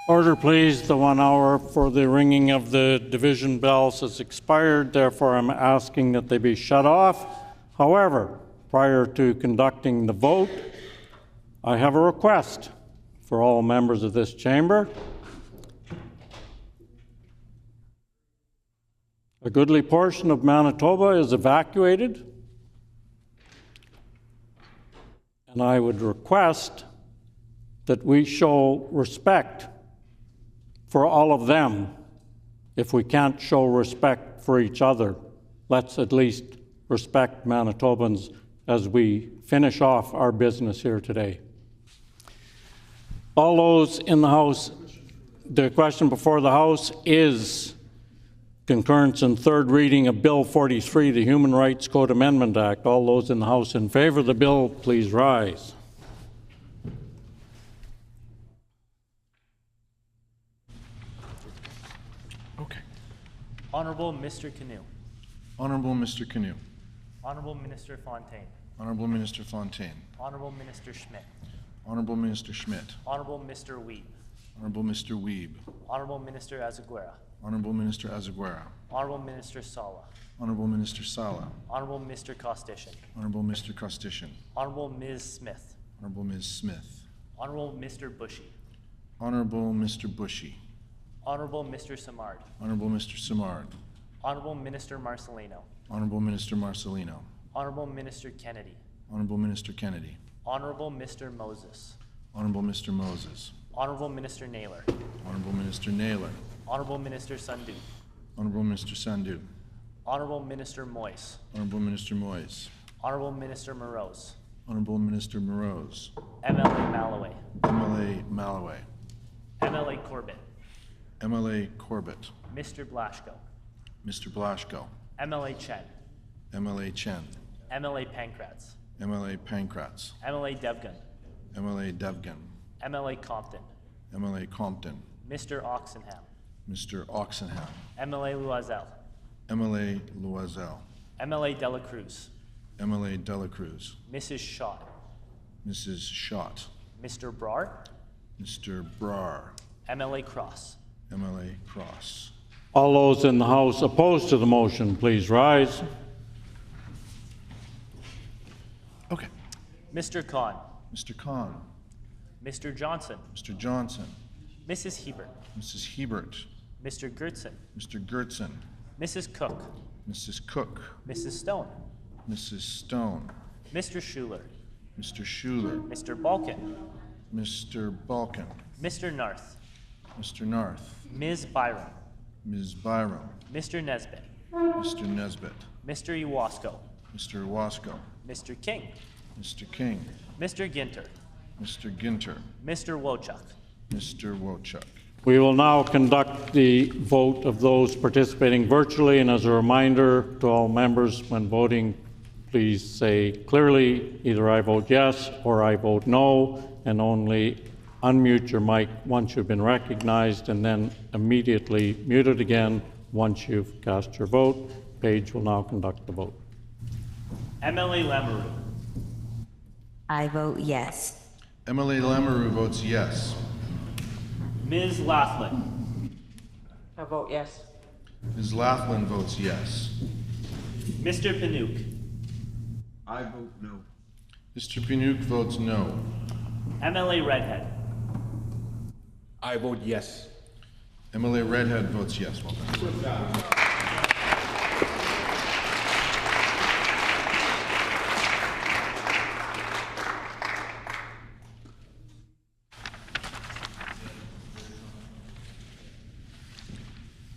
Order, please. The 1 hour for the ringing of the division bells has expired. Therefore, I'm asking that they be shut off. However, prior to conducting the vote, I have a request for all members of this chamber. A goodly portion of Manitoba is evacuated, and I would request that we show respect for all of them. If we can't show respect for each other, let's at least respect Manitobans as we finish off our business here today. All those in the House, the question before the House is concurrence in third reading of Bill 43, the Human Rights Code Amendment Act. All those in the House in favor of the bill, please rise. Okay. Honorable Mr. Canoe. Honorable Mr. Canoe. Honorable Minister Fontaine. Honorable Minister Fontaine. Honorable Minister Schmidt. Honorable Minister Schmidt. Honorable Mr. Weeb. Honorable Mr. Weeb. Honorable Minister Azaguera. Honorable Minister Azaguera. Honorable Minister Sala. Honorable Minister Sala. Honorable Mr. Costishan. Honorable Mr. Costishan. Honorable Ms. Smith. Honorable Ms. Smith. Honorable Mr. Bushy. Honorable Mr. Bushy. Honorable Mr. Samard. Honorable Mr. Samard. Honorable Minister Marcelino. Honorable Minister Marcelino. Honorable Minister Kennedy. Honorable Minister Kennedy. Honorable Mr. Moses. Honorable Mr. Moses. Honorable Minister Naylor. Honorable Minister Naylor. Honorable Minister Sandhu. Honorable Minister Sandhu. Honorable Minister Moyes. Honorable Minister Moyes. Honorable Minister Morose. Honorable Minister Morose. MLA Malloway. MLA Malloway. MLA Corbett. MLA Corbett. Mr. Blaschko. Mr. Blaschko. MLA Chen. MLA Chen. MLA Pankratz. MLA Pankratz. MLA Devgan. MLA Devgan. MLA Compton. MLA Compton. Mr. Oxenham. Mr. Oxenham. MLA Loisel. MLA Loisel. MLA Dela Cruz. MLA Dela Cruz. Mrs. Schott. Mrs. Schott. Mr. Brar. Mr. Brar. MLA Cross. MLA Cross. All those in the House opposed to the motion, please rise. Okay. Mr. Khan. Mr. Khan. Mr. Johnson. Mr. Johnson. Mrs. Hebert. Mrs. Hebert. Mr. Gertson. Mr. Gertson. Mrs. Cook. Mrs. Cook. Mrs. Stone. Mrs. Stone. Mr. Schuler. Mr. Schuler. Mr. Balkin. Mr. Balkin. Mr. Narth. Mr. Narth. Ms. Byram. Ms. Byram. Mr. Nesbitt. Mr. Nesbitt. Mr. Iwasko. Mr. Wasko. Mr. King. Mr. King. Mr. Ginter. Mr. Ginter. Mr. Wochuk. Mr. Wochuk. We will now conduct the vote of those participating virtually, and as a reminder to all members, when voting, please say clearly either I vote yes or I vote no, and only unmute your mic once you've been recognized, and then immediately mute it again once you've cast your vote. Paige will now conduct the vote. MLA Lamoureux. I vote yes. MLA Lamoureux votes yes. Ms. Laughlin. I vote yes. Ms. Laughlin votes yes. Mr. Panouk. I vote no. Mr. Pinouk votes no. MLA Redhead. I vote yes. MLA Redhead votes yes. Well done.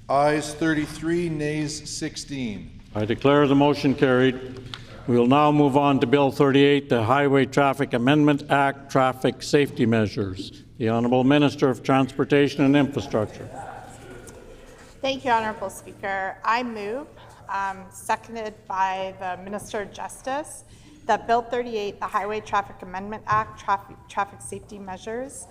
Ayes 33, nays 16. I declare the motion carried. We will now move on to Bill 38, the Highway Traffic Amendment Act, Traffic Safety Measures. The Honourable Minister of Transportation and Infrastructure. Thank you, Honourable Speaker. I move, seconded by the Minister of Justice, that Bill 38, the Highway Traffic Amendment Act, Traffic Safety Measures,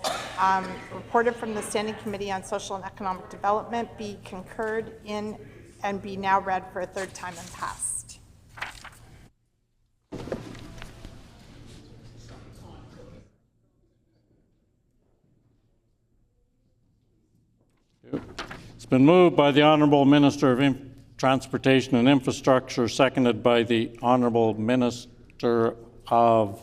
reported from the Standing Committee on Social and Economic Development, be concurred in and be now read for a third time and passed. It's been moved by the Honourable Minister of Transportation and Infrastructure, seconded by the Honourable Minister of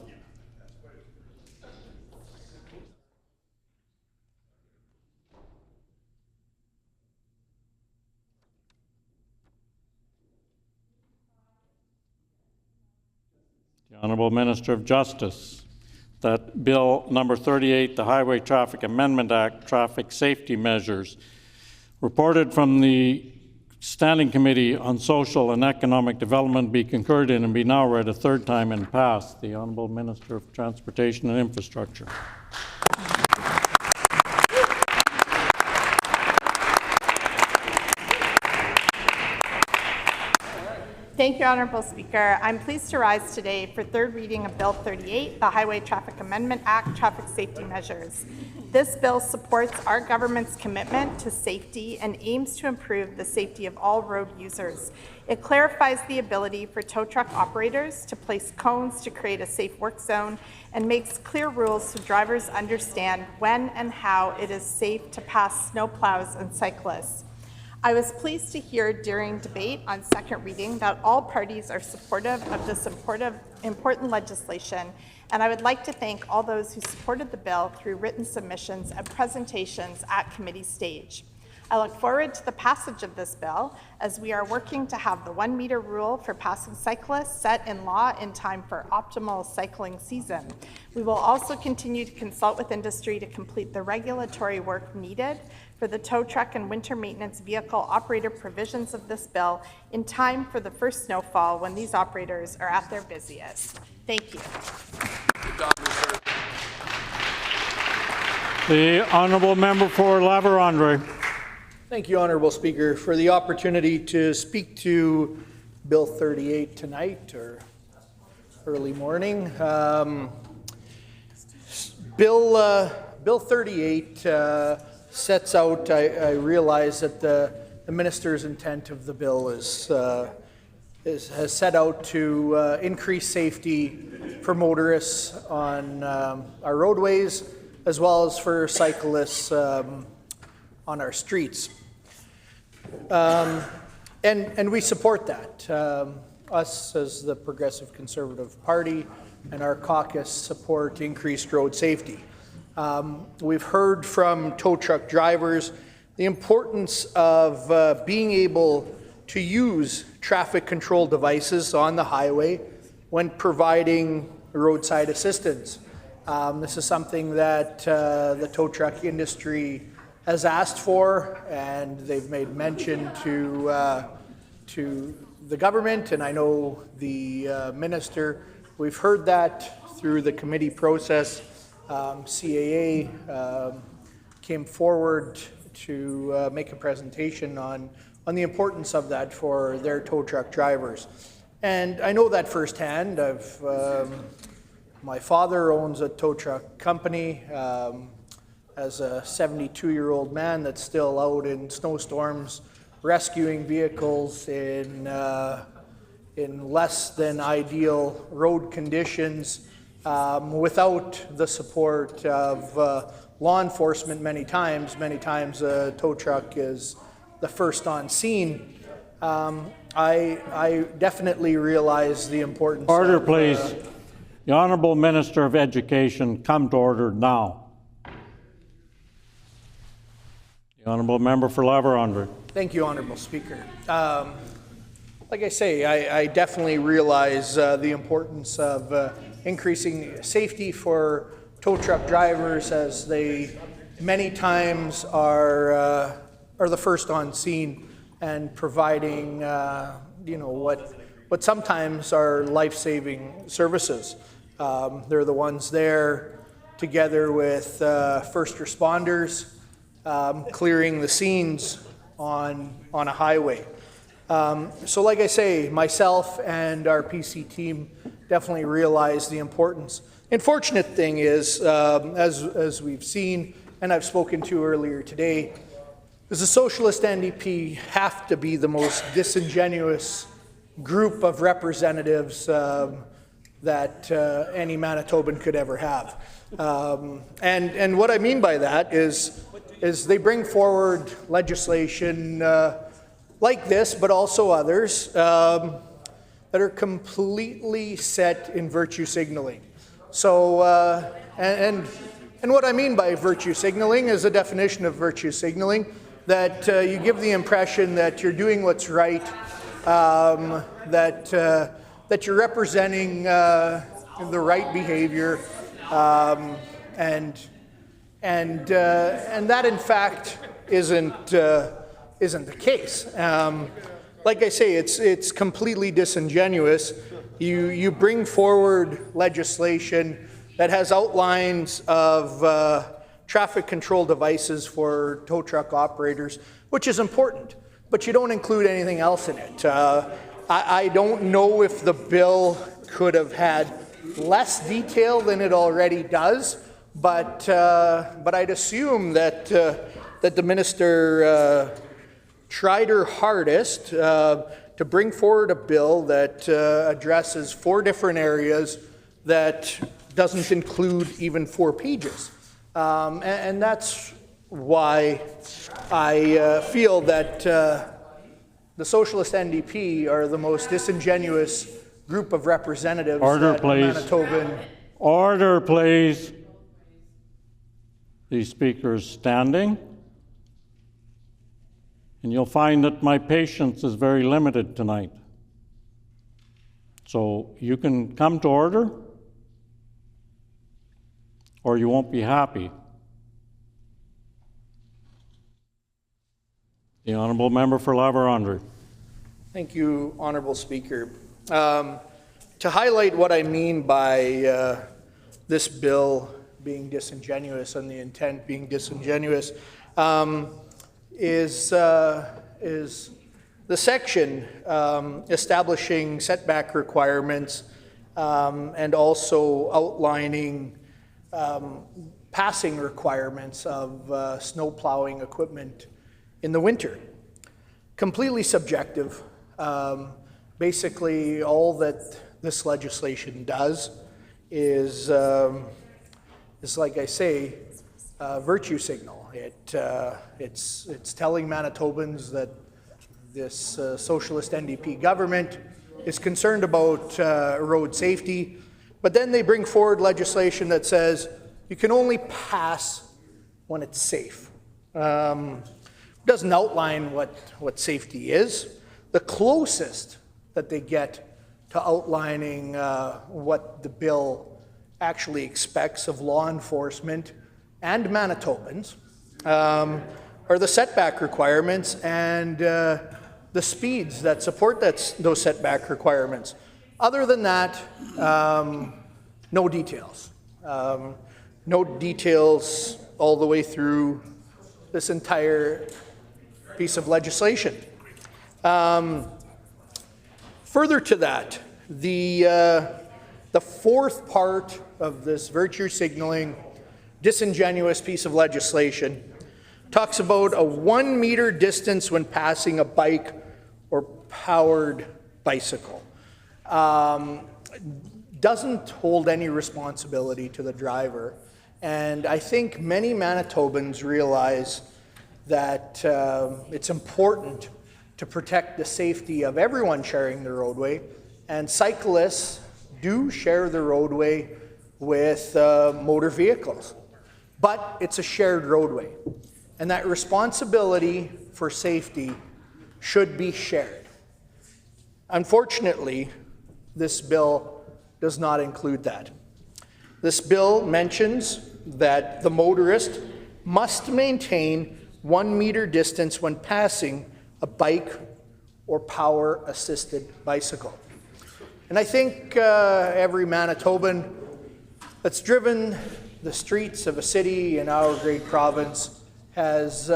Honourable Minister of Justice, that Bill number 38, the Highway Traffic Amendment Act, traffic safety measures, reported from the Standing Committee on Social and Economic Development, be concurred in and be now read a third time and passed. The Honourable Minister of Transportation and Infrastructure. Thank you, Honourable Speaker. I'm pleased to rise today for third reading of Bill 38, the Highway Traffic Amendment Act, traffic safety measures. This bill supports our government's commitment to safety and aims to improve the safety of all road users. It clarifies the ability for tow truck operators to place cones to create a safe work zone and makes clear rules so drivers understand when and how it is safe to pass snowplows and cyclists. I was pleased to hear during debate on second reading that all parties are supportive of this important legislation, and I would like to thank all those who supported the bill through written submissions and presentations at committee stage. I look forward to the passage of this bill as we are working to have the 1 meter rule for passing cyclists set in law in time for optimal cycling season. We will also continue to consult with industry to complete the regulatory work needed for the tow truck and winter maintenance vehicle operator provisions of this bill in time for the first snowfall when these operators are at their busiest. Thank you. The Honourable Member for La-Vérendrye. Thank you, Honourable Speaker, for the opportunity to speak to Bill 38 tonight or early morning. Bill 38 sets out, I realize that the Minister's intent of the bill has set out to increase safety for motorists on our roadways as well as for cyclists on our streets. And we support that. Us as the Progressive Conservative Party and our caucus support increased road safety. We've heard from tow truck drivers the importance of being able to use traffic control devices on the highway when providing roadside assistance. This is something that the tow truck industry has asked for, and they've made mention to the government, and I know the minister. We've heard that through the committee process. CAA came forward to make a presentation on the importance of that for their tow truck drivers. And I know that firsthand. My father owns a tow truck company. As a 72-year-old man that's still out in snowstorms rescuing vehicles in less than ideal road conditions without the support of law enforcement many times a tow truck is the first on scene. I definitely realize the importance Order, of, please. The Honourable Minister of Education, come to order now. The Honourable Member for La-Vérendrye. Thank you, Honourable Speaker. Like I say, I definitely realize the importance of increasing safety for tow truck drivers as they many times are the first on scene and providing what sometimes are life-saving services. They're the ones there together with first responders clearing the scenes on a highway. So like I say, myself and our PC team definitely realize the importance. Unfortunate thing is, as we've seen and I've spoken to earlier today, is the Socialist NDP have to be the most disingenuous group of representatives that any Manitoban could ever have. And what I mean by that is is they bring forward legislation like this, but also others, that are completely set in virtue signaling. So, and what I mean by virtue signaling is a definition of virtue signaling, that you give the impression that you're doing what's right, that you're representing the right behavior, and that in fact isn't the case. Like I say, it's completely disingenuous. You bring forward legislation that has outlines of traffic control devices for tow truck operators, which is important, but you don't include anything else in it. I don't know if the bill could have had less detail than it already does, but I'd assume that the minister tried her hardest to bring forward a bill that addresses 4 different areas that doesn't include even 4 pages. And that's why I feel that the Socialist NDP are the most disingenuous group of representatives that Manitoban... Order, please. The speaker is standing. And you'll find that my patience is very limited tonight. So you can come to order, or you won't be happy. The Honourable Member for La Vérendrye. Thank you, Honourable Speaker. To highlight what I mean by this bill being disingenuous and the intent being disingenuous, is the section establishing setback requirements and also outlining passing requirements of snow plowing equipment in the winter. Completely subjective. Basically, all that this legislation does is like I say, virtue signal. It's telling Manitobans that this socialist NDP government is concerned about road safety, but then they bring forward legislation that says you can only pass when it's safe. Doesn't outline what safety is. The closest that they get to outlining what the bill actually expects of law enforcement and Manitobans are the setback requirements and the speeds that support those setback requirements. Other than that, no details. No details all the way through this entire piece of legislation. Further to that, the fourth part of this virtue signaling disingenuous piece of legislation talks about a 1 meter distance when passing a bike or powered bicycle. Doesn't hold any responsibility to the driver. And I think many Manitobans realize that it's important to protect the safety of everyone sharing the roadway, and cyclists do share the roadway with motor vehicles. But it's a shared roadway, and that responsibility for safety should be shared. Unfortunately, this bill does not include that. This bill mentions that the motorist must maintain 1 meter distance when passing a bike or power-assisted bicycle. And I think every Manitoban that's driven the streets of a city in our great province has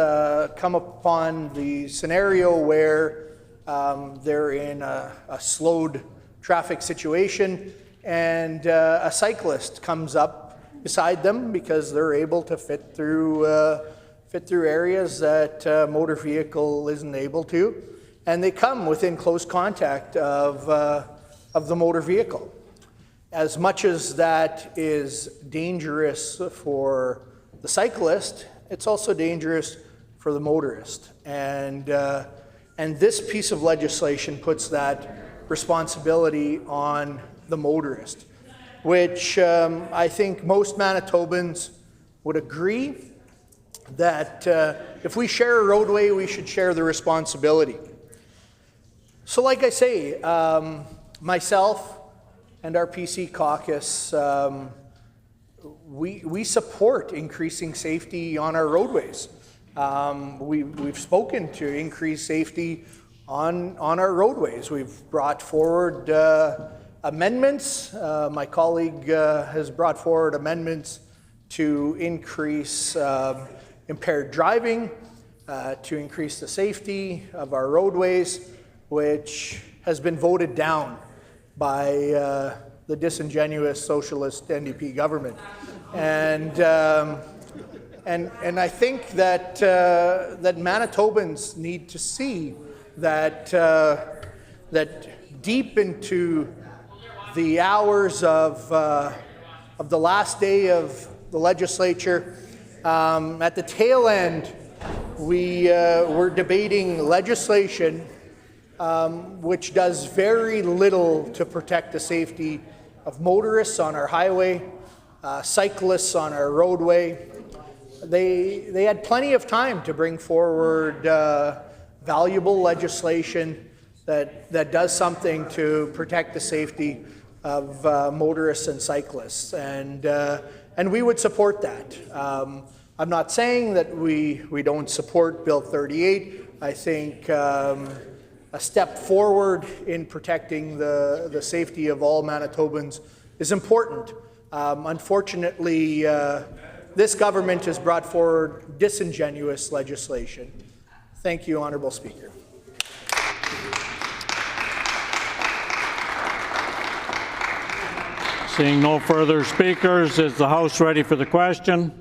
come upon the scenario where they're in a slowed traffic situation and a cyclist comes up beside them because they're able to fit through areas that a motor vehicle isn't able to, and they come within close contact of the motor vehicle. As much as that is dangerous for the cyclist, it's also dangerous for the motorist. And this piece of legislation puts that responsibility on the motorist, which I think most Manitobans would agree that if we share a roadway, we should share the responsibility. So like I say, myself and our PC caucus, we support increasing safety on our roadways. We've spoken to increase safety on our roadways. We've brought forward amendments. My colleague has brought forward amendments to increase impaired driving, to increase the safety of our roadways, which has been voted down by the disingenuous socialist NDP government. And I think that that Manitobans need to see that that deep into the hours of the last day of the legislature, at the tail end, we're debating legislation which does very little to protect the safety of motorists on our highway, cyclists on our roadway. They had plenty of time to bring forward valuable legislation that does something to protect the safety of motorists and cyclists, and we would support that. I'm not saying that we don't support Bill 38. I think a step forward in protecting the safety of all Manitobans is important. Unfortunately, this government has brought forward disingenuous legislation. Thank you, Honourable Speaker. Seeing no further speakers, is the House ready for the question?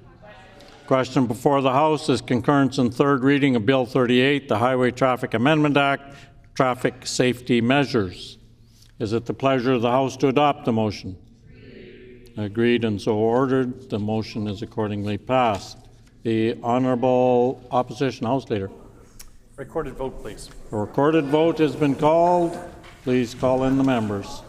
Question before the House is concurrence in third reading of Bill 38, the Highway Traffic Amendment Act, traffic safety measures. Is it the pleasure of the House to adopt the motion? Agreed and so ordered. The motion is accordingly passed. The Honourable Opposition House Leader. Recorded vote, please. A recorded vote has been called. Please call in the members.